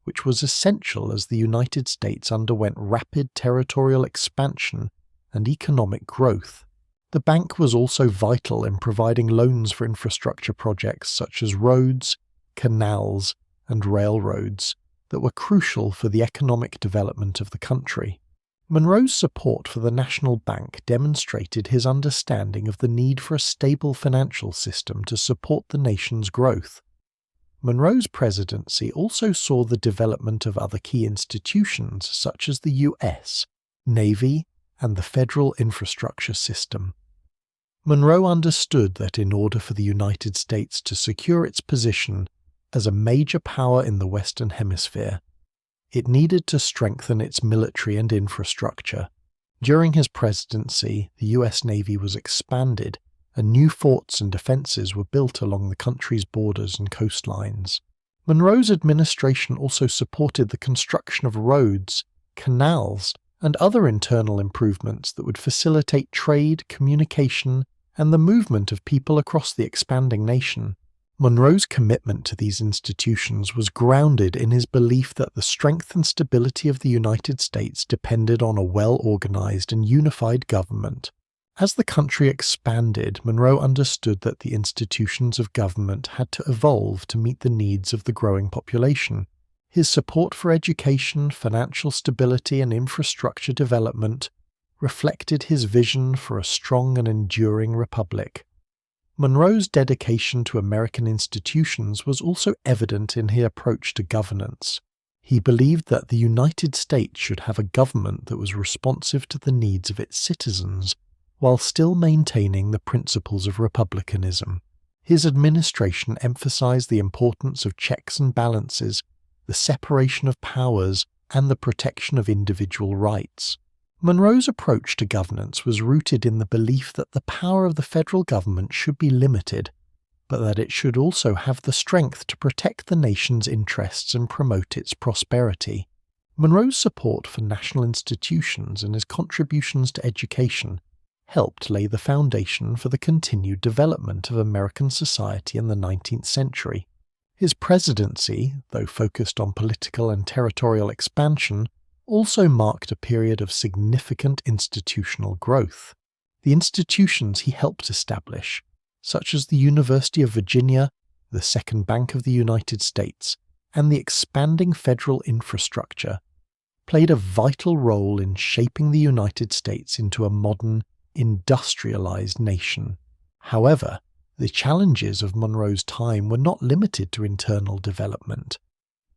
which was essential as the United States underwent rapid territorial expansion and economic growth. The bank was also vital in providing loans for infrastructure projects such as roads, canals, and railroads that were crucial for the economic development of the country. Monroe's support for the National Bank demonstrated his understanding of the need for a stable financial system to support the nation's growth. Monroe's presidency also saw the development of other key institutions such as the U.S. Navy and the federal infrastructure system. Monroe understood that in order for the United States to secure its position as a major power in the Western Hemisphere, it needed to strengthen its military and infrastructure. During his presidency, the U.S. Navy was expanded, and new forts and defenses were built along the country's borders and coastlines. Monroe's administration also supported the construction of roads, canals, and other internal improvements that would facilitate trade, communication, and the movement of people across the expanding nation. Monroe's commitment to these institutions was grounded in his belief that the strength and stability of the United States depended on a well-organized and unified government. As the country expanded, Monroe understood that the institutions of government had to evolve to meet the needs of the growing population. His support for education, financial stability, and infrastructure development reflected his vision for a strong and enduring republic. Monroe's dedication to American institutions was also evident in his approach to governance. He believed that the United States should have a government that was responsive to the needs of its citizens, while still maintaining the principles of republicanism. His administration emphasized the importance of checks and balances, the separation of powers, and the protection of individual rights. Monroe's approach to governance was rooted in the belief that the power of the federal government should be limited, but that it should also have the strength to protect the nation's interests and promote its prosperity. Monroe's support for national institutions and his contributions to education helped lay the foundation for the continued development of American society in the 19th century. His presidency, though focused on political and territorial expansion, also marked a period of significant institutional growth. The institutions he helped establish, such as the University of Virginia, the Second Bank of the United States, and the expanding federal infrastructure, played a vital role in shaping the United States into a modern, industrialized nation. However, the challenges of Monroe's time were not limited to internal development.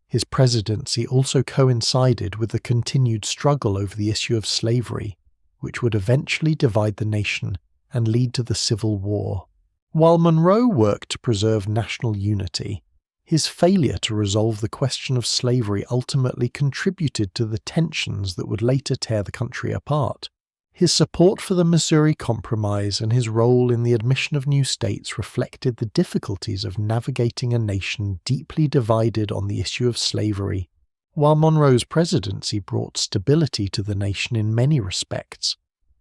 His presidency also coincided with the continued struggle over the issue of slavery, which would eventually divide the nation and lead to the Civil War. While Monroe worked to preserve national unity, His failure to resolve the question of slavery ultimately contributed to the tensions that would later tear the country apart. His support for the Missouri Compromise and his role in the admission of new states reflected the difficulties of navigating a nation deeply divided on the issue of slavery. While Monroe's presidency brought stability to the nation in many respects,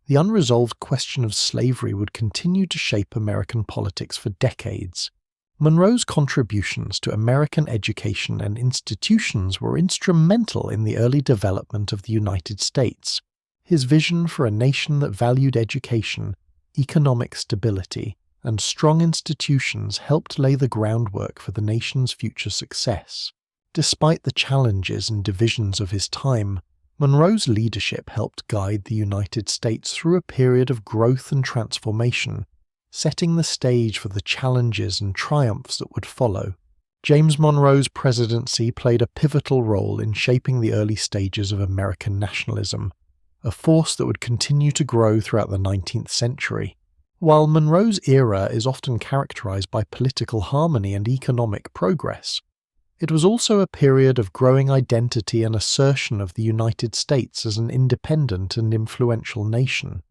the unresolved question of slavery would continue to shape American politics for decades. Monroe's contributions to American education and institutions were instrumental in the early development of the United States. His vision for a nation that valued education, economic stability, and strong institutions helped lay the groundwork for the nation's future success. Despite the challenges and divisions of his time, Monroe's leadership helped guide the United States through a period of growth and transformation, setting the stage for the challenges and triumphs that would follow. James Monroe's presidency played a pivotal role in shaping the early stages of American nationalism, a force that would continue to grow throughout the 19th century. While Monroe's era is often characterized by political harmony and economic progress, it was also a period of growing identity and assertion of the United States as an independent and influential nation.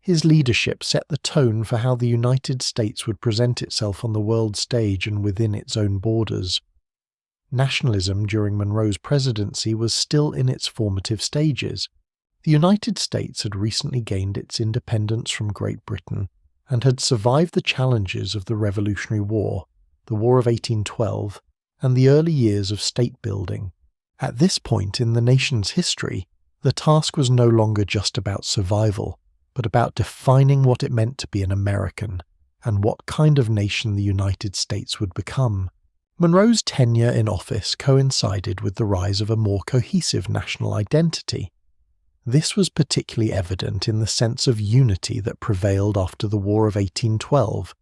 His leadership set the tone for how the United States would present itself on the world stage and within its own borders. Nationalism during Monroe's presidency was still in its formative stages. The United States had recently gained its independence from Great Britain and had survived the challenges of the Revolutionary War, the War of 1812, and the early years of state building. At this point in the nation's history, the task was no longer just about survival, but about defining what it meant to be an American, and what kind of nation the United States would become. Monroe's tenure in office coincided with the rise of a more cohesive national identity. This was particularly evident in the sense of unity that prevailed after the War of 1812.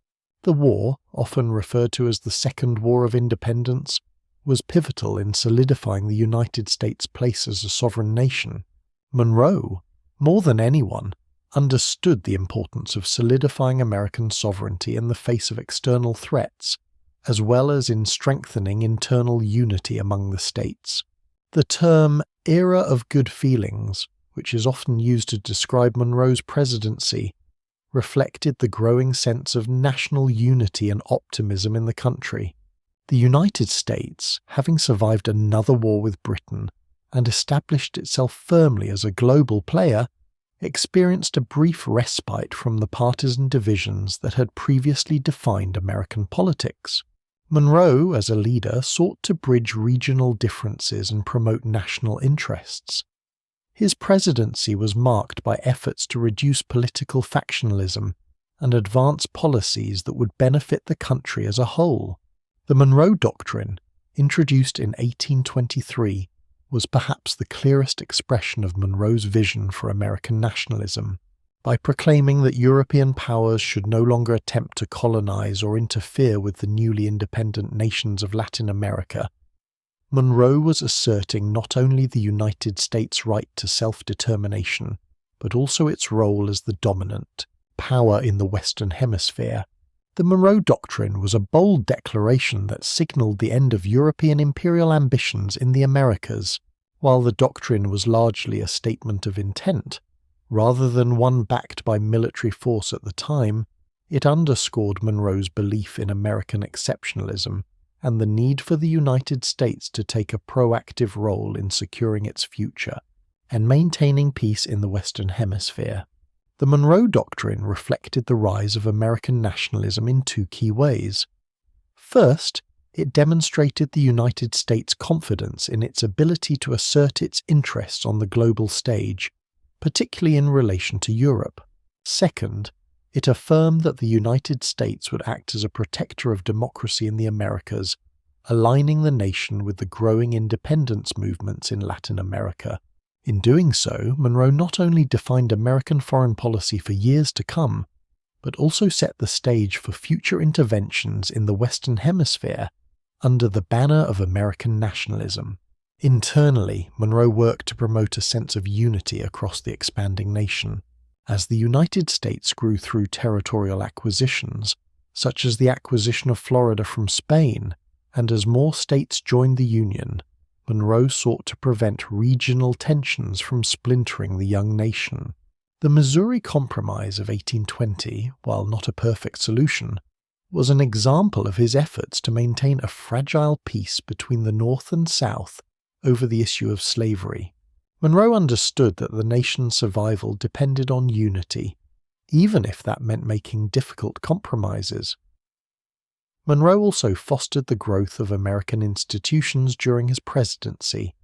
The war, often referred to as the Second War of Independence, was pivotal in solidifying the United States' place as a sovereign nation. Monroe, more than anyone, understood the importance of solidifying American sovereignty in the face of external threats, as well as in strengthening internal unity among the states. The term "era of good feelings," which is often used to describe Monroe's presidency, reflected the growing sense of national unity and optimism in the country. The United States, having survived another war with Britain and established itself firmly as a global player, experienced a brief respite from the partisan divisions that had previously defined American politics. Monroe, as a leader, sought to bridge regional differences and promote national interests. His presidency was marked by efforts to reduce political factionalism and advance policies that would benefit the country as a whole. The Monroe Doctrine, introduced in 1823, was perhaps the clearest expression of Monroe's vision for American nationalism. By proclaiming that European powers should no longer attempt to colonize or interfere with the newly independent nations of Latin America, Monroe was asserting not only the United States' right to self-determination, but also its role as the dominant power in the Western Hemisphere. The Monroe Doctrine was a bold declaration that signaled the end of European imperial ambitions in the Americas. While the doctrine was largely a statement of intent, rather than one backed by military force at the time, it underscored Monroe's belief in American exceptionalism and the need for the United States to take a proactive role in securing its future and maintaining peace in the Western Hemisphere. The Monroe Doctrine reflected the rise of American nationalism in two key ways. First, it demonstrated the United States' confidence in its ability to assert its interests on the global stage, particularly in relation to Europe. Second, it affirmed that the United States would act as a protector of democracy in the Americas, aligning the nation with the growing independence movements in Latin America. In doing so, Monroe not only defined American foreign policy for years to come, but also set the stage for future interventions in the Western Hemisphere under the banner of American nationalism. Internally, Monroe worked to promote a sense of unity across the expanding nation. As the United States grew through territorial acquisitions, such as the acquisition of Florida from Spain and as more states joined the Union, Monroe sought to prevent regional tensions from splintering the young nation. The Missouri Compromise of 1820, while not a perfect solution, was an example of his efforts to maintain a fragile peace between the North and South over the issue of slavery. Monroe understood that the nation's survival depended on unity, even if that meant making difficult compromises. Monroe also fostered the growth of American institutions during his presidency,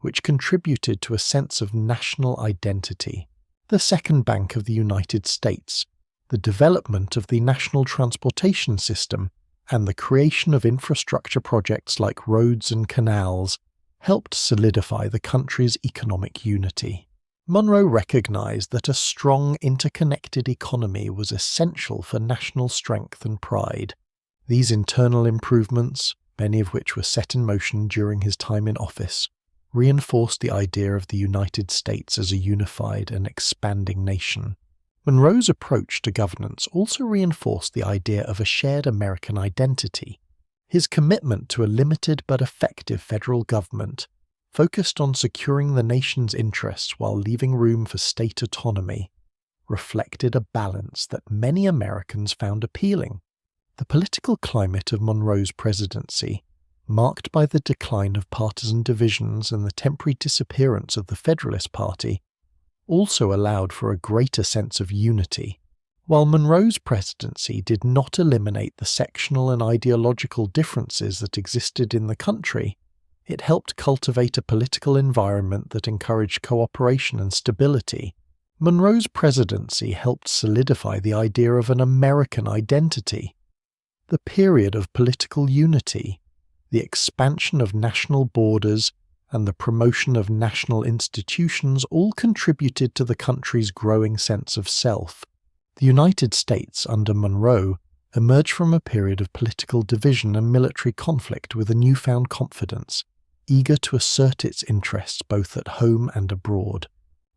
which contributed to a sense of national identity. The Second Bank of the United States, the development of the national transportation system, and the creation of infrastructure projects like roads and canals helped solidify the country's economic unity. Monroe recognized that a strong, interconnected economy was essential for national strength and pride. These internal improvements, many of which were set in motion during his time in office, reinforced the idea of the United States as a unified and expanding nation. Monroe's approach to governance also reinforced the idea of a shared American identity. His commitment to a limited but effective federal government focused on securing the nation's interests while leaving room for state autonomy, reflected a balance that many Americans found appealing. The political climate of Monroe's presidency, marked by the decline of partisan divisions and the temporary disappearance of the Federalist Party, also allowed for a greater sense of unity. While Monroe's presidency did not eliminate the sectional and ideological differences that existed in the country, it helped cultivate a political environment that encouraged cooperation and stability. Monroe's presidency helped solidify the idea of an American identity. The period of political unity, the expansion of national borders, and the promotion of national institutions all contributed to the country's growing sense of self. The United States, under Monroe, emerged from a period of political division and military conflict with a newfound confidence, eager to assert its interests both at home and abroad.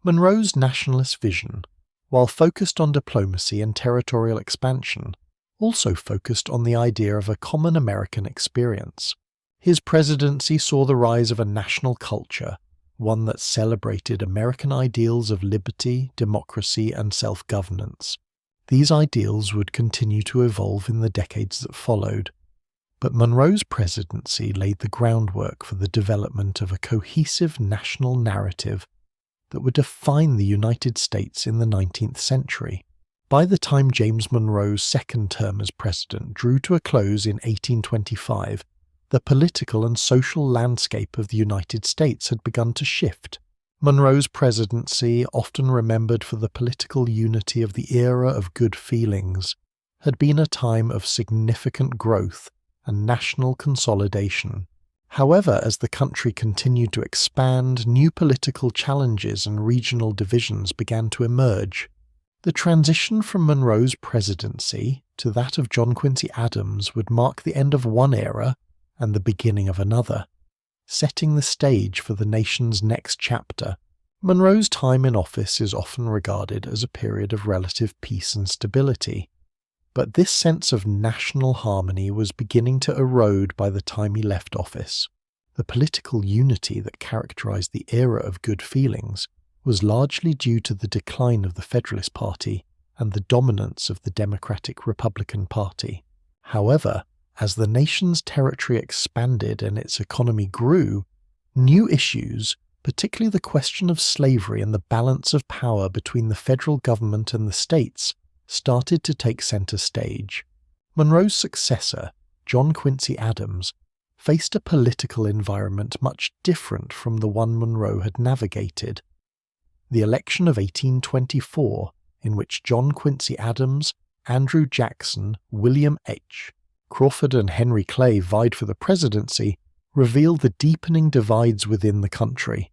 Monroe's nationalist vision, while focused on diplomacy and territorial expansion, also focused on the idea of a common American experience. His presidency saw the rise of a national culture, one that celebrated American ideals of liberty, democracy, and self-governance. These ideals would continue to evolve in the decades that followed, but Monroe's presidency laid the groundwork for the development of a cohesive national narrative that would define the United States in the 19th century. By the time James Monroe's second term as president drew to a close in 1825, the political and social landscape of the United States had begun to shift. Monroe's presidency, often remembered for the political unity of the era of good feelings, had been a time of significant growth and national consolidation. However, as the country continued to expand, new political challenges and regional divisions began to emerge. The transition from Monroe's presidency to that of John Quincy Adams would mark the end of one era and the beginning of another, setting the stage for the nation's next chapter. Monroe's time in office is often regarded as a period of relative peace and stability, but this sense of national harmony was beginning to erode by the time he left office. The political unity that characterized the era of good feelings was largely due to the decline of the Federalist Party and the dominance of the Democratic-Republican Party. However, as the nation's territory expanded and its economy grew, new issues, particularly the question of slavery and the balance of power between the federal government and the states, started to take center stage. Monroe's successor, John Quincy Adams, faced a political environment much different from the one Monroe had navigated. The election of 1824, in which John Quincy Adams, Andrew Jackson, William H. Crawford and Henry Clay vied for the presidency, revealed the deepening divides within the country.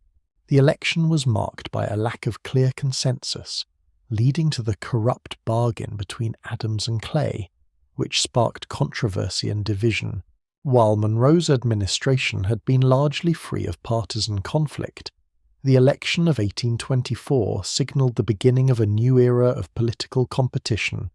The election was marked by a lack of clear consensus, leading to the corrupt bargain between Adams and Clay, which sparked controversy and division. While Monroe's administration had been largely free of partisan conflict, the election of 1824 signaled the beginning of a new era of political competition,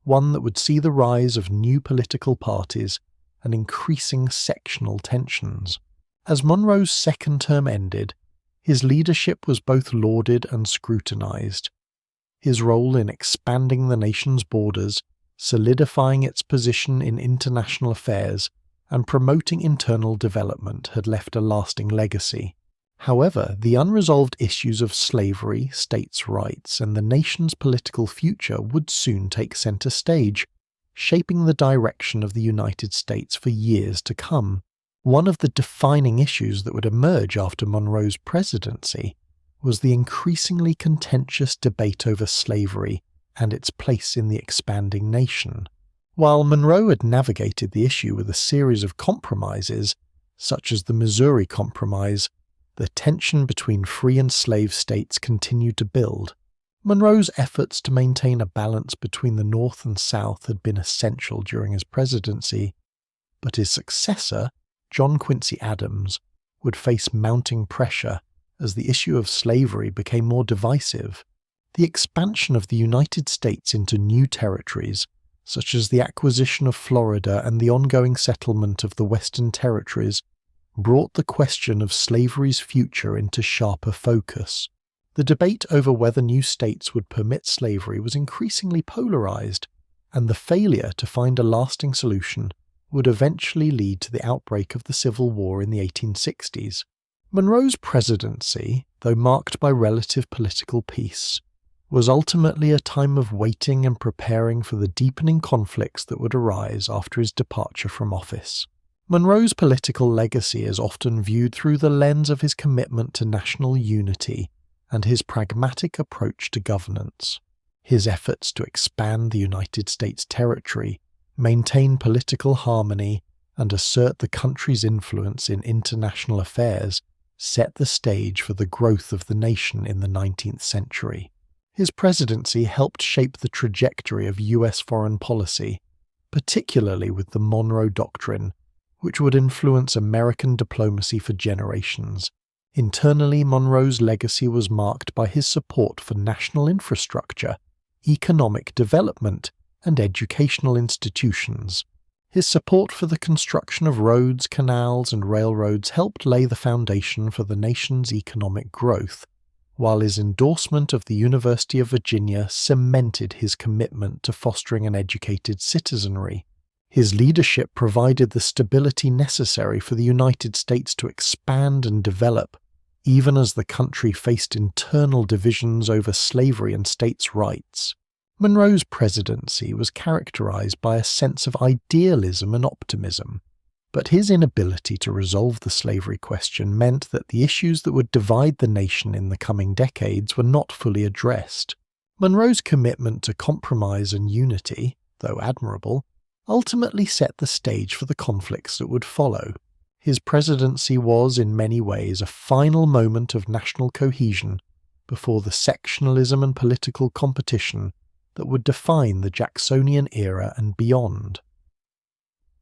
one that would see the rise of new political parties and increasing sectional tensions. As Monroe's second term ended, his leadership was both lauded and scrutinized. His role in expanding the nation's borders, solidifying its position in international affairs, and promoting internal development had left a lasting legacy. However, the unresolved issues of slavery, states' rights, and the nation's political future would soon take center stage, shaping the direction of the United States for years to come. One of the defining issues that would emerge after Monroe's presidency was the increasingly contentious debate over slavery and its place in the expanding nation. While Monroe had navigated the issue with a series of compromises, such as the Missouri Compromise, the tension between free and slave states continued to build. Monroe's efforts to maintain a balance between the North and South had been essential during his presidency, but his successor, John Quincy Adams, would face mounting pressure as the issue of slavery became more divisive. The expansion of the United States into new territories, such as the acquisition of Florida and the ongoing settlement of the Western Territories, brought the question of slavery's future into sharper focus. The debate over whether new states would permit slavery was increasingly polarized, and the failure to find a lasting solution would eventually lead to the outbreak of the Civil War in the 1860s. Monroe's presidency, though marked by relative political peace, was ultimately a time of waiting and preparing for the deepening conflicts that would arise after his departure from office. Monroe's political legacy is often viewed through the lens of his commitment to national unity and his pragmatic approach to governance. His efforts to expand the United States territory, maintain political harmony, and assert the country's influence in international affairs set the stage for the growth of the nation in the 19th century. His presidency helped shape the trajectory of U.S. foreign policy, particularly with the Monroe Doctrine, which would influence American diplomacy for generations. Internally, Monroe's legacy was marked by his support for national infrastructure, economic development, and educational institutions. His support for the construction of roads, canals, and railroads helped lay the foundation for the nation's economic growth, while his endorsement of the University of Virginia cemented his commitment to fostering an educated citizenry. His leadership provided the stability necessary for the United States to expand and develop, even as the country faced internal divisions over slavery and states' rights. Monroe's presidency was characterized by a sense of idealism and optimism, but his inability to resolve the slavery question meant that the issues that would divide the nation in the coming decades were not fully addressed. Monroe's commitment to compromise and unity, though admirable, ultimately set the stage for the conflicts that would follow. His presidency was, in many ways, a final moment of national cohesion before the sectionalism and political competition that would define the Jacksonian era and beyond.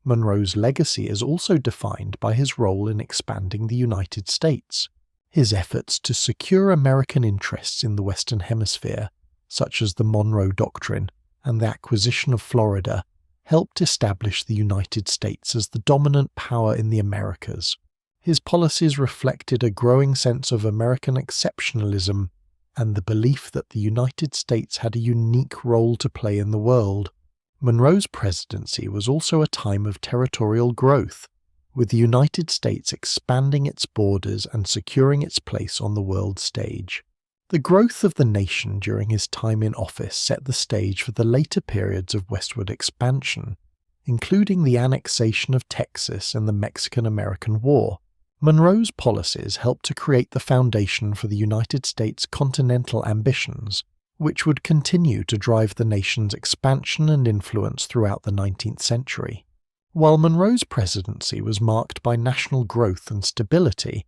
Monroe's legacy is also defined by his role in expanding the United States. His efforts to secure American interests in the Western Hemisphere, such as the Monroe Doctrine and the acquisition of Florida, helped establish the United States as the dominant power in the Americas. His policies reflected a growing sense of American exceptionalism and the belief that the United States had a unique role to play in the world. Monroe's presidency was also a time of territorial growth, with the United States expanding its borders and securing its place on the world stage. The growth of the nation during his time in office set the stage for the later periods of westward expansion, including the annexation of Texas and the Mexican-American War. Monroe's policies helped to create the foundation for the United States' continental ambitions, which would continue to drive the nation's expansion and influence throughout the 19th century. While Monroe's presidency was marked by national growth and stability,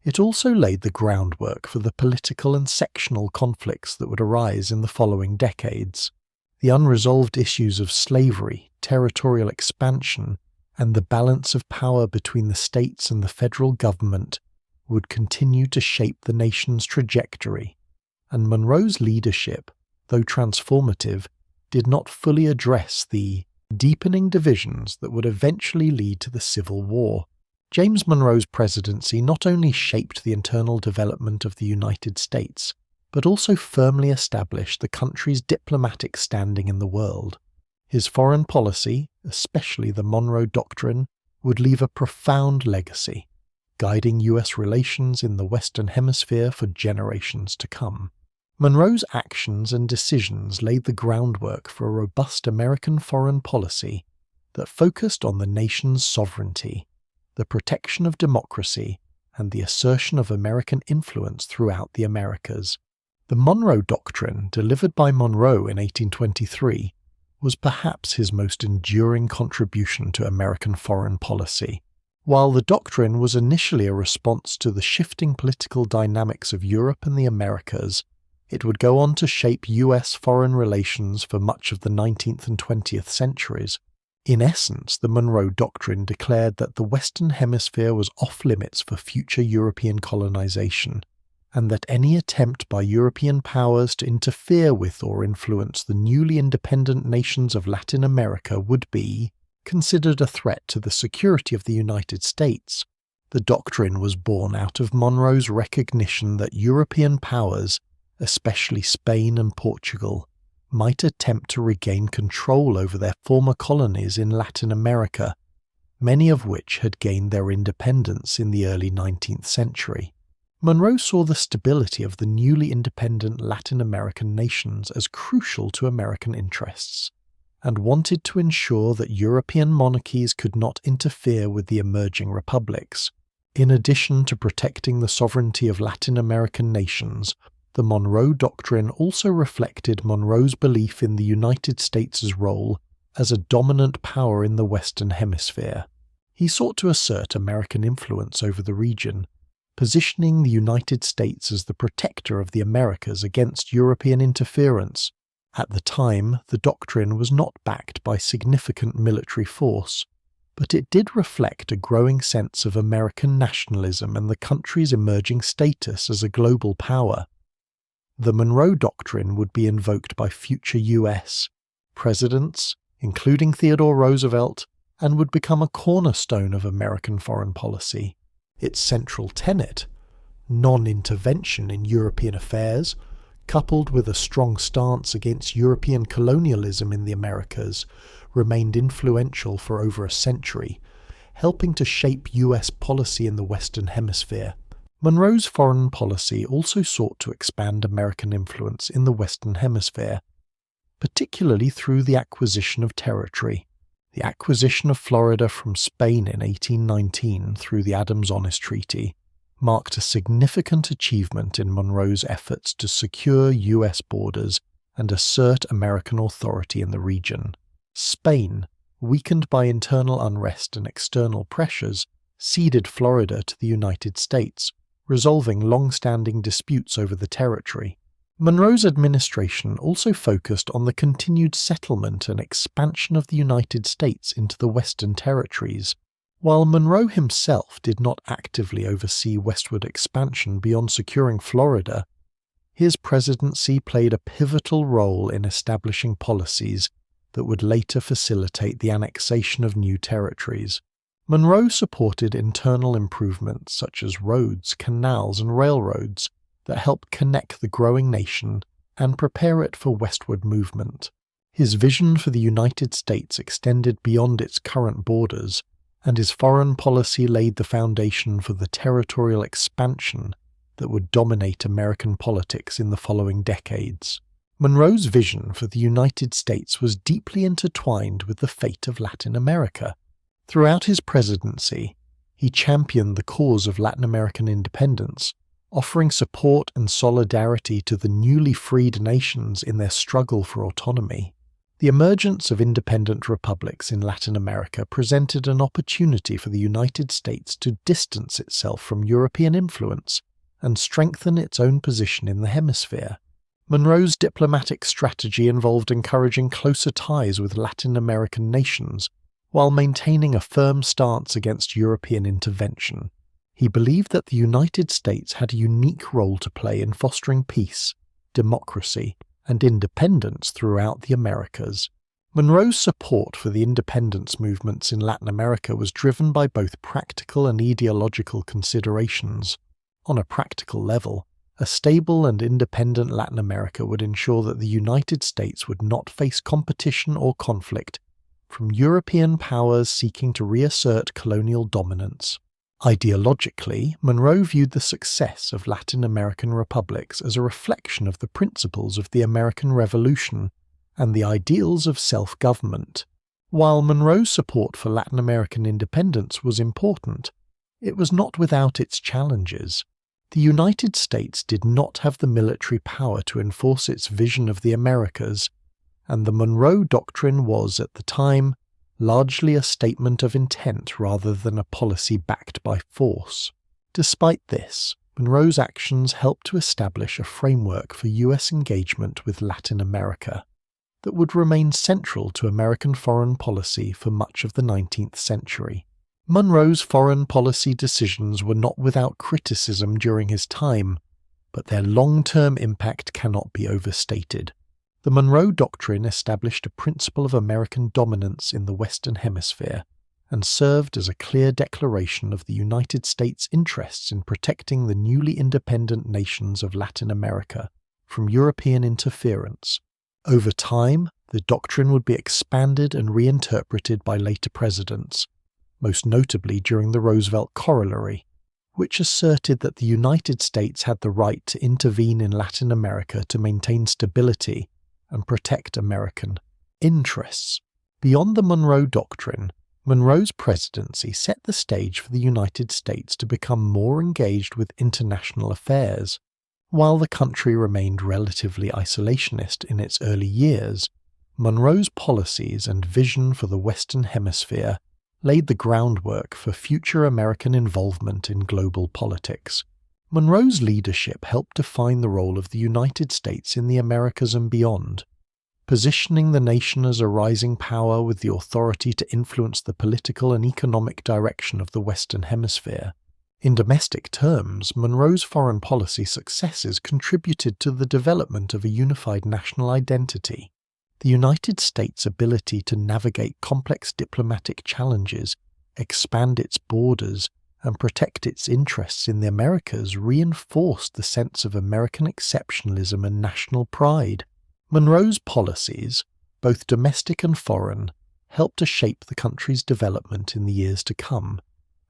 it also laid the groundwork for the political and sectional conflicts that would arise in the following decades. The unresolved issues of slavery, territorial expansion, and the balance of power between the states and the federal government would continue to shape the nation's trajectory, and Monroe's leadership, though transformative, did not fully address the deepening divisions that would eventually lead to the Civil War. James Monroe's presidency not only shaped the internal development of the United States, but also firmly established the country's diplomatic standing in the world. His foreign policy, especially the Monroe Doctrine, would leave a profound legacy, guiding US relations in the Western Hemisphere for generations to come. Monroe's actions and decisions laid the groundwork for a robust American foreign policy that focused on the nation's sovereignty, the protection of democracy, and the assertion of American influence throughout the Americas. The Monroe Doctrine, delivered by Monroe in 1823, was perhaps his most enduring contribution to American foreign policy. While the doctrine was initially a response to the shifting political dynamics of Europe and the Americas, it would go on to shape US foreign relations for much of the 19th and 20th centuries. In essence, the Monroe Doctrine declared that the Western Hemisphere was off-limits for future European colonization, and that any attempt by European powers to interfere with or influence the newly independent nations of Latin America would be considered a threat to the security of the United States. The doctrine was born out of Monroe's recognition that European powers, especially Spain and Portugal, might attempt to regain control over their former colonies in Latin America, many of which had gained their independence in the early 19th century. Monroe saw the stability of the newly independent Latin American nations as crucial to American interests, and wanted to ensure that European monarchies could not interfere with the emerging republics. In addition to protecting the sovereignty of Latin American nations, the Monroe Doctrine also reflected Monroe's belief in the United States' role as a dominant power in the Western Hemisphere. He sought to assert American influence over the region, positioning the United States as the protector of the Americas against European interference. At the time, the doctrine was not backed by significant military force, but it did reflect a growing sense of American nationalism and the country's emerging status as a global power. The Monroe Doctrine would be invoked by future US presidents, including Theodore Roosevelt, and would become a cornerstone of American foreign policy. Its central tenet, non-intervention in European affairs, coupled with a strong stance against European colonialism in the Americas, remained influential for over a century, helping to shape US policy in the Western Hemisphere. Monroe's foreign policy also sought to expand American influence in the Western Hemisphere, particularly through the acquisition of territory. The acquisition of Florida from Spain in 1819 through the Adams-Onis Treaty marked a significant achievement in Monroe's efforts to secure US borders and assert American authority in the region. Spain, weakened by internal unrest and external pressures, ceded Florida to the United States, resolving long-standing disputes over the territory. Monroe's administration also focused on the continued settlement and expansion of the United States into the Western territories. While Monroe himself did not actively oversee westward expansion beyond securing Florida, his presidency played a pivotal role in establishing policies that would later facilitate the annexation of new territories. Monroe supported internal improvements such as roads, canals, and railroads that helped connect the growing nation and prepare it for westward movement. His vision for the United States extended beyond its current borders, and his foreign policy laid the foundation for the territorial expansion that would dominate American politics in the following decades. Monroe's vision for the United States was deeply intertwined with the fate of Latin America. Throughout his presidency, he championed the cause of Latin American independence, offering support and solidarity to the newly freed nations in their struggle for autonomy. The emergence of independent republics in Latin America presented an opportunity for the United States to distance itself from European influence and strengthen its own position in the hemisphere. Monroe's diplomatic strategy involved encouraging closer ties with Latin American nations, while maintaining a firm stance against European intervention. He believed that the United States had a unique role to play in fostering peace, democracy, and independence throughout the Americas. Monroe's support for the independence movements in Latin America was driven by both practical and ideological considerations. On a practical level, a stable and independent Latin America would ensure that the United States would not face competition or conflict from European powers seeking to reassert colonial dominance. Ideologically, Monroe viewed the success of Latin American republics as a reflection of the principles of the American Revolution and the ideals of self-government. While Monroe's support for Latin American independence was important, it was not without its challenges. The United States did not have the military power to enforce its vision of the Americas, and the Monroe Doctrine was, at the time, largely a statement of intent rather than a policy backed by force. Despite this, Monroe's actions helped to establish a framework for U.S. engagement with Latin America that would remain central to American foreign policy for much of the 19th century. Monroe's foreign policy decisions were not without criticism during his time, but their long-term impact cannot be overstated. The Monroe Doctrine established a principle of American dominance in the Western Hemisphere and served as a clear declaration of the United States' interests in protecting the newly independent nations of Latin America from European interference. Over time, the doctrine would be expanded and reinterpreted by later presidents, most notably during the Roosevelt Corollary, which asserted that the United States had the right to intervene in Latin America to maintain stability and protect American interests. Beyond the Monroe Doctrine, Monroe's presidency set the stage for the United States to become more engaged with international affairs. While the country remained relatively isolationist in its early years, Monroe's policies and vision for the Western Hemisphere laid the groundwork for future American involvement in global politics. Monroe's leadership helped define the role of the United States in the Americas and beyond, positioning the nation as a rising power with the authority to influence the political and economic direction of the Western Hemisphere. In domestic terms, Monroe's foreign policy successes contributed to the development of a unified national identity. The United States' ability to navigate complex diplomatic challenges, expand its borders, and protect its interests in the Americas reinforced the sense of American exceptionalism and national pride. Monroe's policies, both domestic and foreign, helped to shape the country's development in the years to come,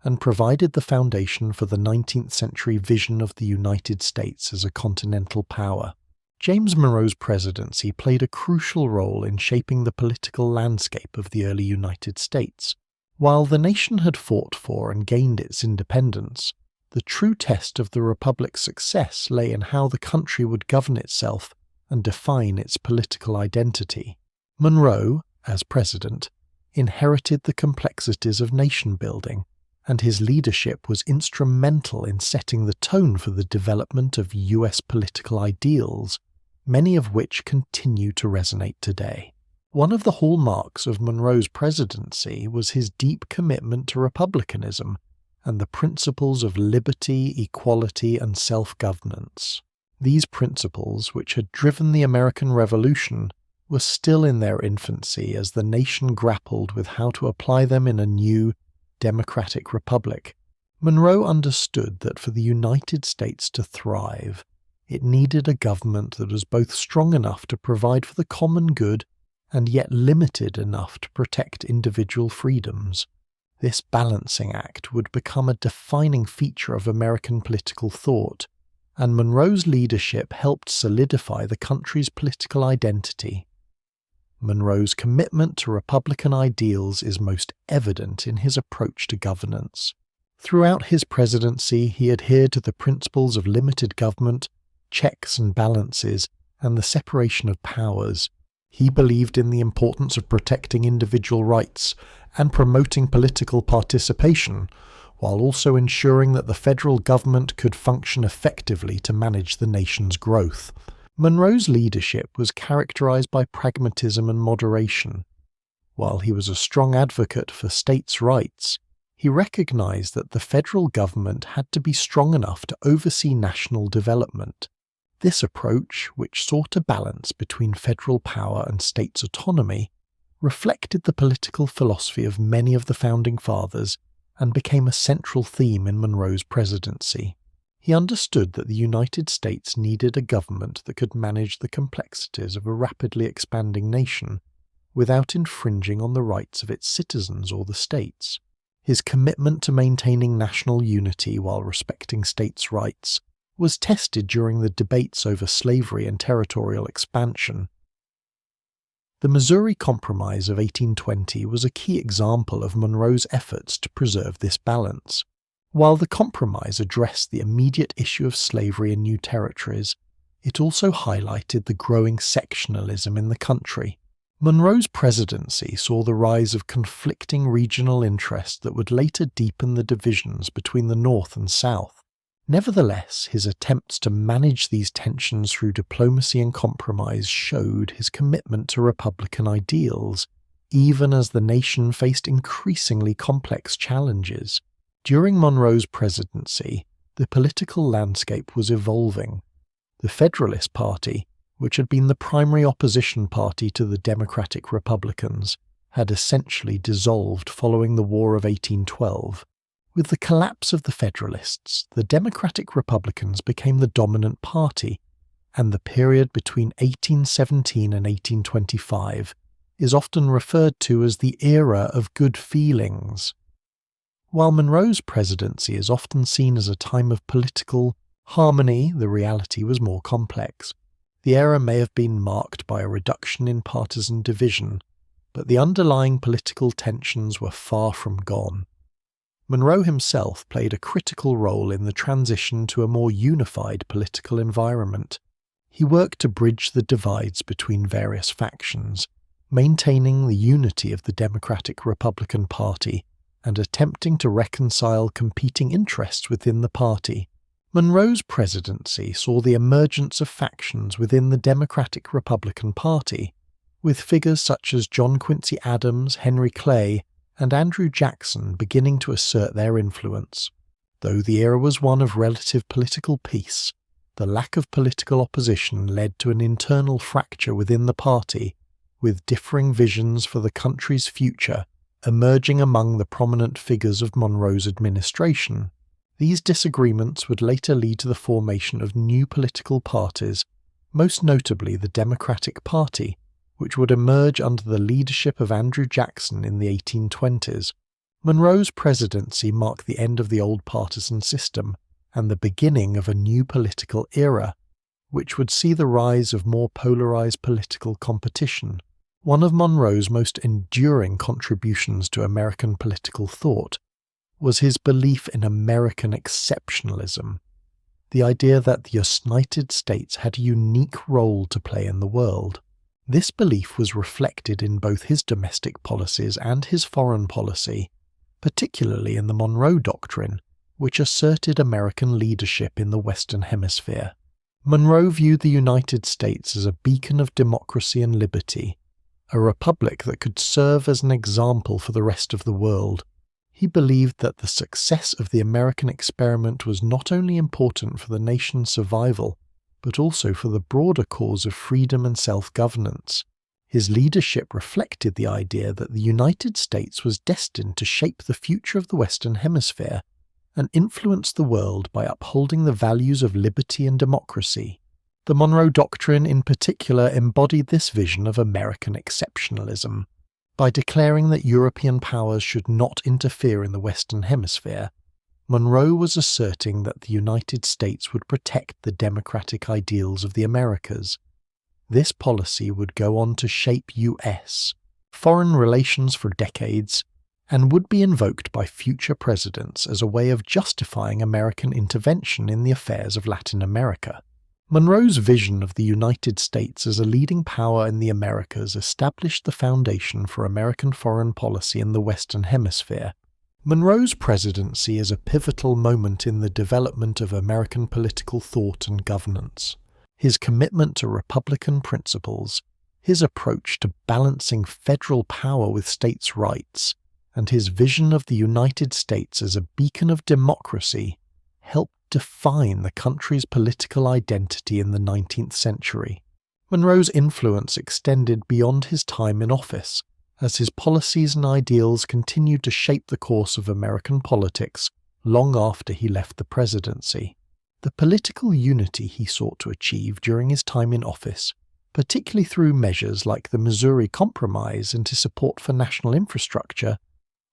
and provided the foundation for the 19th century vision of the United States as a continental power. James Monroe's presidency played a crucial role in shaping the political landscape of the early United States. While the nation had fought for and gained its independence, the true test of the Republic's success lay in how the country would govern itself and define its political identity. Monroe, as president, inherited the complexities of nation-building, and his leadership was instrumental in setting the tone for the development of U.S. political ideals, many of which continue to resonate today. One of the hallmarks of Monroe's presidency was his deep commitment to republicanism and the principles of liberty, equality, and self-governance. These principles, which had driven the American Revolution, were still in their infancy as the nation grappled with how to apply them in a new, democratic republic. Monroe understood that for the United States to thrive, it needed a government that was both strong enough to provide for the common good and yet limited enough to protect individual freedoms. This balancing act would become a defining feature of American political thought, and Monroe's leadership helped solidify the country's political identity. Monroe's commitment to Republican ideals is most evident in his approach to governance. Throughout his presidency, he adhered to the principles of limited government, checks and balances, and the separation of powers. He believed in the importance of protecting individual rights and promoting political participation, while also ensuring that the federal government could function effectively to manage the nation's growth. Monroe's leadership was characterized by pragmatism and moderation. While he was a strong advocate for states' rights, he recognized that the federal government had to be strong enough to oversee national development. This approach, which sought a balance between federal power and states' autonomy, reflected the political philosophy of many of the Founding Fathers and became a central theme in Monroe's presidency. He understood that the United States needed a government that could manage the complexities of a rapidly expanding nation without infringing on the rights of its citizens or the states. His commitment to maintaining national unity while respecting states' rights was tested during the debates over slavery and territorial expansion. The Missouri Compromise of 1820 was a key example of Monroe's efforts to preserve this balance. While the compromise addressed the immediate issue of slavery in new territories, it also highlighted the growing sectionalism in the country. Monroe's presidency saw the rise of conflicting regional interests that would later deepen the divisions between the North and South. Nevertheless, his attempts to manage these tensions through diplomacy and compromise showed his commitment to Republican ideals, even as the nation faced increasingly complex challenges. During Monroe's presidency, the political landscape was evolving. The Federalist Party, which had been the primary opposition party to the Democratic Republicans, had essentially dissolved following the War of 1812. With the collapse of the Federalists, the Democratic Republicans became the dominant party, and the period between 1817 and 1825 is often referred to as the era of good feelings. While Monroe's presidency is often seen as a time of political harmony, the reality was more complex. The era may have been marked by a reduction in partisan division, but the underlying political tensions were far from gone. Monroe himself played a critical role in the transition to a more unified political environment. He worked to bridge the divides between various factions, maintaining the unity of the Democratic-Republican Party and attempting to reconcile competing interests within the party. Monroe's presidency saw the emergence of factions within the Democratic-Republican Party, with figures such as John Quincy Adams, Henry Clay, and Andrew Jackson beginning to assert their influence. Though the era was one of relative political peace, the lack of political opposition led to an internal fracture within the party, with differing visions for the country's future emerging among the prominent figures of Monroe's administration. These disagreements would later lead to the formation of new political parties, most notably the Democratic Party, which would emerge under the leadership of Andrew Jackson in the 1820s. Monroe's presidency marked the end of the old partisan system and the beginning of a new political era, which would see the rise of more polarized political competition. One of Monroe's most enduring contributions to American political thought was his belief in American exceptionalism, the idea that the United States had a unique role to play in the world. This belief was reflected in both his domestic policies and his foreign policy, particularly in the Monroe Doctrine, which asserted American leadership in the Western Hemisphere. Monroe viewed the United States as a beacon of democracy and liberty, a republic that could serve as an example for the rest of the world. He believed that the success of the American experiment was not only important for the nation's survival, but also for the broader cause of freedom and self-governance. His leadership reflected the idea that the United States was destined to shape the future of the Western Hemisphere and influence the world by upholding the values of liberty and democracy. The Monroe Doctrine in particular embodied this vision of American exceptionalism. By declaring that European powers should not interfere in the Western Hemisphere, Monroe was asserting that the United States would protect the democratic ideals of the Americas. This policy would go on to shape U.S. foreign relations for decades and would be invoked by future presidents as a way of justifying American intervention in the affairs of Latin America. Monroe's vision of the United States as a leading power in the Americas established the foundation for American foreign policy in the Western Hemisphere. Monroe's presidency is a pivotal moment in the development of American political thought and governance. His commitment to Republican principles, his approach to balancing federal power with states' rights, and his vision of the United States as a beacon of democracy helped define the country's political identity in the 19th century. Monroe's influence extended beyond his time in office, as his policies and ideals continued to shape the course of American politics long after he left the presidency. The political unity he sought to achieve during his time in office, particularly through measures like the Missouri Compromise and his support for national infrastructure,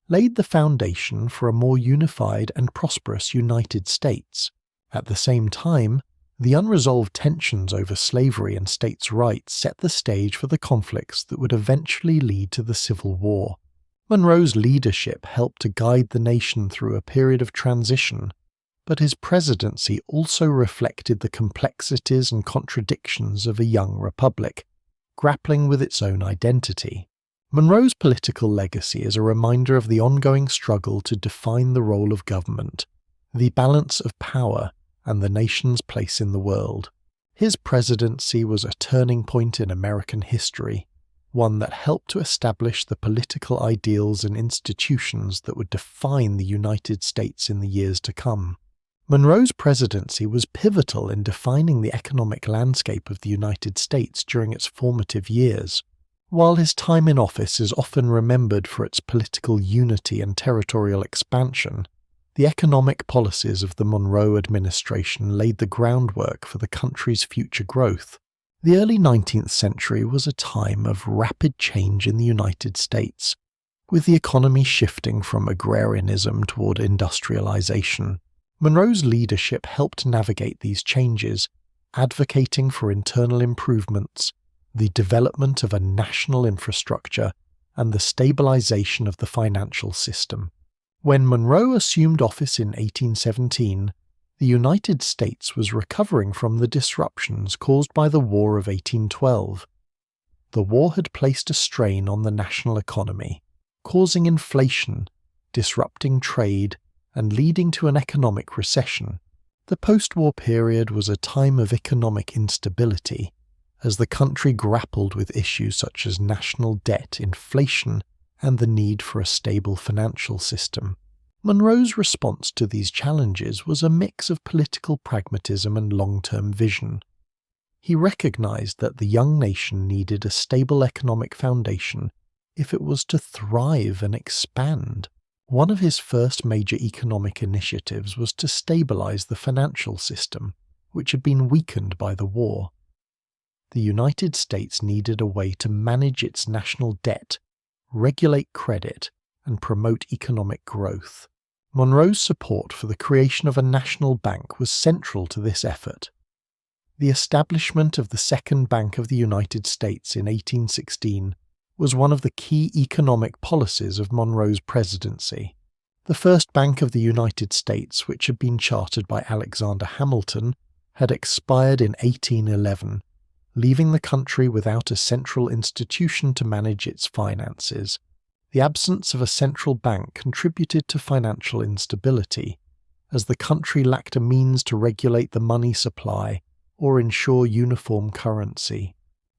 laid the foundation for a more unified and prosperous United States. At the same time, the unresolved tensions over slavery and states' rights set the stage for the conflicts that would eventually lead to the Civil War. Monroe's leadership helped to guide the nation through a period of transition, but his presidency also reflected the complexities and contradictions of a young republic, grappling with its own identity. Monroe's political legacy is a reminder of the ongoing struggle to define the role of government, the balance of power, and the nation's place in the world. His presidency was a turning point in American history, one that helped to establish the political ideals and institutions that would define the United States in the years to come. Monroe's presidency was pivotal in defining the economic landscape of the United States during its formative years. While his time in office is often remembered for its political unity and territorial expansion, the economic policies of the Monroe administration laid the groundwork for the country's future growth. The early 19th century was a time of rapid change in the United States, with the economy shifting from agrarianism toward industrialization. Monroe's leadership helped navigate these changes, advocating for internal improvements, the development of a national infrastructure, and the stabilization of the financial system. When Monroe assumed office in 1817, the United States was recovering from the disruptions caused by the War of 1812. The war had placed a strain on the national economy, causing inflation, disrupting trade, and leading to an economic recession. The post-war period was a time of economic instability, as the country grappled with issues such as national debt, inflation, and the need for a stable financial system. Monroe's response to these challenges was a mix of political pragmatism and long-term vision. He recognized that the young nation needed a stable economic foundation if it was to thrive and expand. One of his first major economic initiatives was to stabilize the financial system, which had been weakened by the war. The United States needed a way to manage its national debt, regulate credit, and promote economic growth. Monroe's support for the creation of a national bank was central to this effort. The establishment of the Second Bank of the United States in 1816 was one of the key economic policies of Monroe's presidency. The first Bank of the United States, which had been chartered by Alexander Hamilton, had expired in 1811, leaving the country without a central institution to manage its finances. The absence of a central bank contributed to financial instability, as the country lacked a means to regulate the money supply or ensure uniform currency.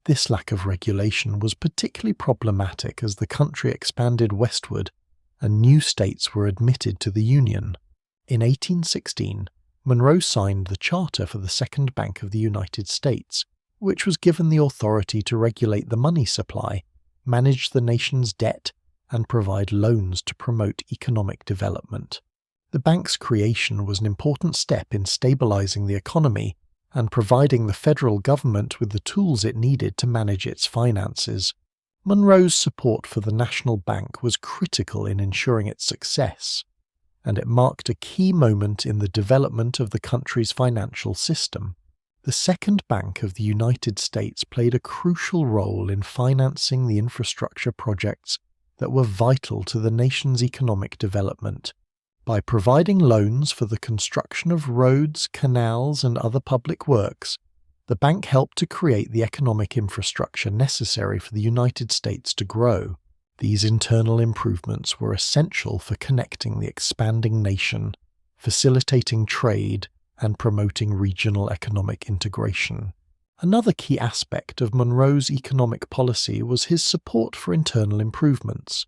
This lack of regulation was particularly problematic as the country expanded westward and new states were admitted to the Union. In 1816, Monroe signed the Charter for the Second Bank of the United States, which was given the authority to regulate the money supply, manage the nation's debt, and provide loans to promote economic development. The bank's creation was an important step in stabilizing the economy and providing the federal government with the tools it needed to manage its finances. Monroe's support for the national bank was critical in ensuring its success, and it marked a key moment in the development of the country's financial system. The Second Bank of the United States played a crucial role in financing the infrastructure projects that were vital to the nation's economic development. By providing loans for the construction of roads, canals, and other public works, the bank helped to create the economic infrastructure necessary for the United States to grow. These internal improvements were essential for connecting the expanding nation, facilitating trade, and promoting regional economic integration. Another key aspect of Monroe's economic policy was his support for internal improvements.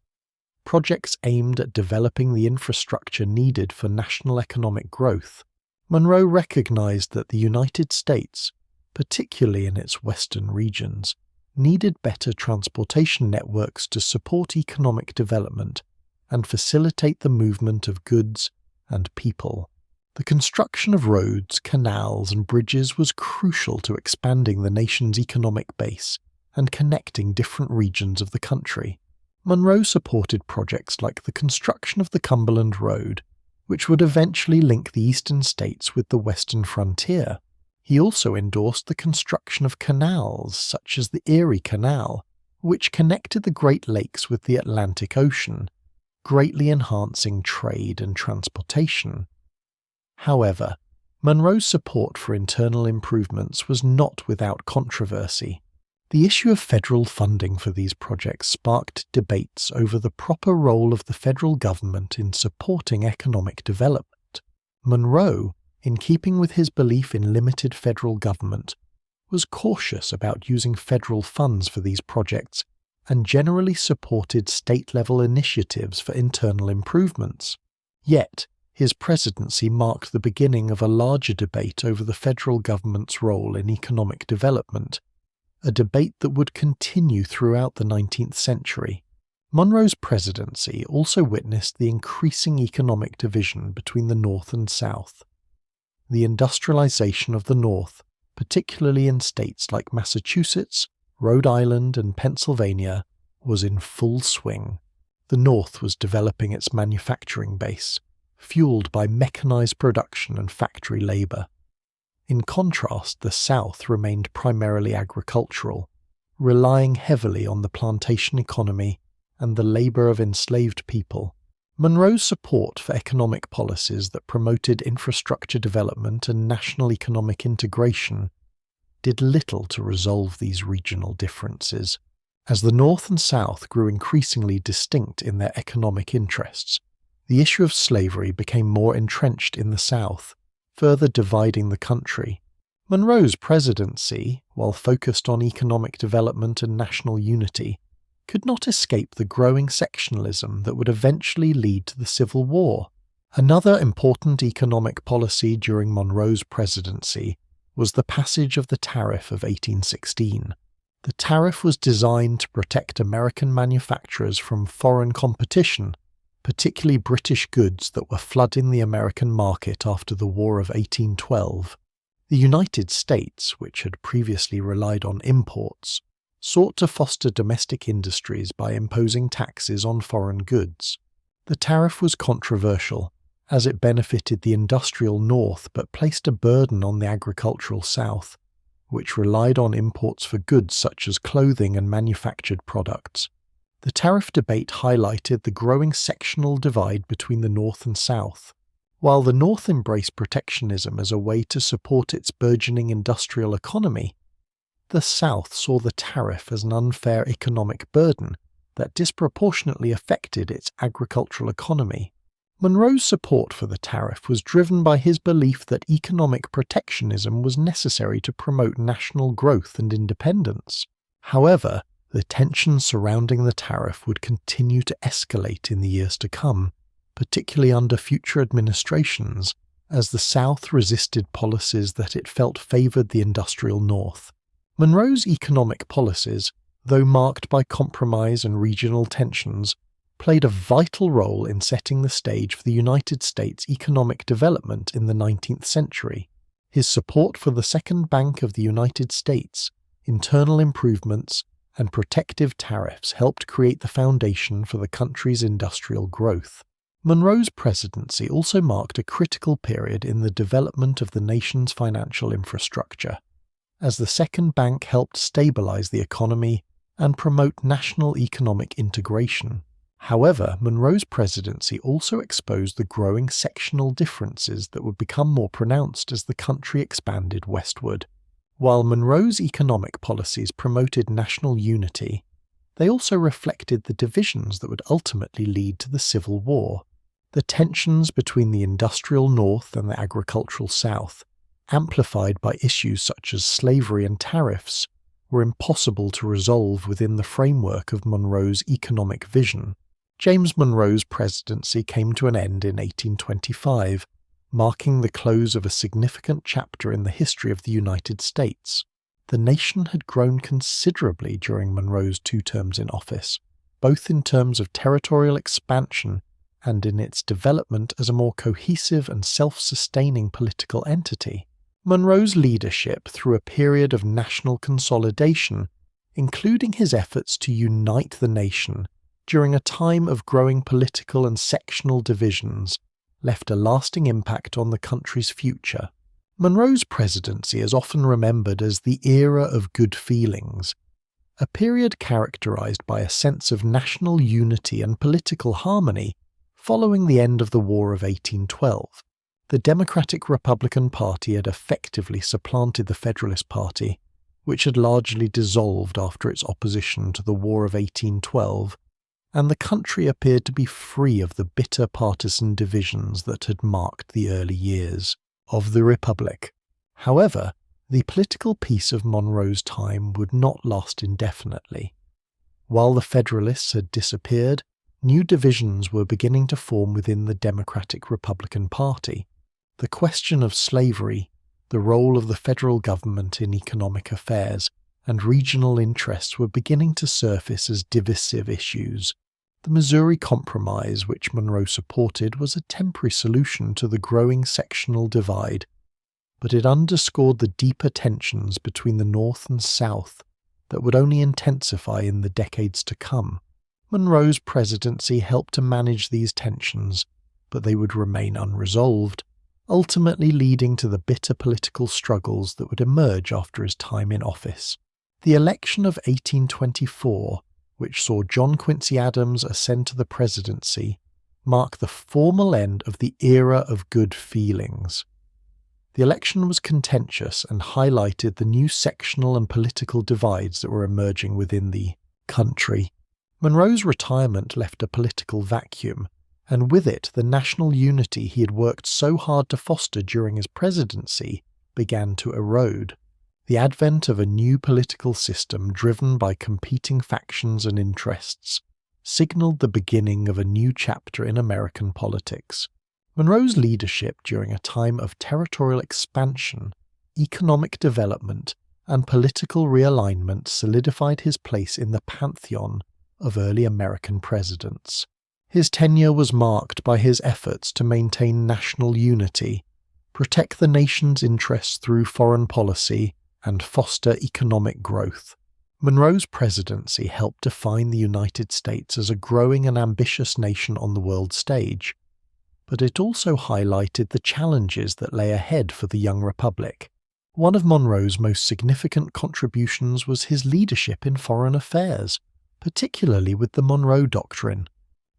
Projects aimed at developing the infrastructure needed for national economic growth. Monroe recognized that the United States, particularly in its western regions, needed better transportation networks to support economic development and facilitate the movement of goods and people. The construction of roads, canals, and bridges was crucial to expanding the nation's economic base and connecting different regions of the country. Monroe supported projects like the construction of the Cumberland Road, which would eventually link the eastern states with the western frontier. He also endorsed the construction of canals such as the Erie Canal, which connected the Great Lakes with the Atlantic Ocean, greatly enhancing trade and transportation. However, Monroe's support for internal improvements was not without controversy. The issue of federal funding for these projects sparked debates over the proper role of the federal government in supporting economic development. Monroe, in keeping with his belief in limited federal government, was cautious about using federal funds for these projects and generally supported state-level initiatives for internal improvements. Yet, his presidency marked the beginning of a larger debate over the federal government's role in economic development, a debate that would continue throughout the 19th century. Monroe's presidency also witnessed the increasing economic division between the North and South. The industrialization of the North, particularly in states like Massachusetts, Rhode Island, and Pennsylvania, was in full swing. The North was developing its manufacturing base, fueled by mechanized production and factory labor. In contrast, the South remained primarily agricultural, relying heavily on the plantation economy and the labor of enslaved people. Monroe's support for economic policies that promoted infrastructure development and national economic integration did little to resolve these regional differences. As the North and South grew increasingly distinct in their economic interests, the issue of slavery became more entrenched in the South, further dividing the country. Monroe's presidency, while focused on economic development and national unity, could not escape the growing sectionalism that would eventually lead to the Civil War. Another important economic policy during Monroe's presidency was the passage of the Tariff of 1816. The tariff was designed to protect American manufacturers from foreign competition, particularly British goods that were flooding the American market after the War of 1812. The United States, which had previously relied on imports, sought to foster domestic industries by imposing taxes on foreign goods. The tariff was controversial, as it benefited the industrial North but placed a burden on the agricultural South, which relied on imports for goods such as clothing and manufactured products. The tariff debate highlighted the growing sectional divide between the North and South. While the North embraced protectionism as a way to support its burgeoning industrial economy, the South saw the tariff as an unfair economic burden that disproportionately affected its agricultural economy. Monroe's support for the tariff was driven by his belief that economic protectionism was necessary to promote national growth and independence. However, the tensions surrounding the tariff would continue to escalate in the years to come, particularly under future administrations, as the South resisted policies that it felt favored the industrial North. Monroe's economic policies, though marked by compromise and regional tensions, played a vital role in setting the stage for the United States' economic development in the 19th century. His support for the Second Bank of the United States, internal improvements, and protective tariffs helped create the foundation for the country's industrial growth. Monroe's presidency also marked a critical period in the development of the nation's financial infrastructure, as the Second Bank helped stabilize the economy and promote national economic integration. However, Monroe's presidency also exposed the growing sectional differences that would become more pronounced as the country expanded westward. While Monroe's economic policies promoted national unity, they also reflected the divisions that would ultimately lead to the Civil War. The tensions between the industrial North and the agricultural South, amplified by issues such as slavery and tariffs, were impossible to resolve within the framework of Monroe's economic vision. James Monroe's presidency came to an end in 1825, marking the close of a significant chapter in the history of the United States. The nation had grown considerably during Monroe's 2 terms in office, both in terms of territorial expansion and in its development as a more cohesive and self-sustaining political entity. Monroe's leadership through a period of national consolidation, including his efforts to unite the nation during a time of growing political and sectional divisions, left a lasting impact on the country's future. Monroe's presidency is often remembered as the era of good feelings, a period characterized by a sense of national unity and political harmony following the end of the War of 1812. The Democratic-Republican Party had effectively supplanted the Federalist Party, which had largely dissolved after its opposition to the War of 1812, and the country appeared to be free of the bitter partisan divisions that had marked the early years of the Republic. However, the political peace of Monroe's time would not last indefinitely. While the Federalists had disappeared, new divisions were beginning to form within the Democratic-Republican Party. The question of slavery, the role of the federal government in economic affairs, and regional interests were beginning to surface as divisive issues. The Missouri Compromise, which Monroe supported, was a temporary solution to the growing sectional divide, but it underscored the deeper tensions between the North and South that would only intensify in the decades to come. Monroe's presidency helped to manage these tensions, but they would remain unresolved, ultimately leading to the bitter political struggles that would emerge after his time in office. The election of 1824, which saw John Quincy Adams ascend to the presidency, marked the formal end of the era of good feelings. The election was contentious and highlighted the new sectional and political divides that were emerging within the country. Monroe's retirement left a political vacuum, and with it the national unity he had worked so hard to foster during his presidency began to erode. The advent of a new political system driven by competing factions and interests signaled the beginning of a new chapter in American politics. Monroe's leadership during a time of territorial expansion, economic development, and political realignment solidified his place in the pantheon of early American presidents. His tenure was marked by his efforts to maintain national unity, protect the nation's interests through foreign policy, and foster economic growth. Monroe's presidency helped define the United States as a growing and ambitious nation on the world stage, but it also highlighted the challenges that lay ahead for the young republic. One of Monroe's most significant contributions was his leadership in foreign affairs, particularly with the Monroe Doctrine.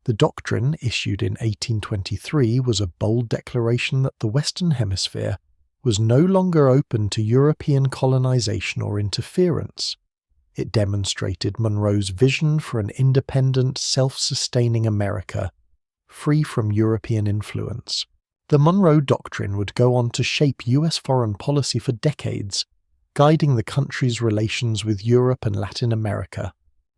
The doctrine, issued in 1823, was a bold declaration that the Western Hemisphere was no longer open to European colonization or interference. It demonstrated Monroe's vision for an independent, self-sustaining America, free from European influence. The Monroe Doctrine would go on to shape U.S. foreign policy for decades, guiding the country's relations with Europe and Latin America.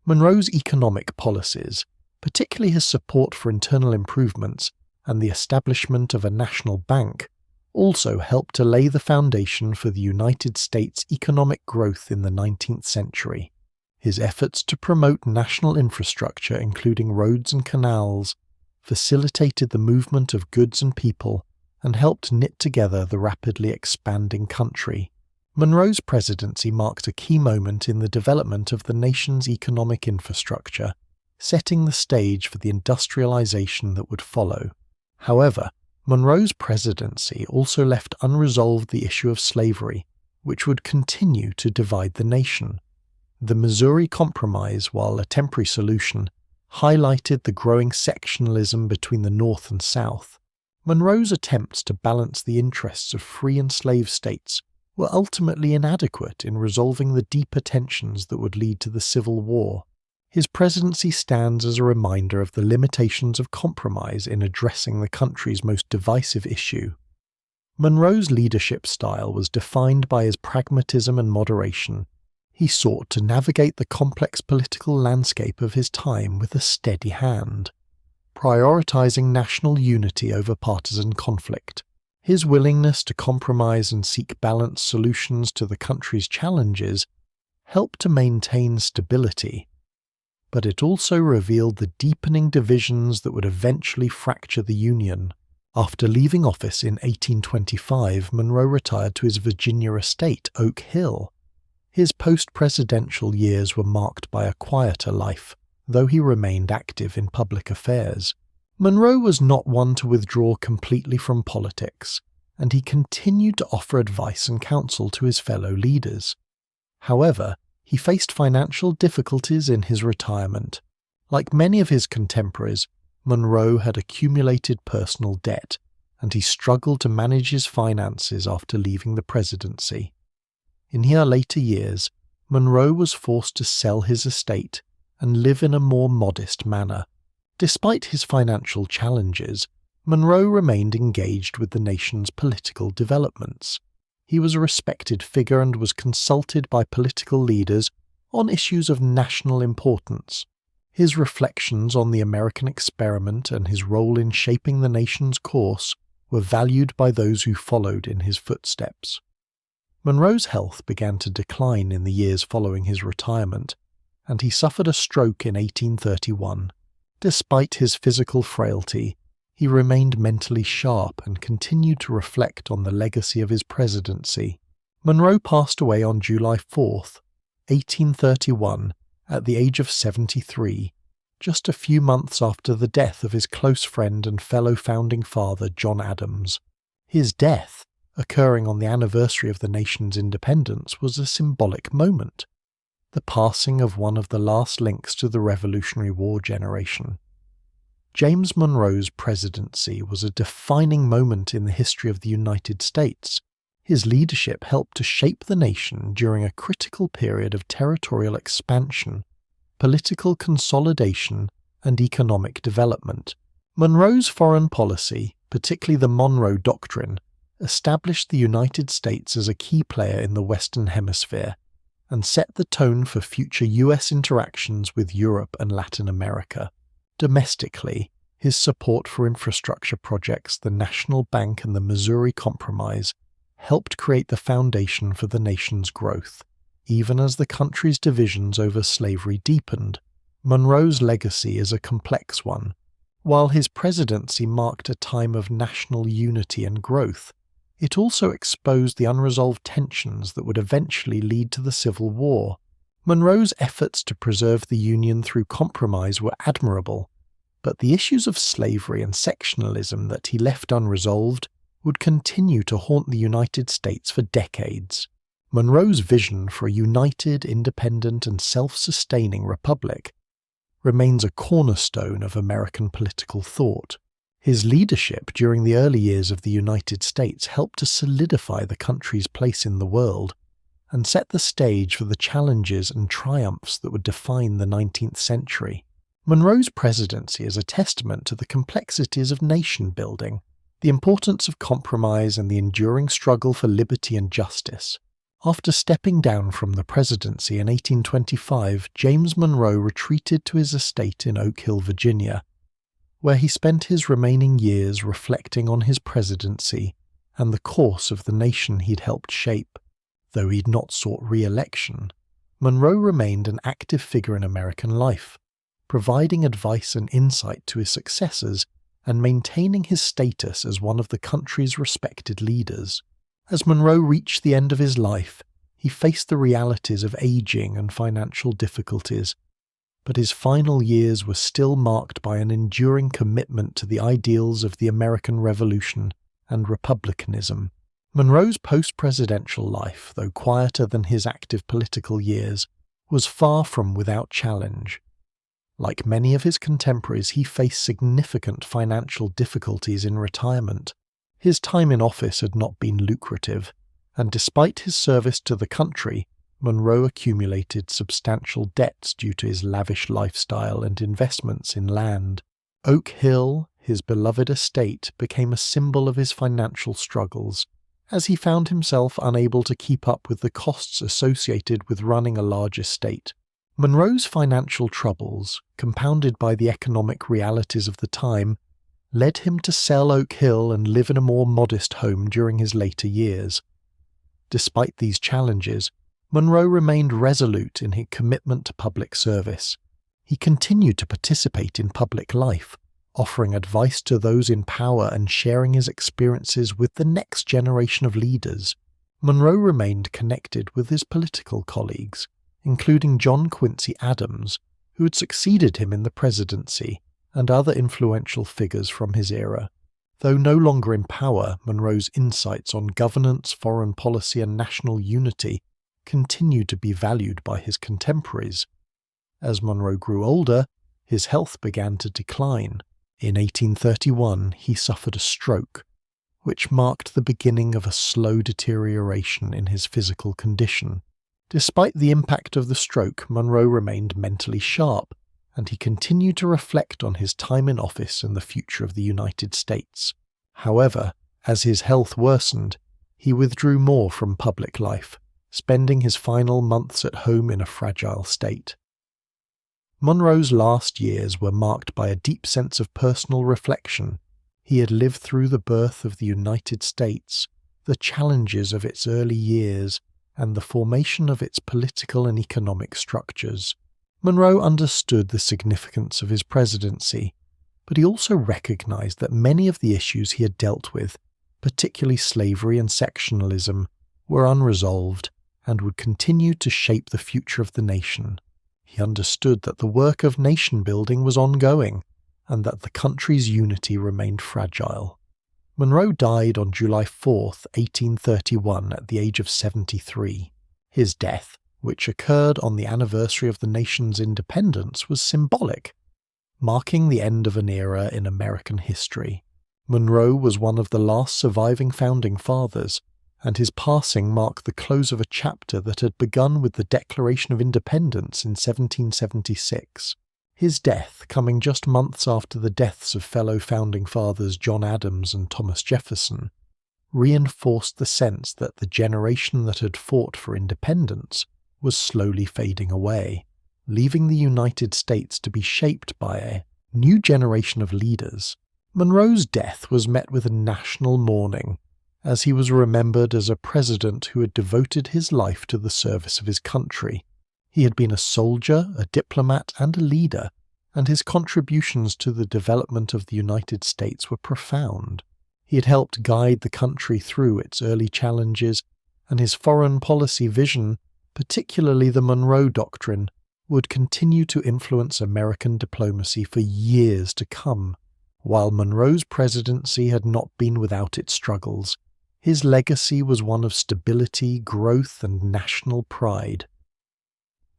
Monroe's economic policies, particularly his support for internal improvements and the establishment of a national bank, also helped to lay the foundation for the United States' economic growth in the 19th century. His efforts to promote national infrastructure, including roads and canals, facilitated the movement of goods and people and helped knit together the rapidly expanding country. Monroe's presidency marked a key moment in the development of the nation's economic infrastructure, setting the stage for the industrialization that would follow. However, Monroe's presidency also left unresolved the issue of slavery, which would continue to divide the nation. The Missouri Compromise, while a temporary solution, highlighted the growing sectionalism between the North and South. Monroe's attempts to balance the interests of free and slave states were ultimately inadequate in resolving the deeper tensions that would lead to the Civil War. His presidency stands as a reminder of the limitations of compromise in addressing the country's most divisive issue. Monroe's leadership style was defined by his pragmatism and moderation. He sought to navigate the complex political landscape of his time with a steady hand, prioritizing national unity over partisan conflict. His willingness to compromise and seek balanced solutions to the country's challenges helped to maintain stability, but it also revealed the deepening divisions that would eventually fracture the Union. After leaving office in 1825, Monroe retired to his Virginia estate, Oak Hill. His post-presidential years were marked by a quieter life, though he remained active in public affairs. Monroe was not one to withdraw completely from politics, and he continued to offer advice and counsel to his fellow leaders. However, he faced financial difficulties in his retirement. Like many of his contemporaries, Monroe had accumulated personal debt, and he struggled to manage his finances after leaving the presidency. In his later years, Monroe was forced to sell his estate and live in a more modest manner. Despite his financial challenges, Monroe remained engaged with the nation's political developments. He was a respected figure and was consulted by political leaders on issues of national importance. His reflections on the American experiment and his role in shaping the nation's course were valued by those who followed in his footsteps. Monroe's health began to decline in the years following his retirement, and he suffered a stroke in 1831. Despite his physical frailty, he remained mentally sharp and continued to reflect on the legacy of his presidency. Monroe passed away on July 4, 1831, at the age of 73, just a few months after the death of his close friend and fellow founding father John Adams. His death, occurring on the anniversary of the nation's independence, was a symbolic moment, the passing of one of the last links to the Revolutionary War generation. James Monroe's presidency was a defining moment in the history of the United States. His leadership helped to shape the nation during a critical period of territorial expansion, political consolidation, and economic development. Monroe's foreign policy, particularly the Monroe Doctrine, established the United States as a key player in the Western Hemisphere and set the tone for future U.S. interactions with Europe and Latin America. Domestically, his support for infrastructure projects, the National Bank, and the Missouri Compromise helped create the foundation for the nation's growth. Even as the country's divisions over slavery deepened, Monroe's legacy is a complex one. While his presidency marked a time of national unity and growth, it also exposed the unresolved tensions that would eventually lead to the Civil War. Monroe's efforts to preserve the Union through compromise were admirable, but the issues of slavery and sectionalism that he left unresolved would continue to haunt the United States for decades. Monroe's vision for a united, independent, and self-sustaining republic remains a cornerstone of American political thought. His leadership during the early years of the United States helped to solidify the country's place in the world and set the stage for the challenges and triumphs that would define the 19th century. Monroe's presidency is a testament to the complexities of nation-building, the importance of compromise, and the enduring struggle for liberty and justice. After stepping down from the presidency in 1825, James Monroe retreated to his estate in Oak Hill, Virginia, where he spent his remaining years reflecting on his presidency and the course of the nation he'd helped shape. Though he'd not sought re-election, Monroe remained an active figure in American life, providing advice and insight to his successors and maintaining his status as one of the country's respected leaders. As Monroe reached the end of his life, he faced the realities of aging and financial difficulties, but his final years were still marked by an enduring commitment to the ideals of the American Revolution and republicanism. Monroe's post-presidential life, though quieter than his active political years, was far from without challenge. Like many of his contemporaries, he faced significant financial difficulties in retirement. His time in office had not been lucrative, and despite his service to the country, Monroe accumulated substantial debts due to his lavish lifestyle and investments in land. Oak Hill, his beloved estate, became a symbol of his financial struggles, as he found himself unable to keep up with the costs associated with running a large estate. Monroe's financial troubles, compounded by the economic realities of the time, led him to sell Oak Hill and live in a more modest home during his later years. Despite these challenges, Monroe remained resolute in his commitment to public service. He continued to participate in public life, offering advice to those in power and sharing his experiences with the next generation of leaders. Monroe remained connected with his political colleagues, including John Quincy Adams, who had succeeded him in the presidency, and other influential figures from his era. Though no longer in power, Monroe's insights on governance, foreign policy, and national unity continued to be valued by his contemporaries. As Monroe grew older, his health began to decline. In 1831, he suffered a stroke, which marked the beginning of a slow deterioration in his physical condition. Despite the impact of the stroke, Monroe remained mentally sharp, and he continued to reflect on his time in office and the future of the United States. However, as his health worsened, he withdrew more from public life, spending his final months at home in a fragile state. Monroe's last years were marked by a deep sense of personal reflection. He had lived through the birth of the United States, the challenges of its early years, and the formation of its political and economic structures. Monroe understood the significance of his presidency, but he also recognized that many of the issues he had dealt with, particularly slavery and sectionalism, were unresolved and would continue to shape the future of the nation. He understood that the work of nation-building was ongoing, and that the country's unity remained fragile. Monroe died on July 4, 1831, at the age of 73. His death, which occurred on the anniversary of the nation's independence, was symbolic, marking the end of an era in American history. Monroe was one of the last surviving founding fathers, and his passing marked the close of a chapter that had begun with the Declaration of Independence in 1776. His death, coming just months after the deaths of fellow founding fathers John Adams and Thomas Jefferson, reinforced the sense that the generation that had fought for independence was slowly fading away, leaving the United States to be shaped by a new generation of leaders. Monroe's death was met with a national mourning, as he was remembered as a president who had devoted his life to the service of his country. He had been a soldier, a diplomat, and a leader, and his contributions to the development of the United States were profound. He had helped guide the country through its early challenges, and his foreign policy vision, particularly the Monroe Doctrine, would continue to influence American diplomacy for years to come. While Monroe's presidency had not been without its struggles, his legacy was one of stability, growth, and national pride.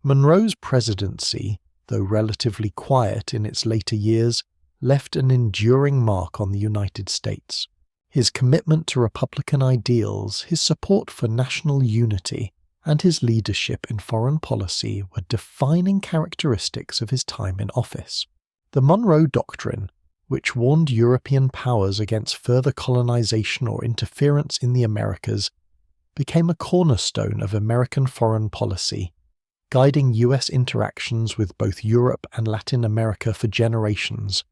Monroe's presidency, though relatively quiet in its later years, left an enduring mark on the United States. His commitment to Republican ideals, his support for national unity, and his leadership in foreign policy were defining characteristics of his time in office. The Monroe Doctrine, which warned European powers against further colonization or interference in the Americas, became a cornerstone of American foreign policy, guiding U.S. interactions with both Europe and Latin America for generations.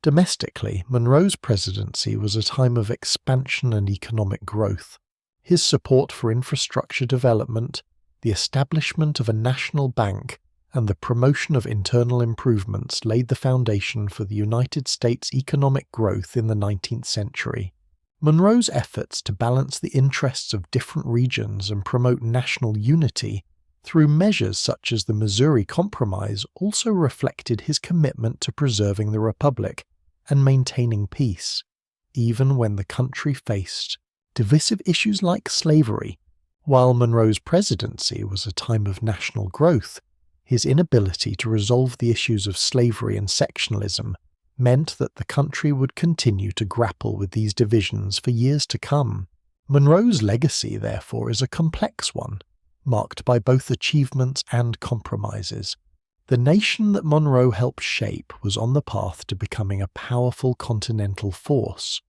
Domestically, Monroe's presidency was a time of expansion and economic growth. His support for infrastructure development, the establishment of a national bank, and the promotion of internal improvements laid the foundation for the United States' economic growth in the 19th century. Monroe's efforts to balance the interests of different regions and promote national unity through measures such as the Missouri Compromise also reflected his commitment to preserving the Republic and maintaining peace, even when the country faced divisive issues like slavery. While Monroe's presidency was a time of national growth, his inability to resolve the issues of slavery and sectionalism meant that the country would continue to grapple with these divisions for years to come. Monroe's legacy, therefore, is a complex one, marked by both achievements and compromises. The nation that Monroe helped shape was on the path to becoming a powerful continental force,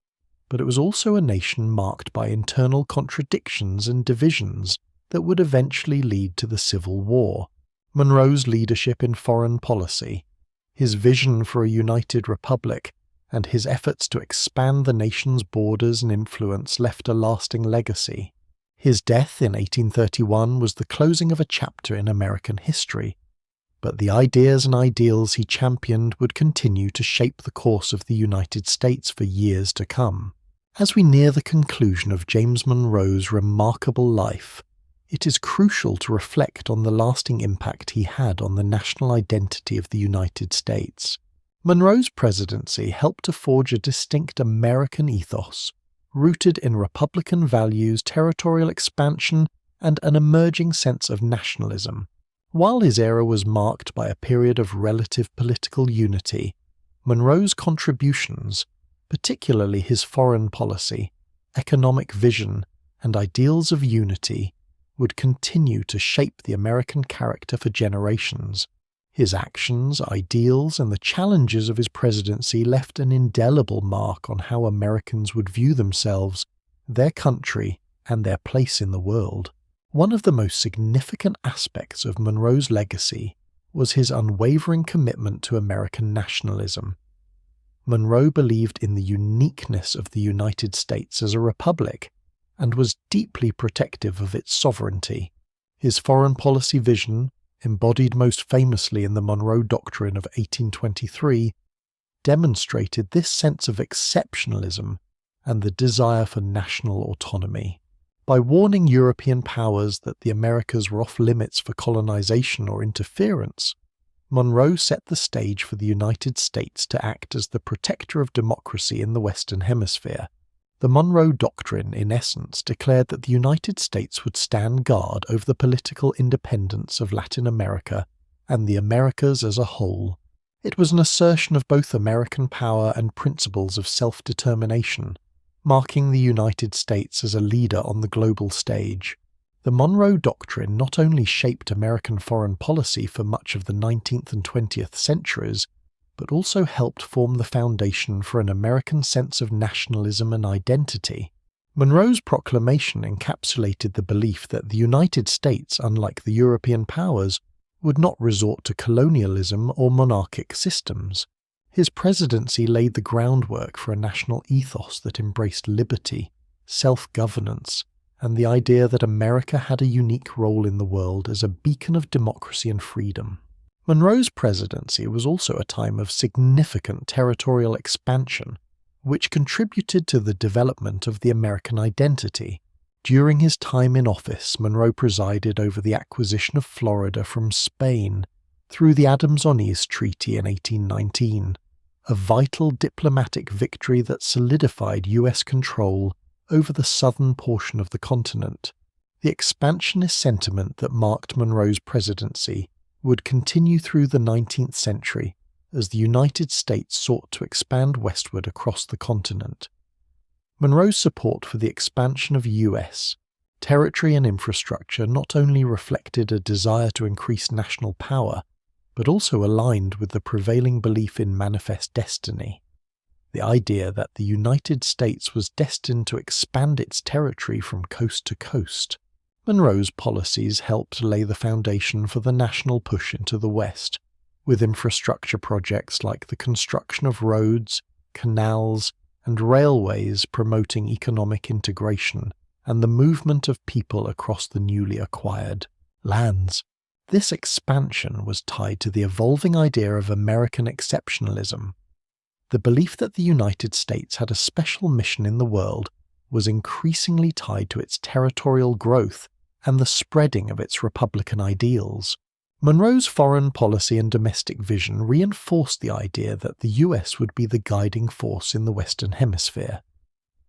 but it was also a nation marked by internal contradictions and divisions that would eventually lead to the Civil War. Monroe's leadership in foreign policy, his vision for a united republic, and his efforts to expand the nation's borders and influence left a lasting legacy. His death in 1831 was the closing of a chapter in American history, but the ideas and ideals he championed would continue to shape the course of the United States for years to come. As we near the conclusion of James Monroe's remarkable life, it is crucial to reflect on the lasting impact he had on the national identity of the United States. Monroe's presidency helped to forge a distinct American ethos, rooted in Republican values, territorial expansion, and an emerging sense of nationalism. While his era was marked by a period of relative political unity, Monroe's contributions, particularly his foreign policy, economic vision, and ideals of unity, would continue to shape the American character for generations. His actions, ideals, and the challenges of his presidency left an indelible mark on how Americans would view themselves, their country, and their place in the world. One of the most significant aspects of Monroe's legacy was his unwavering commitment to American nationalism. Monroe believed in the uniqueness of the United States as a republic and was deeply protective of its sovereignty. His foreign policy vision, embodied most famously in the Monroe Doctrine of 1823, demonstrated this sense of exceptionalism and the desire for national autonomy. By warning European powers that the Americas were off-limits for colonization or interference, Monroe set the stage for the United States to act as the protector of democracy in the Western Hemisphere. The Monroe Doctrine, in essence, declared that the United States would stand guard over the political independence of Latin America and the Americas as a whole. It was an assertion of both American power and principles of self-determination, marking the United States as a leader on the global stage. The Monroe Doctrine not only shaped American foreign policy for much of the 19th and 20th centuries, but also helped form the foundation for an American sense of nationalism and identity. Monroe's proclamation encapsulated the belief that the United States, unlike the European powers, would not resort to colonialism or monarchic systems. His presidency laid the groundwork for a national ethos that embraced liberty, self-governance, and the idea that America had a unique role in the world as a beacon of democracy and freedom. Monroe's presidency was also a time of significant territorial expansion, which contributed to the development of the American identity. During his time in office, Monroe presided over the acquisition of Florida from Spain through the Adams-on-East Treaty in 1819, a vital diplomatic victory that solidified U.S. control over the southern portion of the continent. The expansionist sentiment that marked Monroe's presidency would continue through the 19th century as the United States sought to expand westward across the continent. Monroe's support for the expansion of U.S. territory and infrastructure not only reflected a desire to increase national power, but also aligned with the prevailing belief in manifest destiny, the idea that the United States was destined to expand its territory from coast to coast. Monroe's policies helped lay the foundation for the national push into the West, with infrastructure projects like the construction of roads, canals, and railways promoting economic integration and the movement of people across the newly acquired lands. This expansion was tied to the evolving idea of American exceptionalism. The belief that the United States had a special mission in the world was increasingly tied to its territorial growth and the spreading of its Republican ideals. Monroe's foreign policy and domestic vision reinforced the idea that the US would be the guiding force in the Western Hemisphere,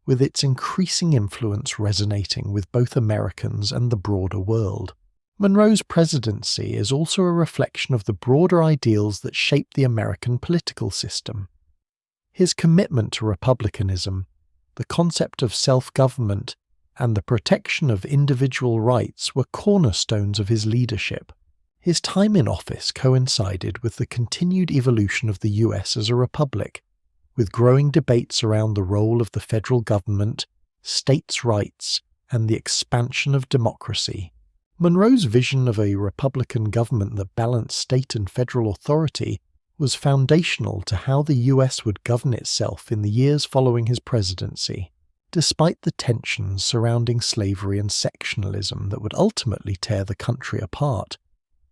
with its increasing influence resonating with both Americans and the broader world. Monroe's presidency is also a reflection of the broader ideals that shaped the American political system. His commitment to republicanism, the concept of self-government, and the protection of individual rights were cornerstones of his leadership. His time in office coincided with the continued evolution of the US as a republic, with growing debates around the role of the federal government, states' rights, and the expansion of democracy. Monroe's vision of a republican government that balanced state and federal authority was foundational to how the US would govern itself in the years following his presidency, despite the tensions surrounding slavery and sectionalism that would ultimately tear the country apart.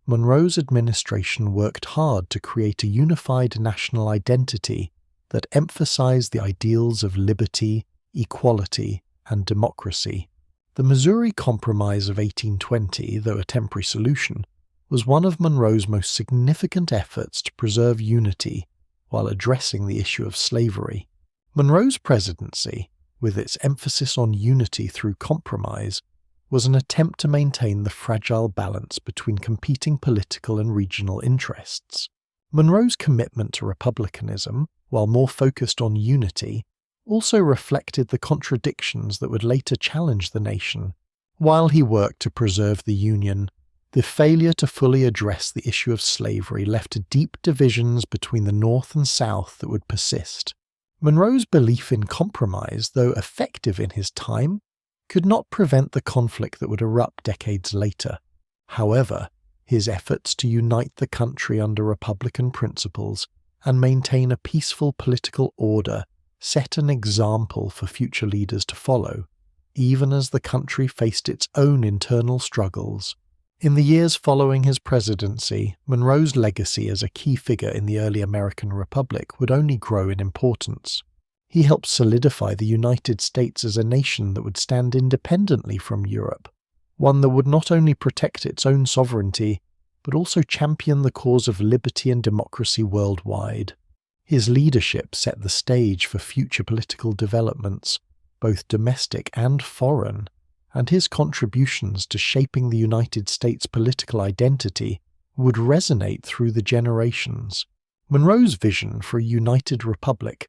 Monroe's administration worked hard to create a unified national identity that emphasized the ideals of liberty, equality, and democracy. The Missouri Compromise of 1820, though a temporary solution, was one of Monroe's most significant efforts to preserve unity while addressing the issue of slavery. Monroe's presidency, with its emphasis on unity through compromise, was an attempt to maintain the fragile balance between competing political and regional interests. Monroe's commitment to republicanism, while more focused on unity, also reflected the contradictions that would later challenge the nation. While he worked to preserve the Union, the failure to fully address the issue of slavery left deep divisions between the North and South that would persist. Monroe's belief in compromise, though effective in his time, could not prevent the conflict that would erupt decades later. However, his efforts to unite the country under Republican principles and maintain a peaceful political order set an example for future leaders to follow, even as the country faced its own internal struggles. In the years following his presidency, Monroe's legacy as a key figure in the early American Republic would only grow in importance. He helped solidify the United States as a nation that would stand independently from Europe, one that would not only protect its own sovereignty, but also champion the cause of liberty and democracy worldwide. His leadership set the stage for future political developments, both domestic and foreign, and his contributions to shaping the United States' political identity would resonate through the generations. Monroe's vision for a united republic,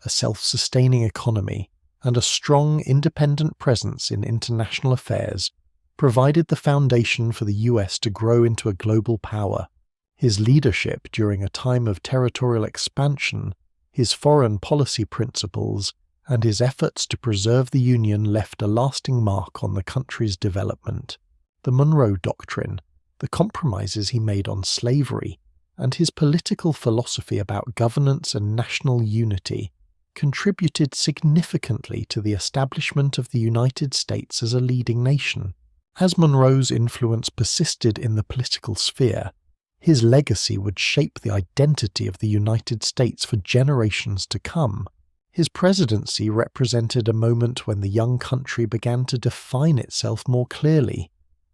a self-sustaining economy, and a strong independent presence in international affairs provided the foundation for the US to grow into a global power. His leadership during a time of territorial expansion, his foreign policy principles, and his efforts to preserve the Union left a lasting mark on the country's development. The Monroe Doctrine, the compromises he made on slavery, and his political philosophy about governance and national unity contributed significantly to the establishment of the United States as a leading nation. As Monroe's influence persisted in the political sphere, his legacy would shape the identity of the United States for generations to come. His presidency represented a moment when the young country began to define itself more clearly,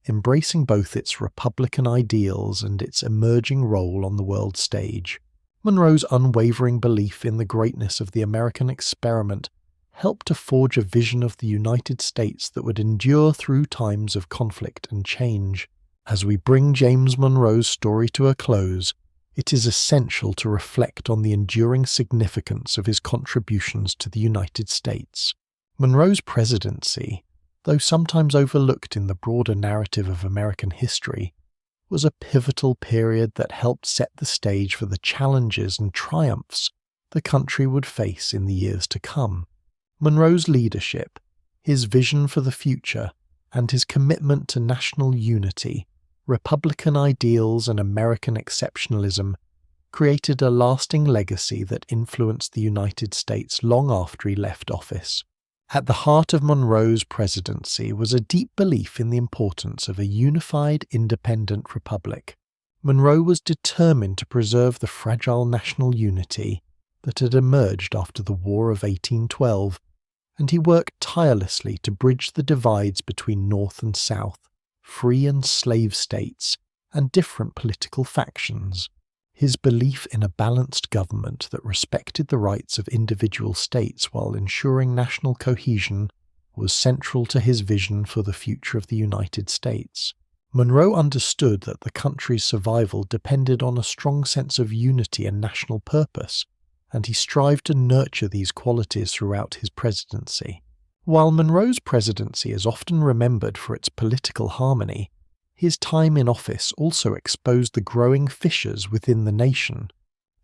embracing both its Republican ideals and its emerging role on the world stage. Monroe's unwavering belief in the greatness of the American experiment helped to forge a vision of the United States that would endure through times of conflict and change. As we bring James Monroe's story to a close, it is essential to reflect on the enduring significance of his contributions to the United States. Monroe's presidency, though sometimes overlooked in the broader narrative of American history, was a pivotal period that helped set the stage for the challenges and triumphs the country would face in the years to come. Monroe's leadership, his vision for the future, and his commitment to national unity, Republican ideals and American exceptionalism created a lasting legacy that influenced the United States long after he left office. At the heart of Monroe's presidency was a deep belief in the importance of a unified, independent republic. Monroe was determined to preserve the fragile national unity that had emerged after the War of 1812, and he worked tirelessly to bridge the divides between North and South, free and slave states, and different political factions. His belief in a balanced government that respected the rights of individual states while ensuring national cohesion was central to his vision for the future of the United States. Monroe understood that the country's survival depended on a strong sense of unity and national purpose, and he strived to nurture these qualities throughout his presidency. While Monroe's presidency is often remembered for its political harmony, his time in office also exposed the growing fissures within the nation.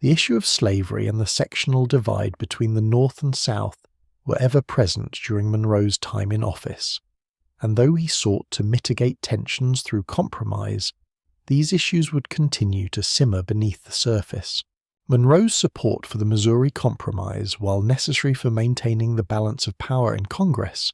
The issue of slavery and the sectional divide between the North and South were ever present during Monroe's time in office, and though he sought to mitigate tensions through compromise, these issues would continue to simmer beneath the surface. Monroe's support for the Missouri Compromise, while necessary for maintaining the balance of power in Congress,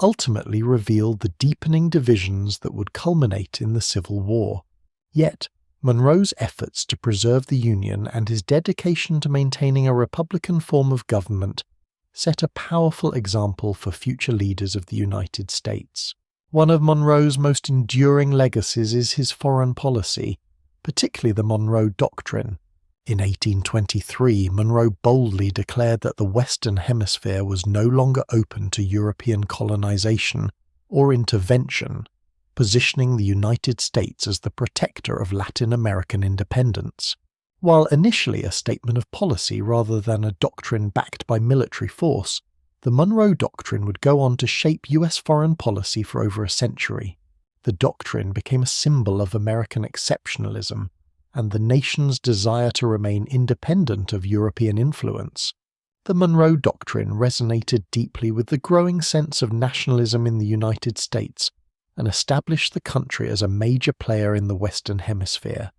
ultimately revealed the deepening divisions that would culminate in the Civil War. Yet, Monroe's efforts to preserve the Union and his dedication to maintaining a Republican form of government set a powerful example for future leaders of the United States. One of Monroe's most enduring legacies is his foreign policy, particularly the Monroe Doctrine. In 1823, Monroe boldly declared that the Western Hemisphere was no longer open to European colonization or intervention, positioning the United States as the protector of Latin American independence. While initially a statement of policy rather than a doctrine backed by military force, the Monroe Doctrine would go on to shape U.S. foreign policy for over a century. The doctrine became a symbol of American exceptionalism and the nation's desire to remain independent of European influence. The Monroe Doctrine resonated deeply with the growing sense of nationalism in the United States and established the country as a major player in the Western Hemisphere.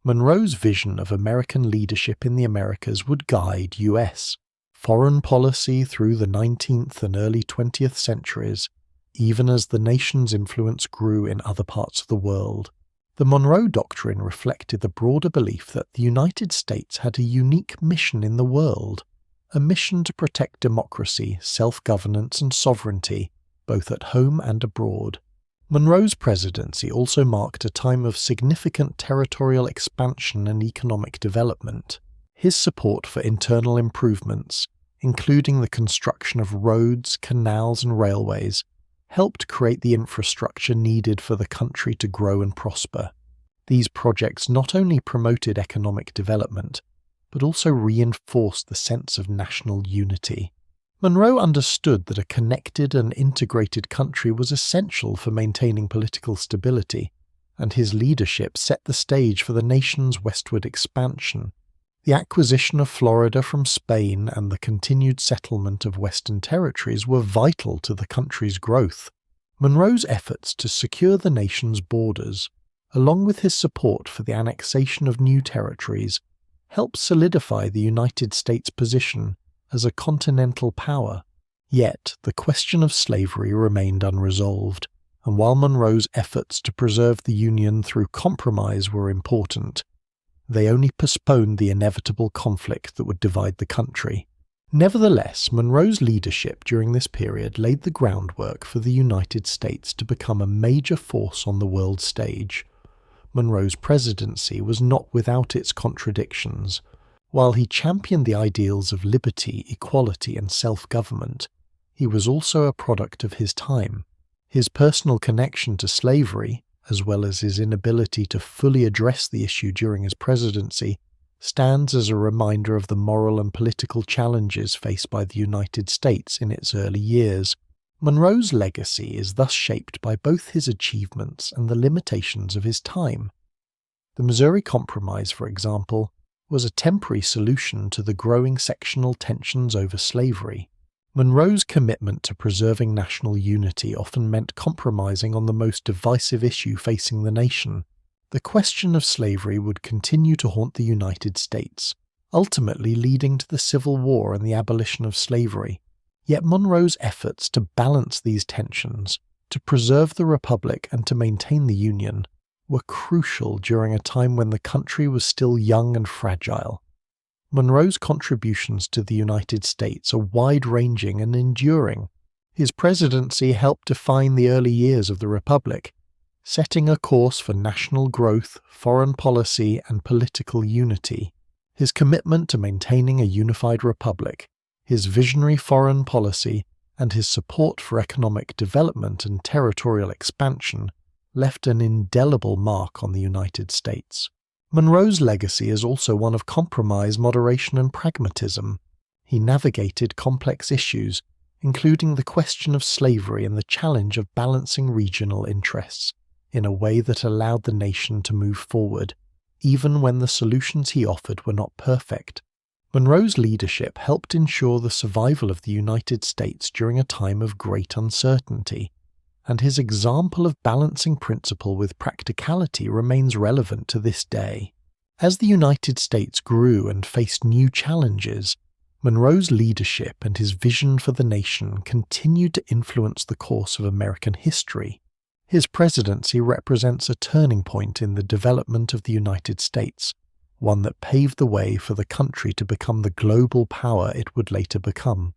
Monroe's vision of American leadership in the Americas would guide U.S. foreign policy through the 19th and early 20th centuries, even as the nation's influence grew in other parts of the world. The Monroe Doctrine reflected the broader belief that the United States had a unique mission in the world, a mission to protect democracy, self-governance and sovereignty, both at home and abroad. Monroe's presidency also marked a time of significant territorial expansion and economic development. His support for internal improvements, including the construction of roads, canals and railways, helped create the infrastructure needed for the country to grow and prosper. These projects not only promoted economic development, but also reinforced the sense of national unity. Monroe understood that a connected and integrated country was essential for maintaining political stability, and his leadership set the stage for the nation's westward expansion. The acquisition of Florida from Spain and the continued settlement of Western territories were vital to the country's growth. Monroe's efforts to secure the nation's borders, along with his support for the annexation of new territories, helped solidify the United States' position as a continental power. Yet, the question of slavery remained unresolved, and while Monroe's efforts to preserve the Union through compromise were important, they only postponed the inevitable conflict that would divide the country. Nevertheless, Monroe's leadership during this period laid the groundwork for the United States to become a major force on the world stage. Monroe's presidency was not without its contradictions. While he championed the ideals of liberty, equality, and self-government, he was also a product of his time. His personal connection to slavery, as well as his inability to fully address the issue during his presidency, stands as a reminder of the moral and political challenges faced by the United States in its early years. Monroe's legacy is thus shaped by both his achievements and the limitations of his time. The Missouri Compromise, for example, was a temporary solution to the growing sectional tensions over slavery. Monroe's commitment to preserving national unity often meant compromising on the most divisive issue facing the nation. The question of slavery would continue to haunt the United States, ultimately leading to the Civil War and the abolition of slavery. Yet Monroe's efforts to balance these tensions, to preserve the Republic and to maintain the Union, were crucial during a time when the country was still young and fragile. Monroe's contributions to the United States are wide-ranging and enduring. His presidency helped define the early years of the Republic, setting a course for national growth, foreign policy, and political unity. His commitment to maintaining a unified republic, his visionary foreign policy, and his support for economic development and territorial expansion left an indelible mark on the United States. Monroe's legacy is also one of compromise, moderation, and pragmatism. He navigated complex issues, including the question of slavery and the challenge of balancing regional interests, in a way that allowed the nation to move forward, even when the solutions he offered were not perfect. Monroe's leadership helped ensure the survival of the United States during a time of great uncertainty, and his example of balancing principle with practicality remains relevant to this day. As the United States grew and faced new challenges, Monroe's leadership and his vision for the nation continued to influence the course of American history. His presidency represents a turning point in the development of the United States, one that paved the way for the country to become the global power it would later become.